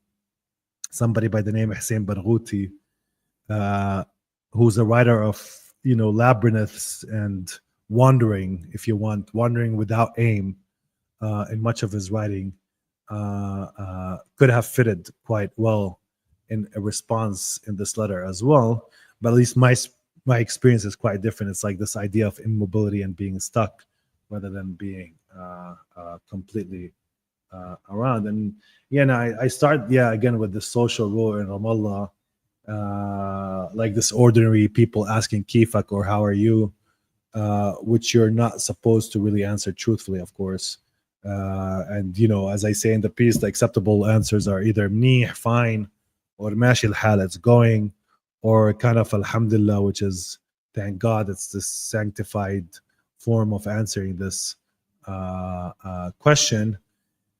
somebody by the name of Hussein Barghouti, who's a writer of, labyrinths and wandering, if you want, wandering without aim, in much of his writing, could have fitted quite well in a response in this letter as well. But at least my experience is quite different. It's like this idea of immobility and being stuck rather than being completely around. And yeah, no, I start again with the social rule in Ramallah, like this ordinary people asking kifak or how are you, which you're not supposed to really answer truthfully, of course. And as I say in the piece, the acceptable answers are either منيح, fine, or ماشي الحال, it's going, or kind of alhamdulillah, which is thank God. It's this sanctified form of answering this question.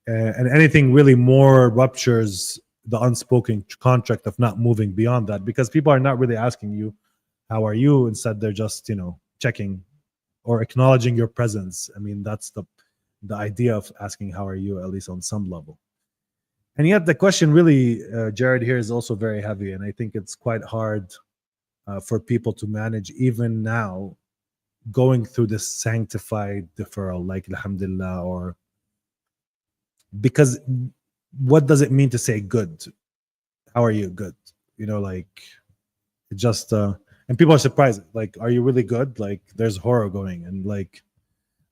And anything really more ruptures the unspoken contract of not moving beyond that, because people are not really asking you how are you, instead they're just checking or acknowledging your presence. I mean, that's the idea of asking how are you, at least on some level. And yet the question really, Jared, here is also very heavy, and I think it's quite hard for people to manage even now, going through this sanctified deferral like alhamdulillah, or because what does it mean to say good? How are you? Good. Like it just and people are surprised, like, are you really good? Like there's horror going, and like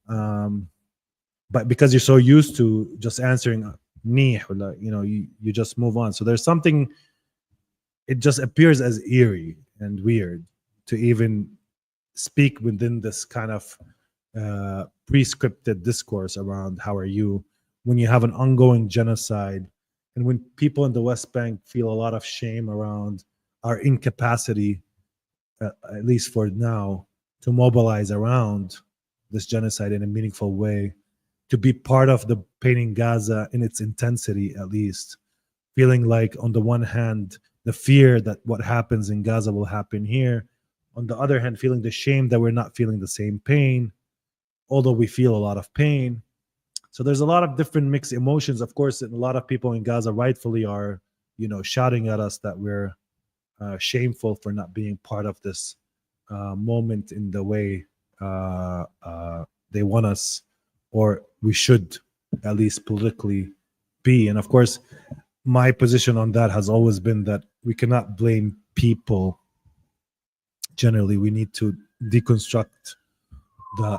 but because you're so used to just answering me, you just move on. So there's something, it just appears as eerie and weird to even speak within this kind of prescripted discourse around how are you, when you have an ongoing genocide, and when people in the West Bank feel a lot of shame around our incapacity, at least for now, to mobilize around this genocide in a meaningful way, to be part of the painting Gaza in its intensity, at least, feeling like on the one hand the fear that what happens in Gaza will happen here, on the other hand feeling the shame that we're not feeling the same pain, although we feel a lot of pain. So there's a lot of different mixed emotions, of course, and a lot of people in Gaza rightfully are shouting at us that we're shameful for not being part of this moment in the way they want us, or we should at least politically be. And of course, my position on that has always been that we cannot blame people. Generally, we need to deconstruct the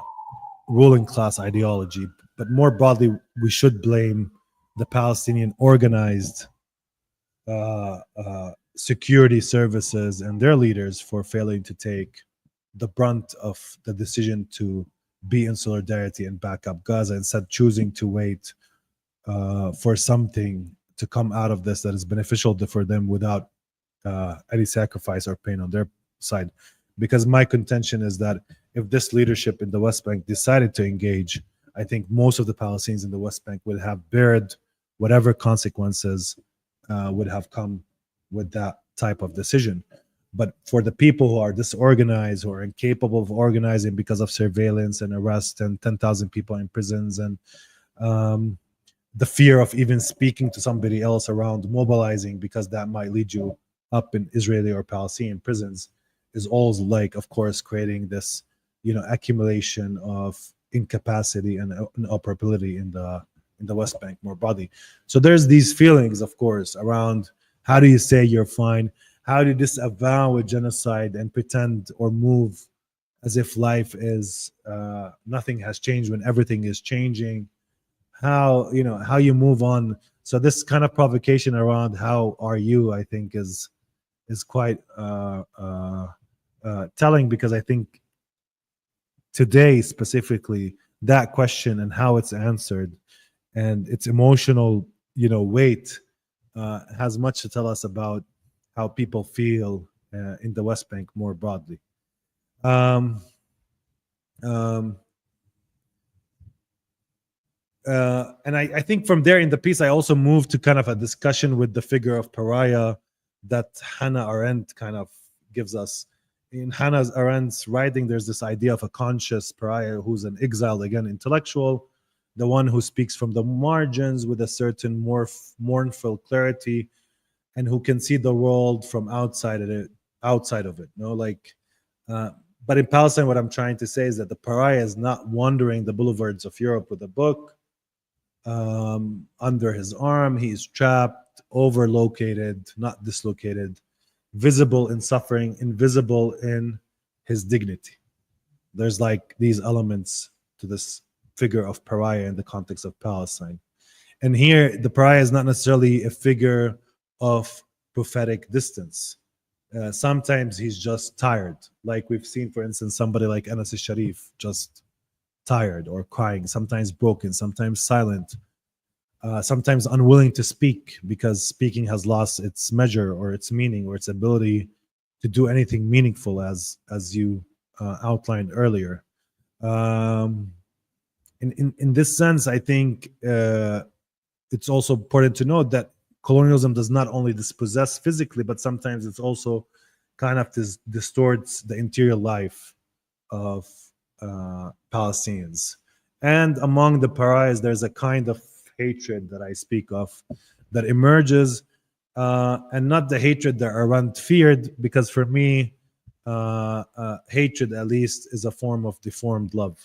ruling class ideology, but more broadly, we should blame the Palestinian organized security services and their leaders for failing to take the brunt of the decision to be in solidarity and back up Gaza, instead choosing to wait for something to come out of this that is beneficial for them without any sacrifice or pain on their side. Because my contention is that if this leadership in the West Bank decided to engage, I think most of the Palestinians in the West Bank would have bared whatever consequences would have come with that type of decision. But for the people who are disorganized, who are incapable of organizing because of surveillance and arrest and 10,000 people in prisons, and the fear of even speaking to somebody else around mobilizing because that might lead you up in Israeli or Palestinian prisons, is always, like, of course, creating this accumulation of incapacity and inoperability in the West Bank more broadly. So there's these feelings, of course, around how do you say you're fine, how do you disavow a genocide and pretend or move as if life is nothing has changed when everything is changing, how you move on. So this kind of provocation around how are you, I think, is quite telling, because I think today specifically that question and how it's answered and its emotional weight has much to tell us about how people feel in the West Bank more broadly. And I think from there in the piece, I also moved to kind of a discussion with the figure of pariah that Hannah Arendt kind of gives us. In Hannah Arendt's writing, there's this idea of a conscious pariah who's an exiled, again, intellectual, the one who speaks from the margins with a certain mournful clarity, and who can see the world from outside of it. But in Palestine, what I'm trying to say is that the pariah is not wandering the boulevards of Europe with a book under his arm. He's trapped, overlocated, not dislocated, visible in suffering, invisible in his dignity. There's like these elements to this figure of pariah in the context of Palestine. And here, the pariah is not necessarily a figure of prophetic distance. Sometimes he's just tired, like we've seen, for instance, somebody like Anas al-Sharif, just tired or crying, sometimes broken, sometimes silent, sometimes unwilling to speak because speaking has lost its measure or its meaning or its ability to do anything meaningful, as you outlined earlier. In this sense, I think it's also important to note that colonialism does not only dispossess physically, but sometimes it's also kind of distorts the interior life of Palestinians. And among the pariahs, there's a kind of hatred that I speak of that emerges, and not the hatred that Arendt feared, because for me, hatred at least is a form of deformed love.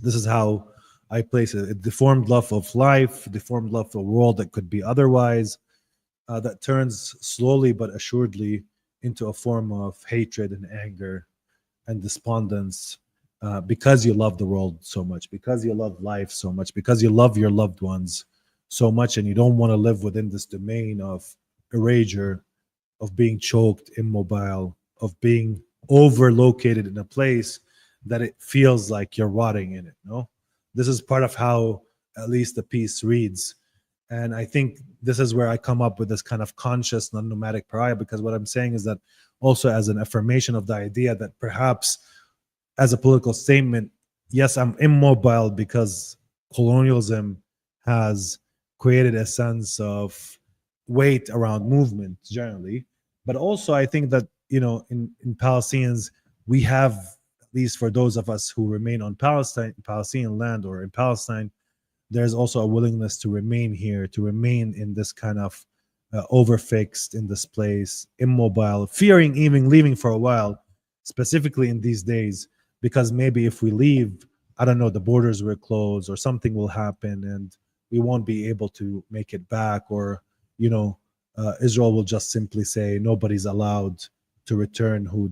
This is how I place it: a deformed love of life, deformed love of a world that could be otherwise, that turns slowly but assuredly into a form of hatred and anger and despondence, because you love the world so much, because you love life so much, because you love your loved ones so much, and you don't want to live within this domain of erasure, of being choked, immobile, of being overlocated in a place that it feels like you're rotting in it. No, this is part of how at least the piece reads. And I think this is where I come up with this kind of conscious non-nomadic pariah, because what I'm saying is that also as an affirmation of the idea that perhaps as a political statement, yes, I'm immobile because colonialism has created a sense of weight around movement generally. But also I think that, in Palestinians, we have, at least for those of us who remain on Palestinian land or in Palestine, there's also a willingness to remain here, to remain in this kind of overfixed in this place, immobile, fearing even leaving for a while, specifically in these days, because maybe if we leave, I don't know, the borders will close or something will happen and we won't be able to make it back, or, Israel will just simply say nobody's allowed to return who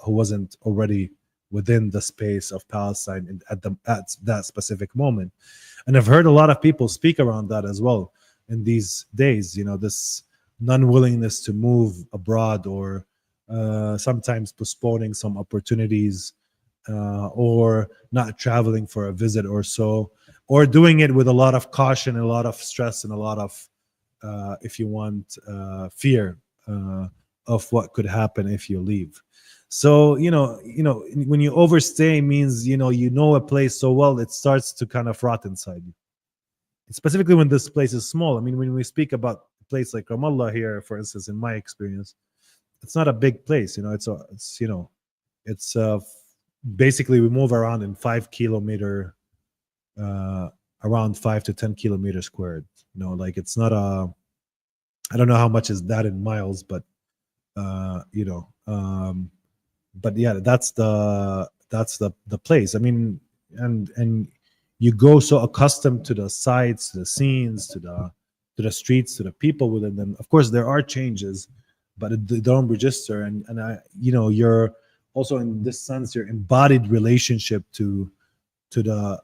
wasn't already within the space of Palestine at that specific moment. And I've heard a lot of people speak around that as well in these days, this non-willingness to move abroad, or sometimes postponing some opportunities, or not traveling for a visit or so, or doing it with a lot of caution and a lot of stress and a lot of, if you want, fear of what could happen if you leave. So, when you overstay means, a place so well, it starts to kind of rot inside you. Specifically when this place is small. I mean, when we speak about a place like Ramallah here, for instance, in my experience, it's not a big place. It's basically we move around in 5 kilometer, around 5 to 10 kilometers squared. Like it's not I don't know how much is that in miles, but but yeah, that's the place. I mean, and you go so accustomed to the sights, to the scenes, to the streets, to the people within them. Of course, there are changes, but they don't register. And you're also, in this sense, your embodied relationship to the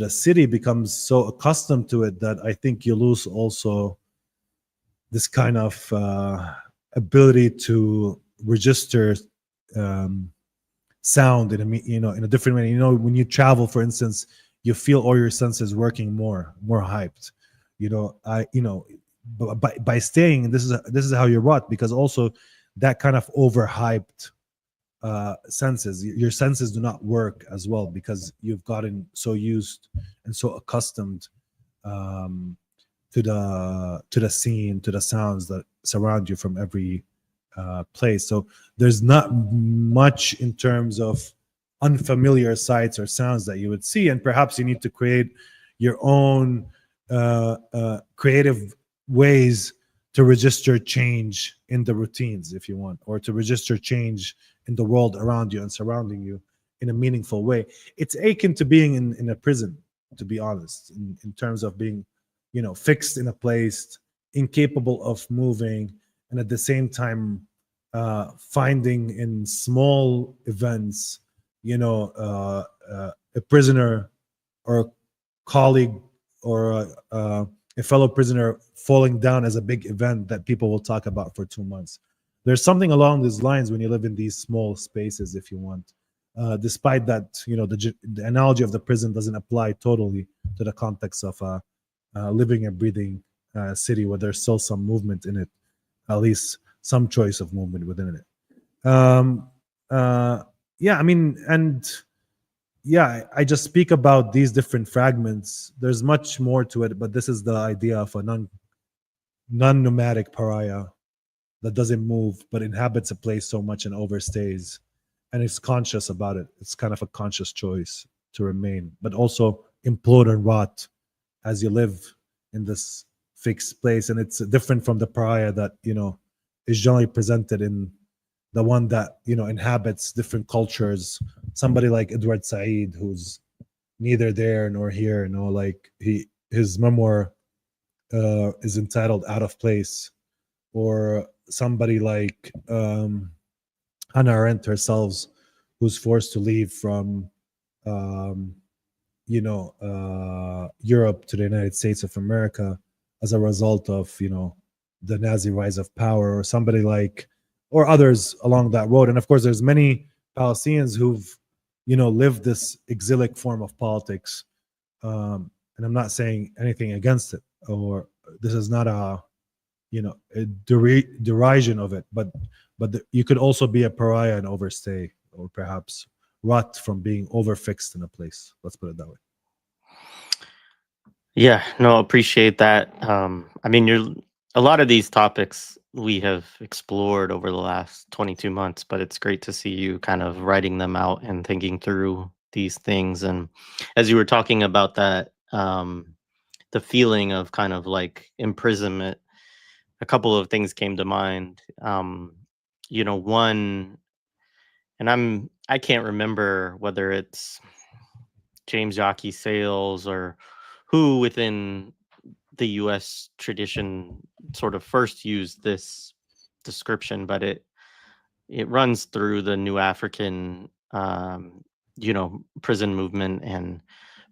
city becomes so accustomed to it that I think you lose also this kind of ability to register sound in a different way. When you travel, for instance, you feel all your senses working more hyped. By staying, this is how you're rot, because also that kind of overhyped senses, your senses do not work as well because you've gotten so used and so accustomed to the scene, to the sounds that surround you from every place. So there's not much in terms of unfamiliar sights or sounds that you would see, and perhaps you need to create your own creative ways to register change in the routines, if you want, or to register change in the world around you and surrounding you in a meaningful way. It's akin to being in a prison, to be honest, in terms of being, fixed in a place, incapable of moving, and at the same time finding in small events a prisoner or a colleague or a fellow prisoner falling down as a big event that people will talk about for 2 months. There's something along these lines when you live in these small spaces, if you want. Despite that, the analogy of the prison doesn't apply totally to the context of living and breathing city where there's still some movement in it, at least some choice of movement within it. Yeah, I mean, and yeah, I just speak about these different fragments. There's much more to it, but this is the idea of a non-nomadic pariah that doesn't move but inhabits a place so much and overstays, and is conscious about it. It's kind of a conscious choice to remain, but also implode and rot as you live in this fixed place. And it's different from the pariah that is generally presented in the one that inhabits different cultures. Somebody like Edward Said, who's neither there nor here. Like his memoir is entitled "Out of Place," or somebody like Hannah Arendt herself, who's forced to leave from Europe to the United States of America as a result of the Nazi rise of power, or somebody like, or others along that road. And of course, there's many Palestinians who've lived this exilic form of politics. And I'm not saying anything against it, or this is not a derision of it, but you could also be a pariah and overstay, or perhaps rot from being overfixed in a place. Let's put it that way. Yeah, no, appreciate that. I mean, a lot of these topics we have explored over the last 22 months, but it's great to see you kind of writing them out and thinking through these things. And as you were talking about that, the feeling of kind of like imprisonment, a couple of things came to mind. One, and I can't remember whether it's James Jockey Sales or who within the US tradition sort of first used this description, but it runs through the New African prison movement and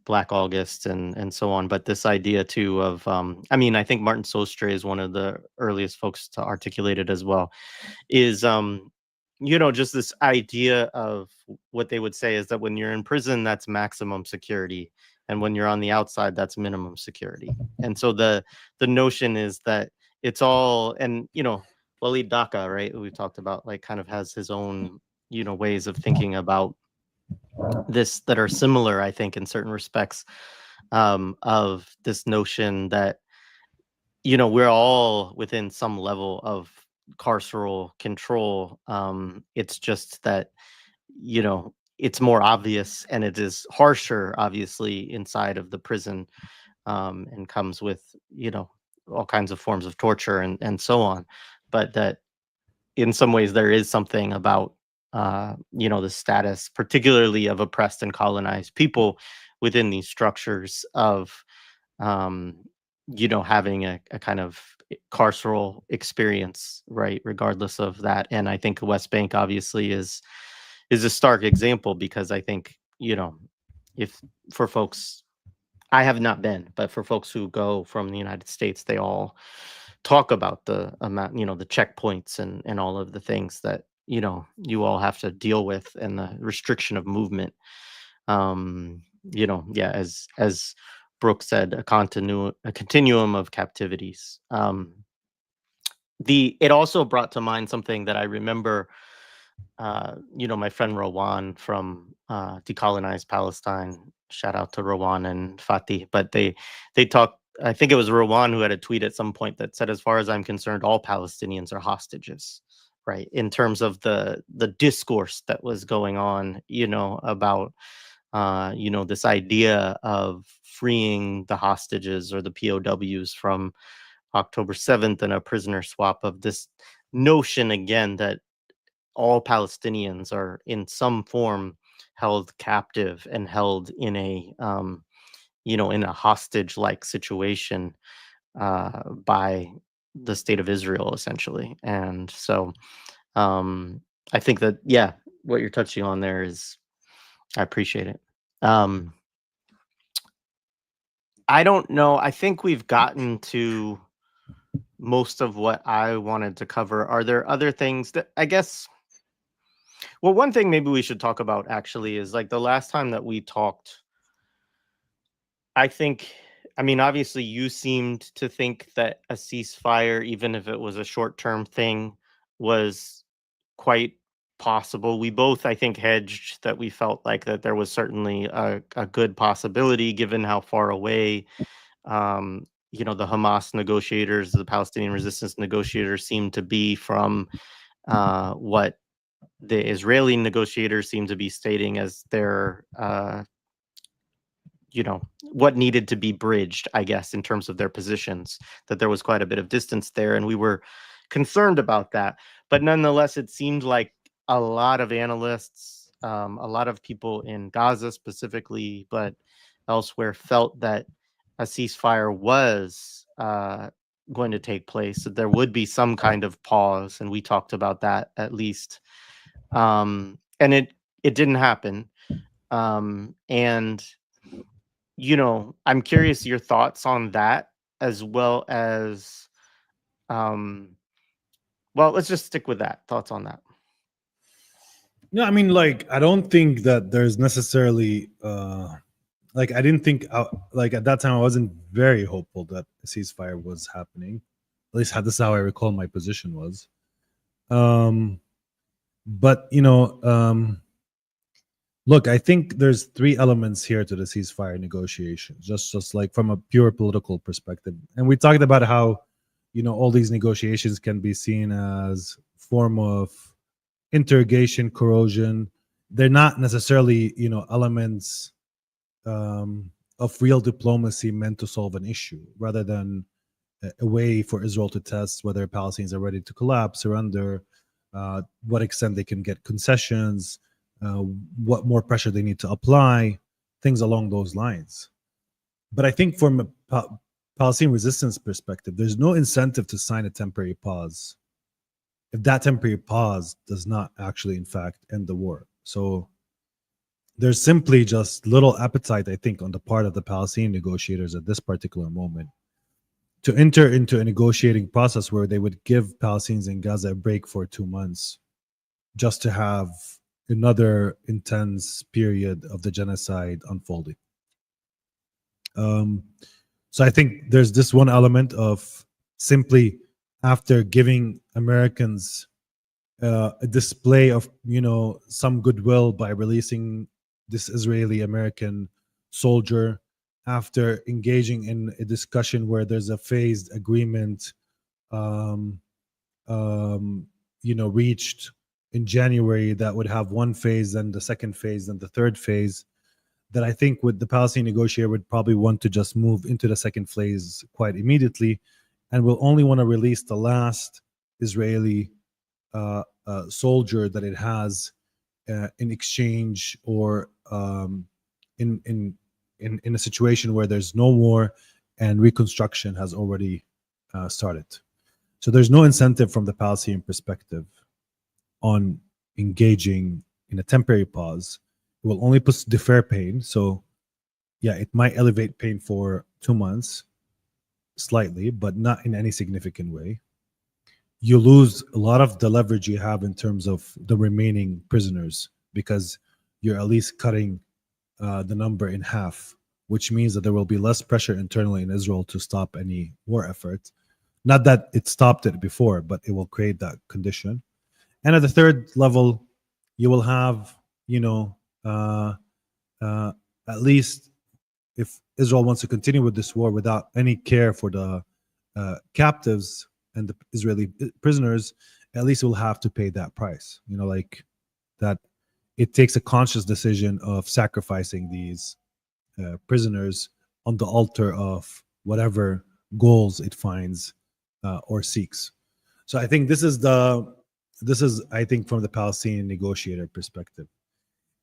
Black August and so on. But this idea too of I mean, I think Martin Sostre is one of the earliest folks to articulate it as well, is just this idea of what they would say is that when you're in prison, that's maximum security, and when you're on the outside, that's minimum security. And so the notion is that it's all, and Walid Daka, right, who we talked about, like kind of has his own ways of thinking about this that are similar, I think, in certain respects, of this notion that we're all within some level of carceral control. It's just that it's more obvious and it is harsher, obviously, inside of the prison, and comes with all kinds of forms of torture and so on. But that in some ways there is something about the status, particularly of oppressed and colonized people within these structures of um, having a kind of carceral experience, right? Regardless of that. And I think West Bank obviously is a stark example, because I think, if for folks, I have not been, but for folks who go from the United States, they all talk about the amount, the checkpoints and all of the things that, you all have to deal with, and the restriction of movement. Yeah, as Brooke said, a continuum of captivities. It also brought to mind something that I remember, my friend Rowan from Decolonized Palestine. Shout out to Rowan and Fatih. But they talked. I think it was Rowan who had a tweet at some point that said, "As far as I'm concerned, all Palestinians are hostages." Right, in terms of the discourse that was going on, about this idea of freeing the hostages or the POWs from October 7th, and a prisoner swap, of this notion again that all Palestinians are in some form held captive and held in a in a hostage like situation by the state of Israel, essentially. And so I think that, yeah, what you're touching on there is I appreciate it. I don't know. I think we've gotten to most of what I wanted to cover. Are there other things that I guess? Well, one thing maybe we should talk about actually is like the last time that we talked, I think, I mean, obviously you seemed to think that a ceasefire, even if it was a short term thing, was quite possible. We both, I think, hedged that we felt like that there was certainly a good possibility given how far away, the Hamas negotiators, the Palestinian resistance negotiators seem to be from what the Israeli negotiators seem to be stating as their what needed to be bridged, I guess, in terms of their positions, that there was quite a bit of distance there, and we were concerned about that. But nonetheless, it seemed like a lot of analysts, a lot of people in Gaza specifically, but elsewhere, felt that a ceasefire was going to take place, that there would be some kind of pause, and we talked about that at least. And it didn't happen. And I'm curious your thoughts on that, as well as, well, let's just stick with that. Thoughts on that? No, I mean, like, I don't think that there's necessarily, like, I didn't think, like, at that time, I wasn't very hopeful that a ceasefire was happening. At least, this is how I recall my position was. But, look, I think there's three elements here to the ceasefire negotiations, just like from a pure political perspective. And we talked about how, all these negotiations can be seen as form of interrogation, corrosion. They're not necessarily, elements of real diplomacy meant to solve an issue, rather than a way for Israel to test whether Palestinians are ready to collapse, surrender, what extent they can get concessions, what more pressure they need to apply, things along those lines. But I think from a Palestinian resistance perspective, there's no incentive to sign a temporary pause if that temporary pause does not actually, in fact, end the war. So there's simply just little appetite, I think, on the part of the Palestinian negotiators at this particular moment to enter into a negotiating process where they would give Palestinians in Gaza a break for 2 months just to have another intense period of the genocide unfolding. So I think there's this one element of simply, after giving Americans a display of, some goodwill by releasing this Israeli American soldier, after engaging in a discussion where there's a phased agreement, reached in January, that would have one phase, then the second phase, then the third phase, that I think with the Palestinian negotiator would probably want to just move into the second phase quite immediately, and will only want to release the last Israeli soldier that it has in exchange, or in a situation where there's no war and reconstruction has already started. So there's no incentive from the Palestinian perspective on engaging in a temporary pause. It will only defer pain. So yeah, it might elevate pain for 2 months slightly, but not in any significant way. You lose a lot of the leverage you have in terms of the remaining prisoners, because you're at least cutting the number in half, which means that there will be less pressure internally in Israel to stop any war effort. Not that it stopped it before, but it will create that condition. And at the third level, you will have, at least, if Israel wants to continue with this war without any care for the captives and the Israeli prisoners, at least will have to pay that price. Like that, it takes a conscious decision of sacrificing these prisoners on the altar of whatever goals it finds or seeks. So I think this is I think from the Palestinian negotiator perspective.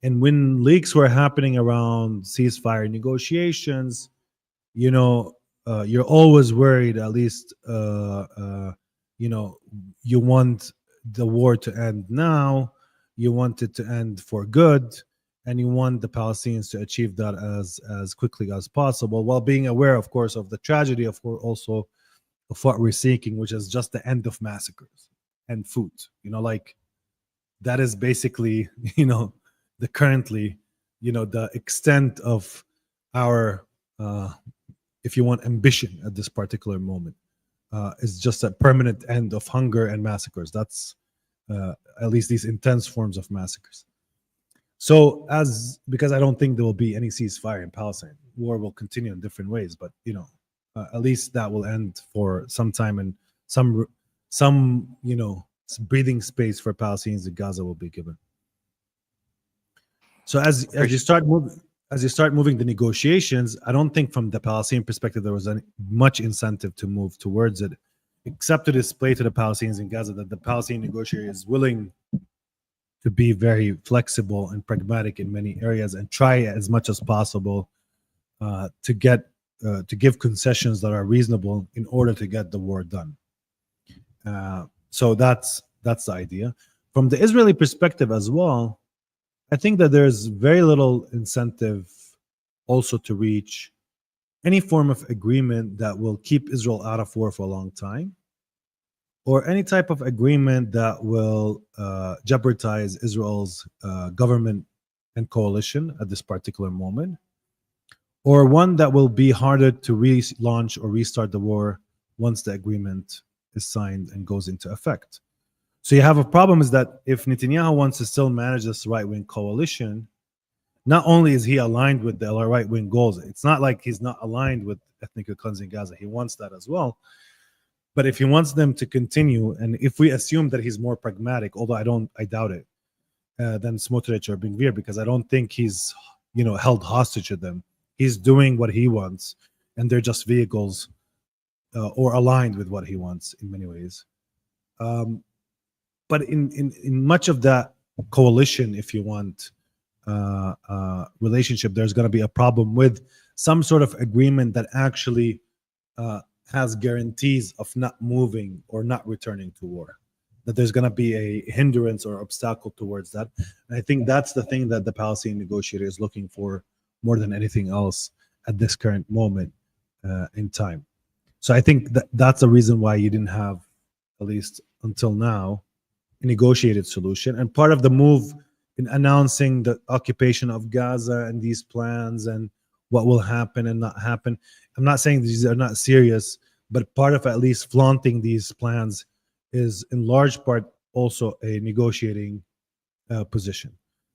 And when leaks were happening around ceasefire negotiations, you're always worried, at least, you want the war to end now, you want it to end for good, and you want the Palestinians to achieve that as quickly as possible, while being aware, of course, of the tragedy of also of what we're seeking, which is just the end of massacres and food. Like that is basically, the currently, the extent of our, if you want, ambition at this particular moment, is just a permanent end of hunger and massacres. That's at least these intense forms of massacres. So because I don't think there will be any ceasefire in Palestine, war will continue in different ways, but at least that will end for some time, and some breathing space for Palestinians in Gaza will be given. So as you start moving the negotiations, I don't think from the Palestinian perspective there was much incentive to move towards it, except to display to the Palestinians in Gaza that the Palestinian negotiator is willing to be very flexible and pragmatic in many areas and try as much as possible to give concessions that are reasonable in order to get the war done. So that's the idea. From the Israeli perspective as well, I think that there's very little incentive also to reach any form of agreement that will keep Israel out of war for a long time, or any type of agreement that will jeopardize Israel's government and coalition at this particular moment, or one that will be harder to relaunch or restart the war once the agreement is signed and goes into effect. So you have a problem is that if Netanyahu wants to still manage this right-wing coalition, not only is he aligned with the right-wing goals, it's not like he's not aligned with ethnic cleansing Gaza. He wants that as well. But if he wants them to continue, and if we assume that he's more pragmatic, although I doubt it, than Smotrich or Ben-Gvir, because I don't think he's held hostage to them. He's doing what he wants, and they're just vehicles or aligned with what he wants in many ways. But in much of that coalition, if you want, relationship, there's going to be a problem with some sort of agreement that actually has guarantees of not moving or not returning to war, that there's going to be a hindrance or obstacle towards that. And I think that's the thing that the Palestinian negotiator is looking for more than anything else at this current moment in time. So I think that's the reason why you didn't have, at least until now, a negotiated solution. And part of the move in announcing the occupation of Gaza and these plans and what will happen and not happen, I'm not saying these are not serious, but part of at least flaunting these plans is in large part also a negotiating position.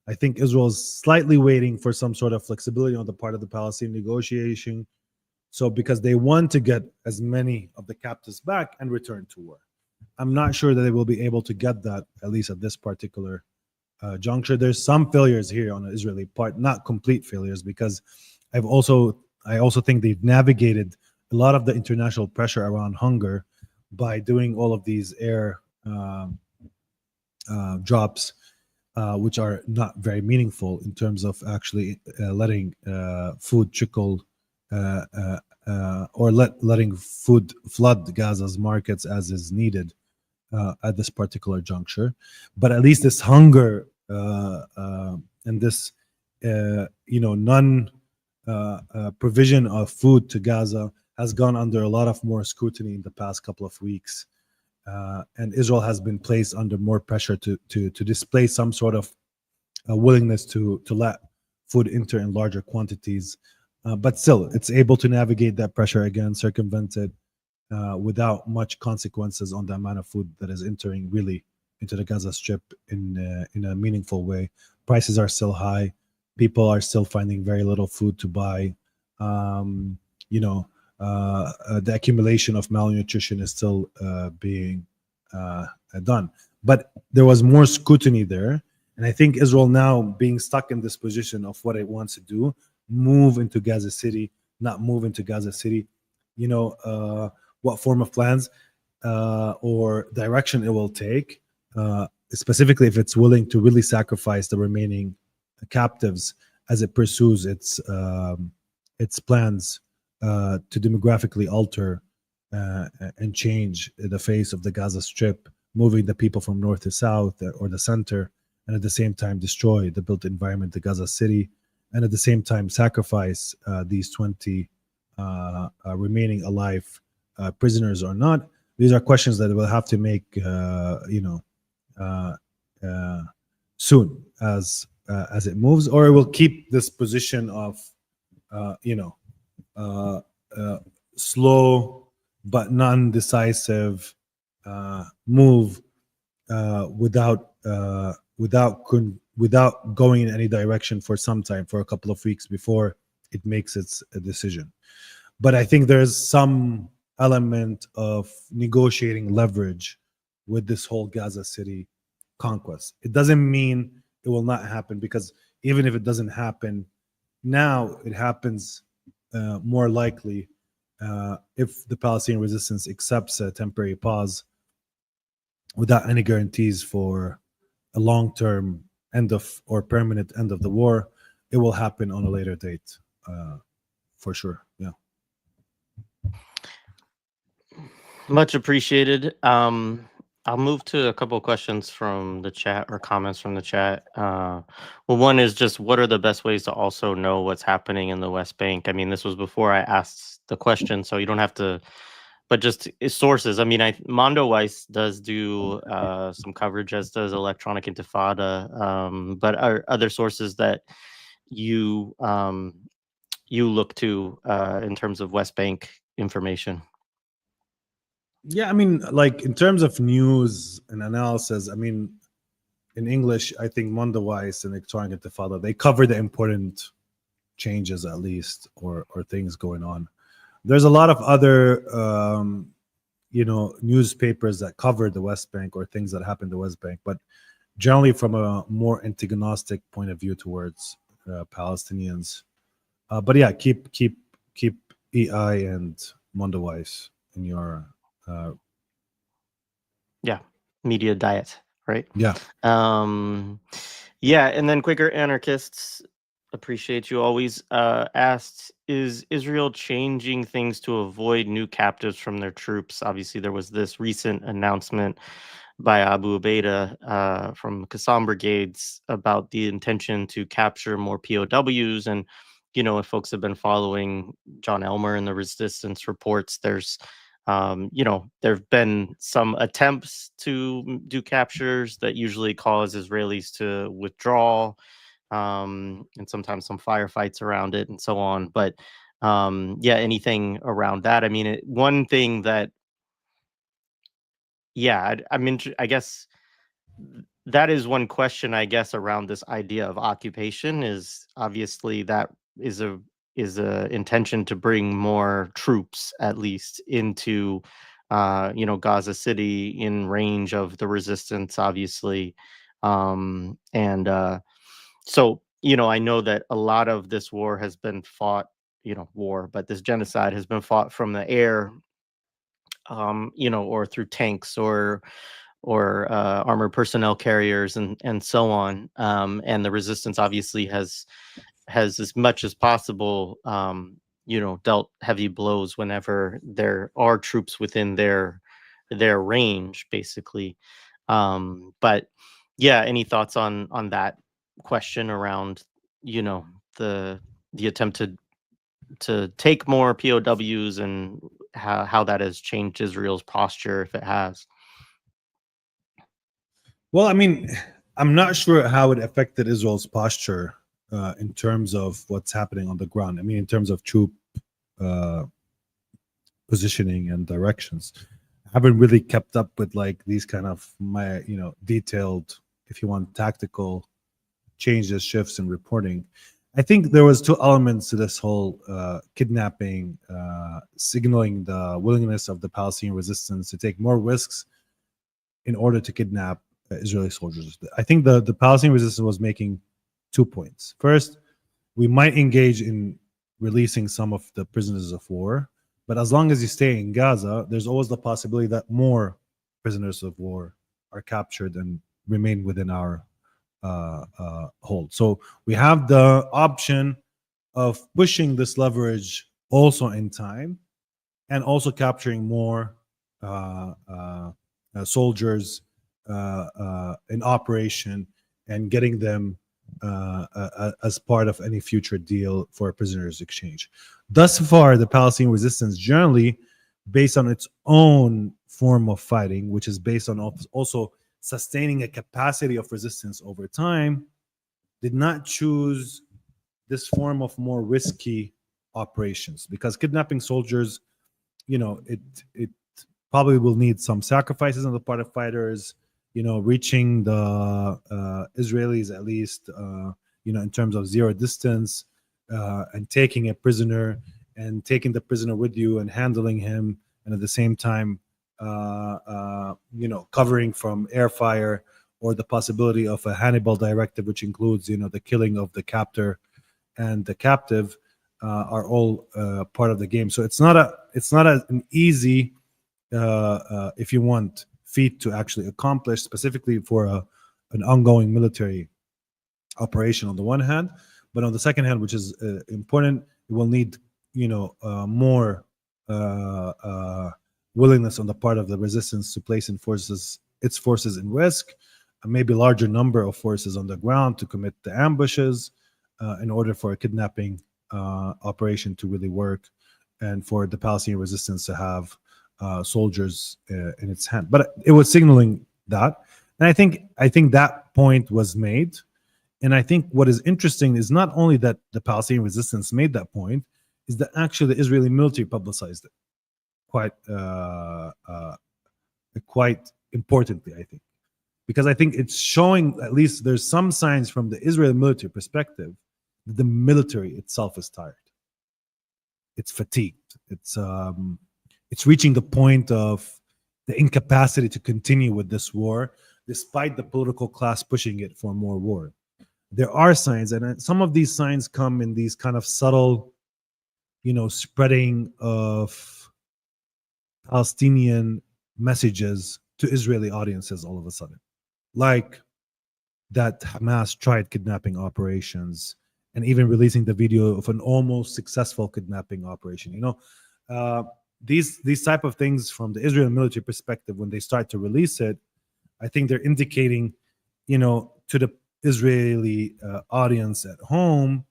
I think Israel is slightly waiting for some sort of flexibility on the part of the Palestinian negotiation. So because they want to get as many of the captives back and return to war. I'm not sure that they will be able to get that, at least at this particular juncture. There's some failures here on the Israeli part, not complete failures, because I also think they've navigated a lot of the international pressure around hunger by doing all of these air drops, which are not very meaningful in terms of actually letting food trickle or letting food flood Gaza's markets as is needed at this particular juncture. But at least this hunger and this non provision of food to Gaza has gone under a lot of more scrutiny in the past couple of weeks, and Israel has been placed under more pressure to display some sort of willingness to let food enter in larger quantities. But still, it's able to navigate that pressure again, circumvent it without much consequences on the amount of food that is entering really into the Gaza Strip in a meaningful way. Prices are still high. People are still finding very little food to buy. The accumulation of malnutrition is still being done. But there was more scrutiny there. And I think Israel now being stuck in this position of what it wants to do, move into Gaza City, not move into Gaza City, what form of plans or direction it will take, specifically if it's willing to really sacrifice the remaining captives as it pursues its plans to demographically alter and change the face of the Gaza Strip, moving the people from north to south or the center and at the same time destroy the built environment, the Gaza City, and at the same time sacrifice these 20 remaining alive prisoners or not? These are questions that we'll have to make, soon as it moves, or it will keep this position of, slow but non-decisive move without going in any direction for some time, for a couple of weeks before it makes its decision. But I think there's some element of negotiating leverage with this whole Gaza City conquest. It doesn't mean it will not happen, because even if it doesn't happen now, it happens more likely if the Palestinian resistance accepts a temporary pause without any guarantees for a long-term end of or permanent end of the war. It will happen on a later date, for sure. Yeah. Much appreciated. I'll move to a couple of questions from the chat, or comments from the chat. Well, one is just, what are the best ways to also know what's happening in the West Bank? I mean, this was before I asked the question, so you don't have to, but just sources. I mean, Mondoweiss does do some coverage, as does Electronic Intifada, but are other sources that you look to in terms of West Bank information? Yeah, I mean, like in terms of news and analysis, I mean, in English, I think Mondoweiss and Electronic Intifada, they cover the important changes, at least, or things going on. There's a lot of other, newspapers that cover the West Bank or things that happen in the West Bank, but generally from a more antagonistic point of view towards Palestinians. But yeah, keep EI and Mondoweiss in your Media diet, right? Yeah. Yeah, and then Quaker Anarchists, appreciate you always, asked, is Israel changing things to avoid new captives from their troops? Obviously, there was this recent announcement by Abu Ubaidah from Qassam brigades about the intention to capture more POWs. And, if folks have been following John Elmer and the resistance reports, there's there have been some attempts to do captures that usually cause Israelis to withdraw, and sometimes some firefights around it and so on. But anything around that. I mean, one thing that, I guess that is one question, I guess, around this idea of occupation, is obviously that is a intention to bring more troops, at least, into Gaza City, in range of the resistance, obviously. So I know that a lot of this war has been fought, but this genocide has been fought from the air, or through tanks, or armored personnel carriers, and so on. And the resistance obviously has as much as possible, dealt heavy blows whenever there are troops within their range, basically. But yeah, any thoughts on that question around, the attempt to take more POWs, and how that has changed Israel's posture, if it has? Well, I mean, I'm not sure how it affected Israel's posture in terms of what's happening on the ground. I mean, in terms of troop positioning and directions. I haven't really kept up with like these kind of detailed, if you want, tactical changes, shifts, and reporting. I think there was two elements to this whole kidnapping, signaling the willingness of the Palestinian resistance to take more risks in order to kidnap Israeli soldiers. I think the Palestinian resistance was making 2 points. First, we might engage in releasing some of the prisoners of war, but as long as you stay in Gaza, there's always the possibility that more prisoners of war are captured and remain within our hold. So we have the option of pushing this leverage also in time, and also capturing more soldiers in operation, and getting them as part of any future deal for a prisoners exchange. Thus far, the Palestinian resistance generally, based on its own form of fighting, which is based on also sustaining a capacity of resistance over time, did not choose this form of more risky operations, because kidnapping soldiers, it probably will need some sacrifices on the part of fighters, reaching the Israelis, at least, in terms of zero distance, and taking a prisoner and taking the prisoner with you and handling him, and at the same time, covering from air fire, or the possibility of a Hannibal directive, which includes, the killing of the captor and the captive, are all part of the game. So it's not an easy, if you want, feat to actually accomplish, specifically for an ongoing military operation on the one hand, but on the second hand, which is important, it will need more willingness on the part of the resistance to place its forces in risk, a maybe larger number of forces on the ground to commit the ambushes, in order for a kidnapping operation to really work, and for the Palestinian resistance to have soldiers in its hand. But it was signaling that, and I think that point was made. And I think what is interesting is not only that the Palestinian resistance made that point, is that actually the Israeli military publicized it quite importantly, I think, because I think it's showing, at least there's some signs from the Israeli military perspective, that the military itself is tired. It's fatigued. It's reaching the point of the incapacity to continue with this war, despite the political class pushing it for more war. There are signs, and some of these signs come in these kind of subtle, spreading of Palestinian messages to Israeli audiences all of a sudden, like that Hamas tried kidnapping operations, and even releasing the video of an almost successful kidnapping operation. These type of things from the Israeli military perspective, when they start to release it, I think they're indicating, to the Israeli audience at home,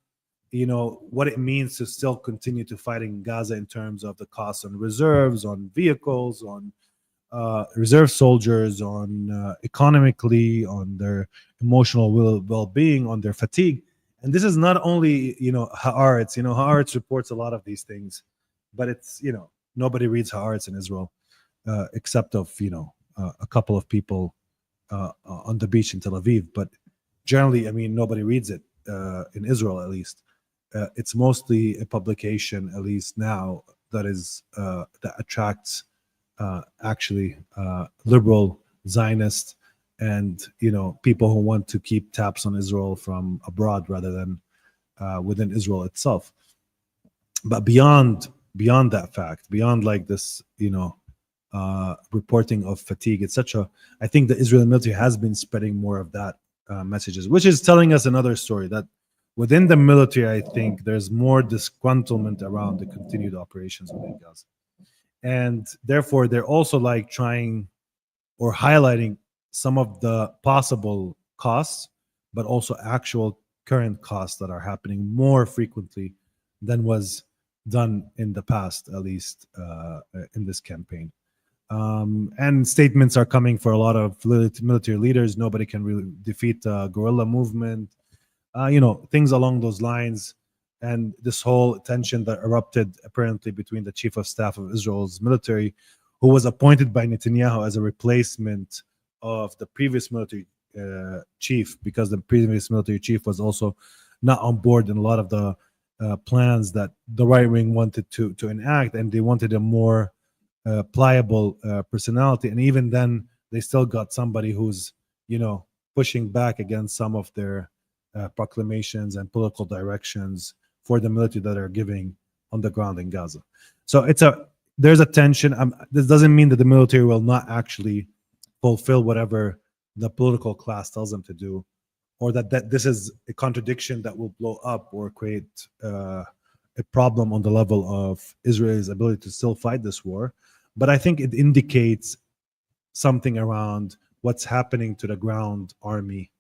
what it means to still continue to fight in Gaza in terms of the costs on reserves, on vehicles, on reserve soldiers, on economically, on their emotional well-being, on their fatigue. And this is not only, Haaretz. Haaretz reports a lot of these things, but it's, nobody reads Haaretz in Israel, except of, a couple of people on the beach in Tel Aviv. But generally, nobody reads it in Israel, at least. It's mostly a publication, at least now, that attracts actually liberal Zionists and people who want to keep tabs on Israel from abroad rather than within Israel itself. But beyond that fact, beyond like this, reporting of fatigue, etc., I think the Israeli military has been spreading more of that messages, which is telling us another story, that within the military, I think there's more disgruntlement around the continued operations within Gaza. And therefore, they're also like trying or highlighting some of the possible costs, but also actual current costs that are happening more frequently than was done in the past, at least in this campaign. And statements are coming for a lot of military leaders. Nobody can really defeat the guerrilla movement, things along those lines. And this whole tension that erupted apparently between the chief of staff of Israel's military, who was appointed by Netanyahu as a replacement of the previous military chief, because the previous military chief was also not on board in a lot of the plans that the right wing wanted to enact, and they wanted a more pliable personality. And even then, they still got somebody who's, pushing back against some of their proclamations and political directions for the military that are giving on the ground in Gaza. So there's a tension. This doesn't mean that the military will not actually fulfill whatever the political class tells them to do, or that this is a contradiction that will blow up or create a problem on the level of Israel's ability to still fight this war. But I think it indicates something around what's happening to the ground army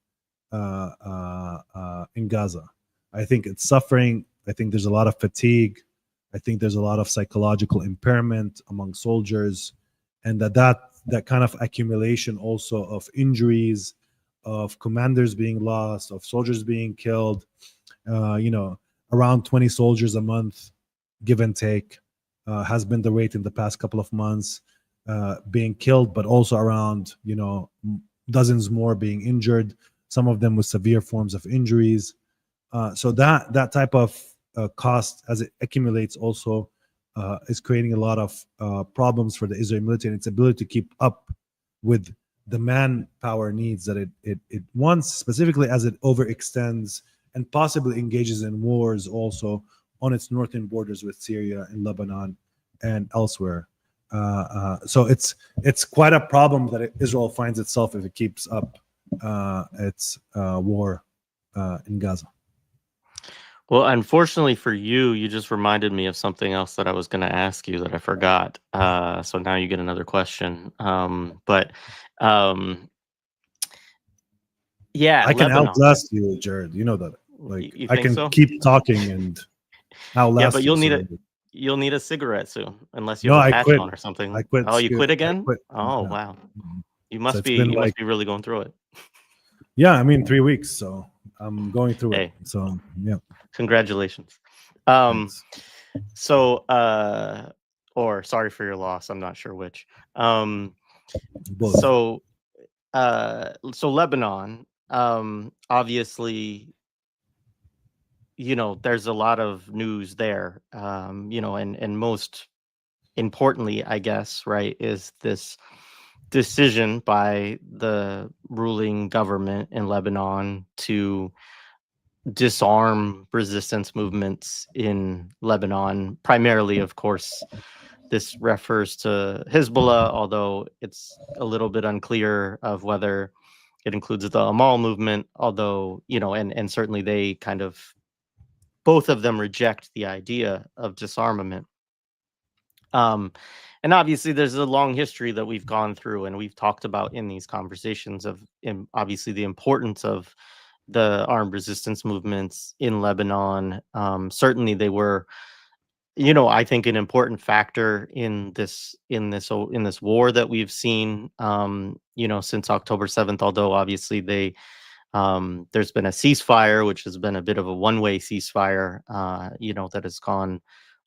in Gaza. I think it's suffering. I think there's a lot of fatigue. I think there's a lot of psychological impairment among soldiers, and that kind of accumulation also of injuries, of commanders being lost, of soldiers being killed. Around 20 soldiers a month, give and take, has been the rate in the past couple of months, being killed, but also around dozens more being injured, some of them with severe forms of injuries. So that type of cost, as it accumulates, also is creating a lot of problems for the Israeli military and its ability to keep up with the manpower needs that it wants, specifically as it overextends and possibly engages in wars also on its northern borders with Syria and Lebanon and elsewhere. So it's quite a problem that Israel finds itself if it keeps up its war in Gaza. Well, unfortunately for you, you just reminded me of something else that I was going to ask you that I forgot. So now you get another question. Yeah, I can Lebanon. outlast you, Jared. You know that. Like, You I think can so? keep talking and outlast Yeah, but you. you'll need a cigarette soon, unless you No, have a I patch quit. on or something. I quit. Oh, you quit I again? quit. Oh, Yeah. wow. You So must it's been must be really going through it. Yeah, I mean 3 weeks, so I'm going through Hey, it. So yeah, congratulations. thanks. So or sorry for your loss, I'm not sure which. Both. So Lebanon, obviously, there's a lot of news there, and most importantly, I guess, right, is this decision by the ruling government in Lebanon to disarm resistance movements in Lebanon. Primarily, of course, this refers to Hezbollah, although it's a little bit unclear of whether it includes the Amal movement, although, and certainly they kind of, both of them reject the idea of disarmament. And obviously there's a long history that we've gone through and we've talked about in these conversations of obviously the importance of the armed resistance movements in Lebanon. Certainly they were, I think an important factor in this war that we've seen, since October 7th, although obviously there's been a ceasefire, which has been a bit of a one-way ceasefire, that has gone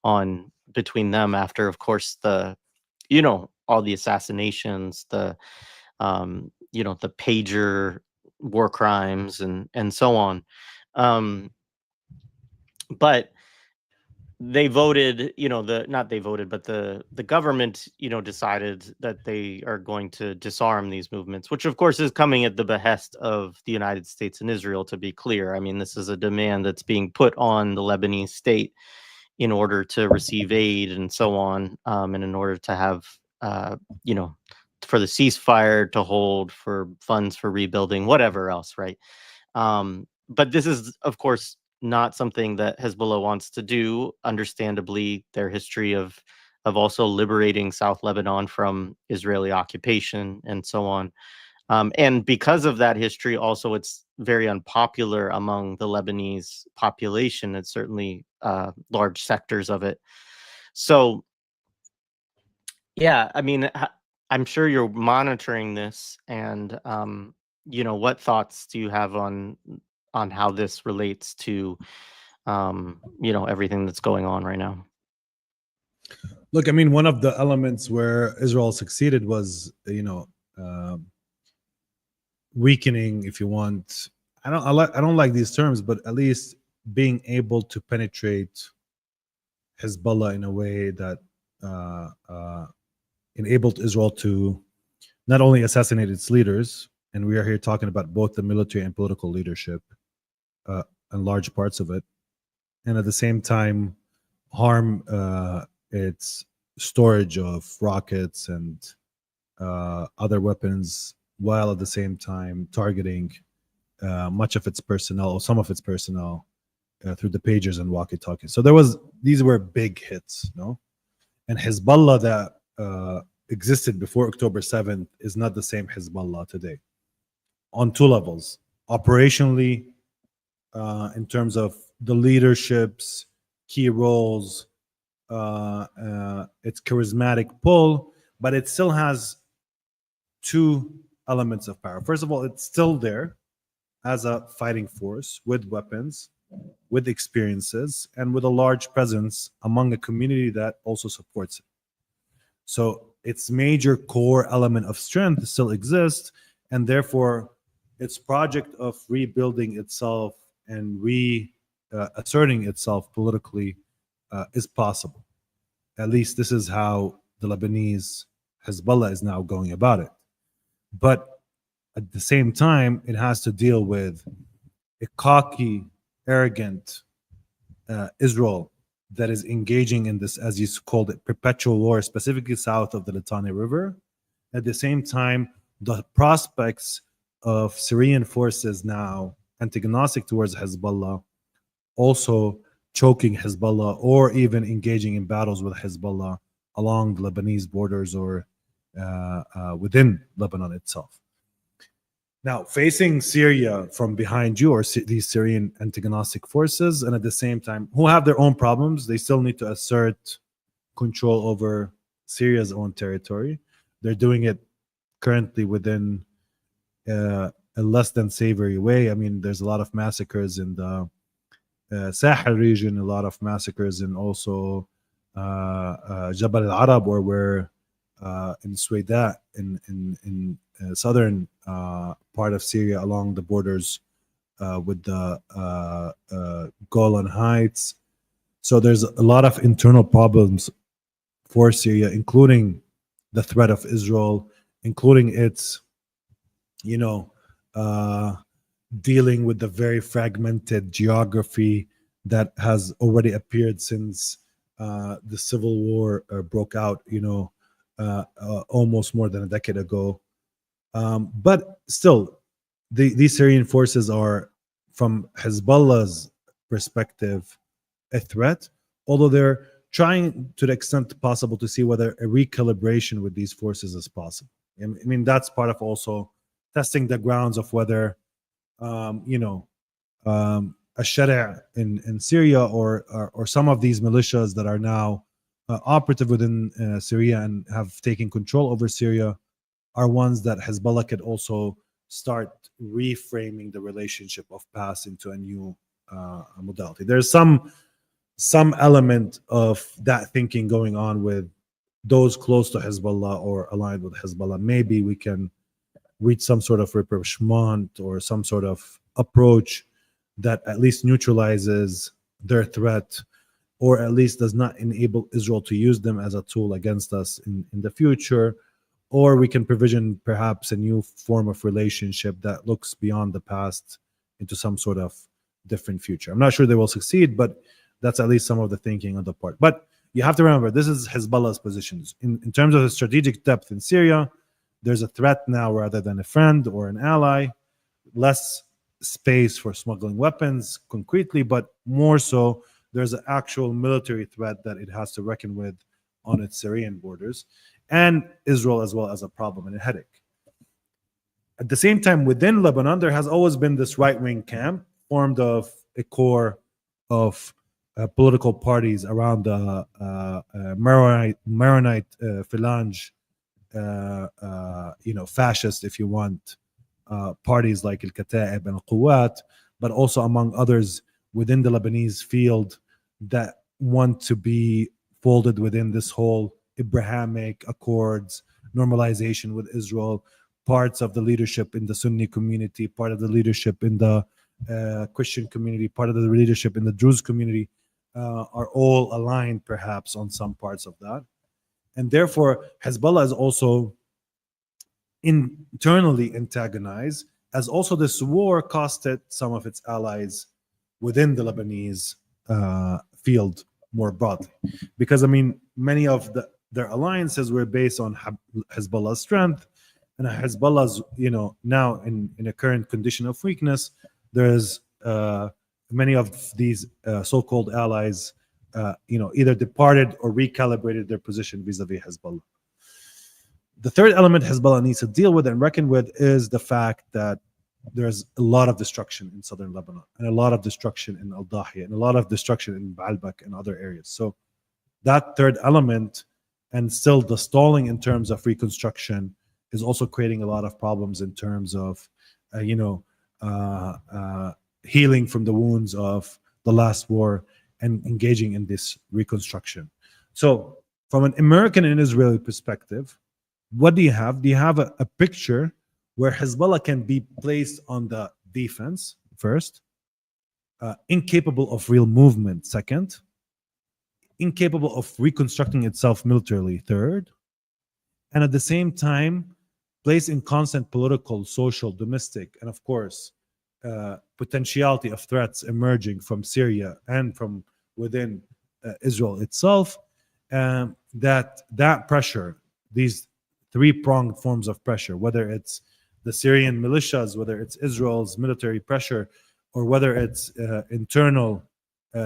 on between them after, of course, all the assassinations, the pager war crimes and so on. But they voted, not they voted, but the government, decided that they are going to disarm these movements, which of course is coming at the behest of the United States and Israel, to be clear. I mean, this is a demand that's being put on the Lebanese state in order to receive aid and so on, and in order to have, for the ceasefire to hold, for funds for rebuilding, whatever else, right? But this is, of course, not something that Hezbollah wants to do. Understandably, their history of also liberating South Lebanon from Israeli occupation and so on. And because of that history, also, it's very unpopular among the Lebanese population. It's certainly large sectors of it. So, yeah, I mean, I'm sure you're monitoring this, and what thoughts do you have on how this relates to everything that's going on right now? Look, I mean, one of the elements where Israel succeeded was, weakening, if you want. I don't like these terms, but at least being able to penetrate Hezbollah in a way that enabled Israel to not only assassinate its leaders, and we are here talking about both the military and political leadership, and large parts of it, and at the same time harm its storage of rockets and other weapons, while at the same time targeting much of its personnel or some of its personnel through the pagers and walkie-talkies. So these were big hits, no? And Hezbollah that existed before October 7th is not the same Hezbollah today on two levels. operationally, in terms of the leaderships, key roles, its charismatic pull, but it still has two elements of power. First of all, it's still there as a fighting force with weapons, with experiences, and with a large presence among a community that also supports it. So its major core element of strength still exists, and therefore its project of rebuilding itself and asserting itself politically is possible. At least this is how the Lebanese Hezbollah is now going about it. But at the same time, it has to deal with a cocky, arrogant Israel that is engaging in this, as you called it, perpetual war, specifically south of the Litani River. At the same time, the prospects of Syrian forces now antagonistic towards Hezbollah, also choking Hezbollah or even engaging in battles with Hezbollah along the Lebanese borders or within Lebanon itself. Now, facing Syria from behind you are these Syrian antagonistic forces, and at the same time, who have their own problems, they still need to assert control over Syria's own territory. They're doing it currently within a less than savory way. I mean, there's a lot of massacres in the Sahel region, a lot of massacres in also Jabal al-Arab, or where in Suwayda, in southern part of Syria along the borders with the Golan Heights. So there's a lot of internal problems for Syria, including the threat of Israel, including its, dealing with the very fragmented geography that has already appeared since the civil war broke out, almost more than a decade ago. But still, these Syrian forces are, from Hezbollah's perspective, a threat, although they're trying to the extent possible to see whether a recalibration with these forces is possible. I mean, that's part of also testing the grounds of whether, a Sharia in Syria or some of these militias that are now operative within Syria and have taken control over Syria are ones that Hezbollah could also start reframing the relationship of past into a new modality. There's some element of that thinking going on with those close to Hezbollah or aligned with Hezbollah. Maybe we can reach some sort of rapprochement or some sort of approach that at least neutralizes their threat, or at least does not enable Israel to use them as a tool against us in the future. Or we can provision perhaps a new form of relationship that looks beyond the past into some sort of different future. I'm not sure they will succeed, but that's at least some of the thinking on the part. But you have to remember, this is Hezbollah's positions. In terms of the strategic depth in Syria, there's a threat now rather than a friend or an ally. Less space for smuggling weapons concretely, but more so there's an actual military threat that it has to reckon with on its Syrian borders, and Israel as well as a problem and a headache. At the same time, within Lebanon, there has always been this right-wing camp formed of a core of political parties around the Maronite phalange, fascist, if you want, parties like Al-Kata'ib and Al-Quwat, but also among others within the Lebanese field that want to be folded within this whole Abrahamic Accords, normalization with Israel, parts of the leadership in the Sunni community, part of the leadership in the Christian community, part of the leadership in the Druze community, are all aligned perhaps on some parts of that. And therefore, Hezbollah is also internally antagonized, as also this war costed some of its allies within the Lebanese field more broadly. Because, I mean, many of their alliances were based on Hezbollah's strength, and Hezbollah's, now in a current condition of weakness, there's many of these so-called allies, either departed or recalibrated their position vis-a-vis Hezbollah. The third element Hezbollah needs to deal with and reckon with is the fact that there's a lot of destruction in southern Lebanon, and a lot of destruction in Al-Dahiya, and a lot of destruction in Baalbek and other areas. So that third element, and still the stalling in terms of reconstruction, is also creating a lot of problems in terms of, healing from the wounds of the last war and engaging in this reconstruction. So from an American and Israeli perspective, what do you have? Do you have a picture where Hezbollah can be placed on the defense first, incapable of real movement second, incapable of reconstructing itself militarily third, and at the same time placed in constant political, social, domestic, and of course potentiality of threats emerging from Syria and from within Israel itself, that pressure, these three-pronged forms of pressure, whether it's the Syrian militias, whether it's Israel's military pressure, or whether it's internal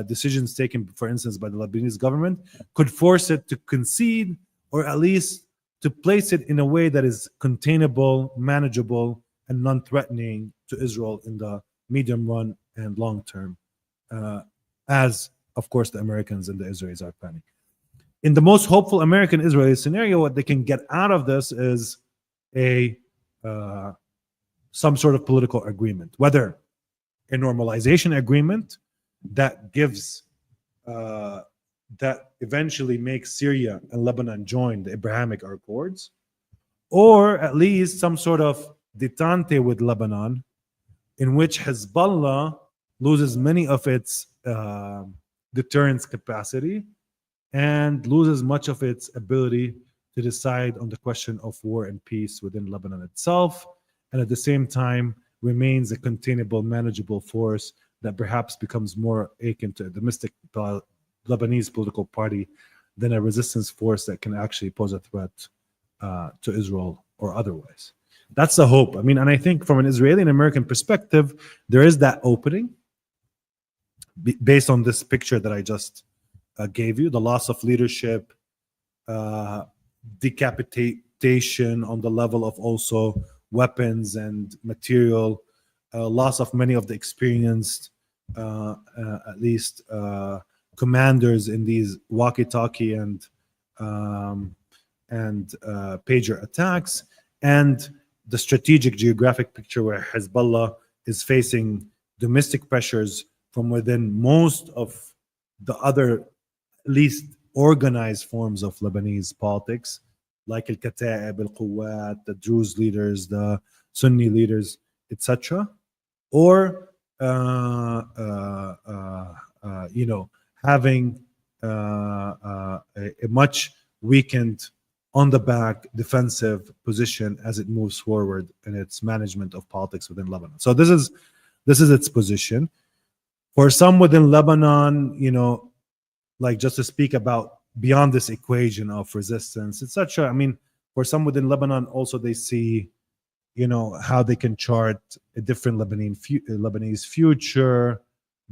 decisions taken, for instance, by the Lebanese government, could force it to concede, or at least to place it in a way that is containable, manageable, and non-threatening to Israel in the medium run and long term, as, of course, the Americans and the Israelis are planning. In the most hopeful American-Israeli scenario, what they can get out of this is some sort of political agreement, whether a normalization agreement that gives that eventually makes Syria and Lebanon join the Abrahamic Accords, or at least some sort of detente with Lebanon, in which Hezbollah loses many of its deterrence capacity and loses much of its ability to decide on the question of war and peace within Lebanon itself, and at the same time remains a containable, manageable force that perhaps becomes more akin to a domestic Lebanese political party than a resistance force that can actually pose a threat to Israel or otherwise. That's the hope. I mean, and I think from an Israeli and American perspective, there is that opening based on this picture that I just gave you, the loss of leadership, decapitation on the level of also weapons and material, loss of many of the experienced, at least commanders in these walkie-talkie and pager attacks, and the strategic geographic picture where Hezbollah is facing domestic pressures from within most of the other least organized forms of Lebanese politics, like al-Kata'ib, al-Quwat, the Druze leaders, the Sunni leaders, etc., or having a much weakened, on the back, defensive position as it moves forward in its management of politics within Lebanon. So this is its position. For some within Lebanon, like just to speak about beyond this equation of resistance, etc. I mean, for some within Lebanon, also they see, how they can chart a different Lebanese future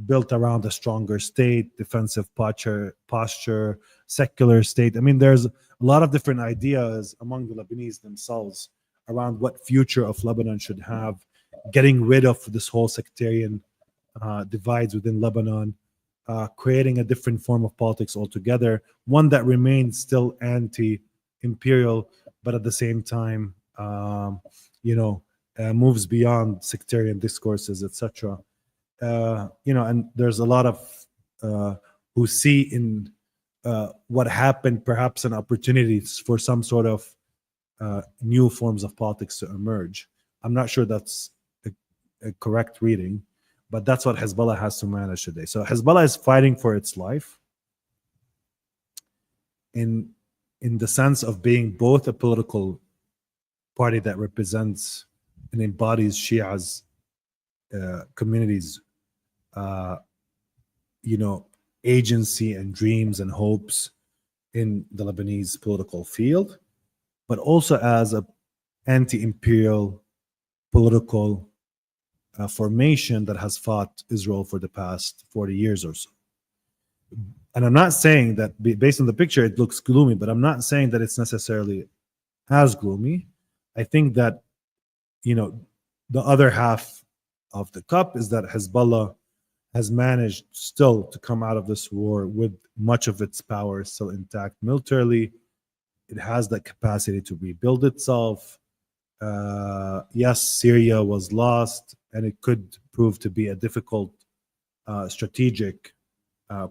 built around a stronger state, defensive posture, secular state. I mean, there's a lot of different ideas among the Lebanese themselves around what future of Lebanon should have, getting rid of this whole sectarian divides within Lebanon, creating a different form of politics altogether, one that remains still anti-imperial, but at the same time, moves beyond sectarian discourses, etc. And there's a lot of who see in what happened perhaps an opportunities for some sort of new forms of politics to emerge. I'm not sure that's a correct reading, but that's what Hezbollah has to manage today. So Hezbollah is fighting for its life in the sense of being both a political party that represents and embodies Shia's communities, agency and dreams and hopes in the Lebanese political field, but also as a anti-imperial political formation that has fought Israel for the past 40 years or so. And I'm not saying that based on the picture it looks gloomy, but I'm not saying that it's necessarily as gloomy. I think that The other half of the cup is that Hezbollah has managed still to come out of this war with much of its power still intact militarily. It has the capacity to rebuild itself. Yes, Syria was lost, and it could prove to be a difficult strategic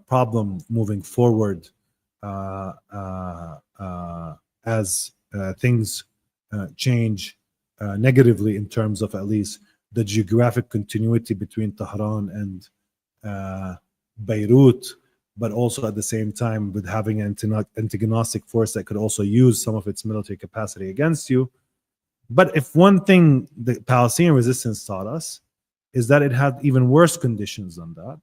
problem moving forward as things change negatively in terms of at least the geographic continuity between Tehran and Beirut, but also at the same time with having an antagonistic force that could also use some of its military capacity against you. But if one thing the Palestinian resistance taught us is that it had even worse conditions than that.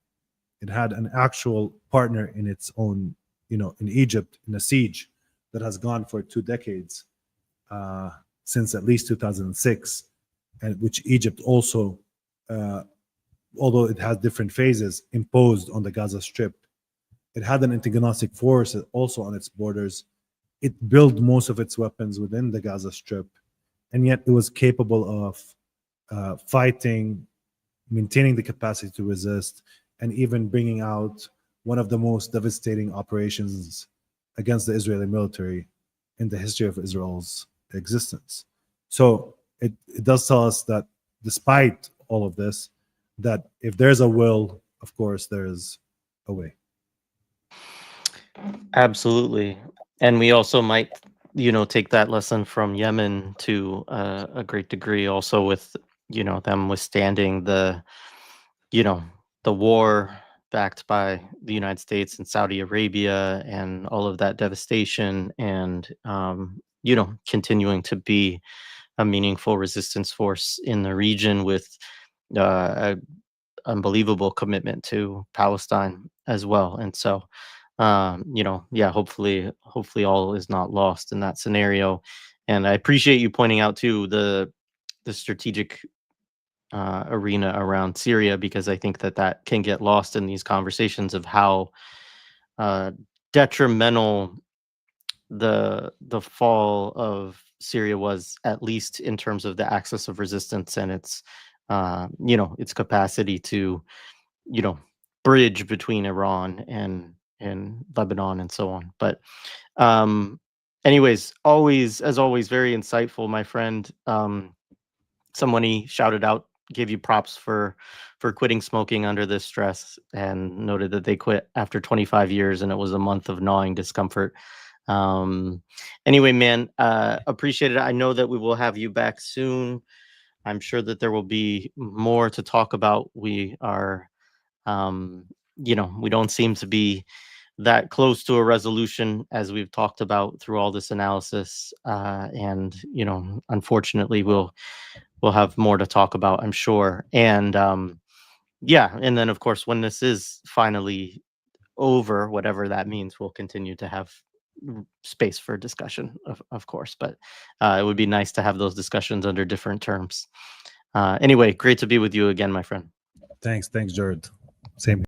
It had an actual partner in its own, in Egypt, in a siege that has gone for 2 decades, since at least 2006, and which Egypt also, although it has different phases, imposed on the Gaza Strip. It had an antagonistic force also on its borders. It built most of its weapons within the Gaza Strip, and yet it was capable of fighting, maintaining the capacity to resist, and even bringing out one of the most devastating operations against the Israeli military in the history of Israel's existence. So it does tell us that despite all of this, that if there's a will, of course, there's a way. Absolutely. And we also might, take that lesson from Yemen to a great degree also with, them withstanding the war backed by the United States and Saudi Arabia and all of that devastation and, continuing to be a meaningful resistance force in the region with a unbelievable commitment to Palestine as well. And so, hopefully all is not lost in that scenario. And I appreciate you pointing out too the strategic arena around Syria, because I think that can get lost in these conversations of how detrimental the fall of Syria was, at least in terms of the axis of resistance and its its capacity to bridge between Iran and Lebanon and so on. But anyways, as always, very insightful, my friend. Somebody shouted out, gave you props for quitting smoking under this stress, and noted that they quit after 25 years and it was a month of gnawing discomfort. Anyway, man, appreciate it. I know that we will have you back soon. I'm sure that there will be more to talk about. We are, we don't seem to be that close to a resolution, as we've talked about through all this analysis. And, unfortunately, we'll have more to talk about, I'm sure. And and then, of course, when this is finally over, whatever that means, we'll continue to have space for discussion, of course. But it would be nice to have those discussions under different terms. Anyway, great to be with you again, my friend. Thanks, Jared. Same.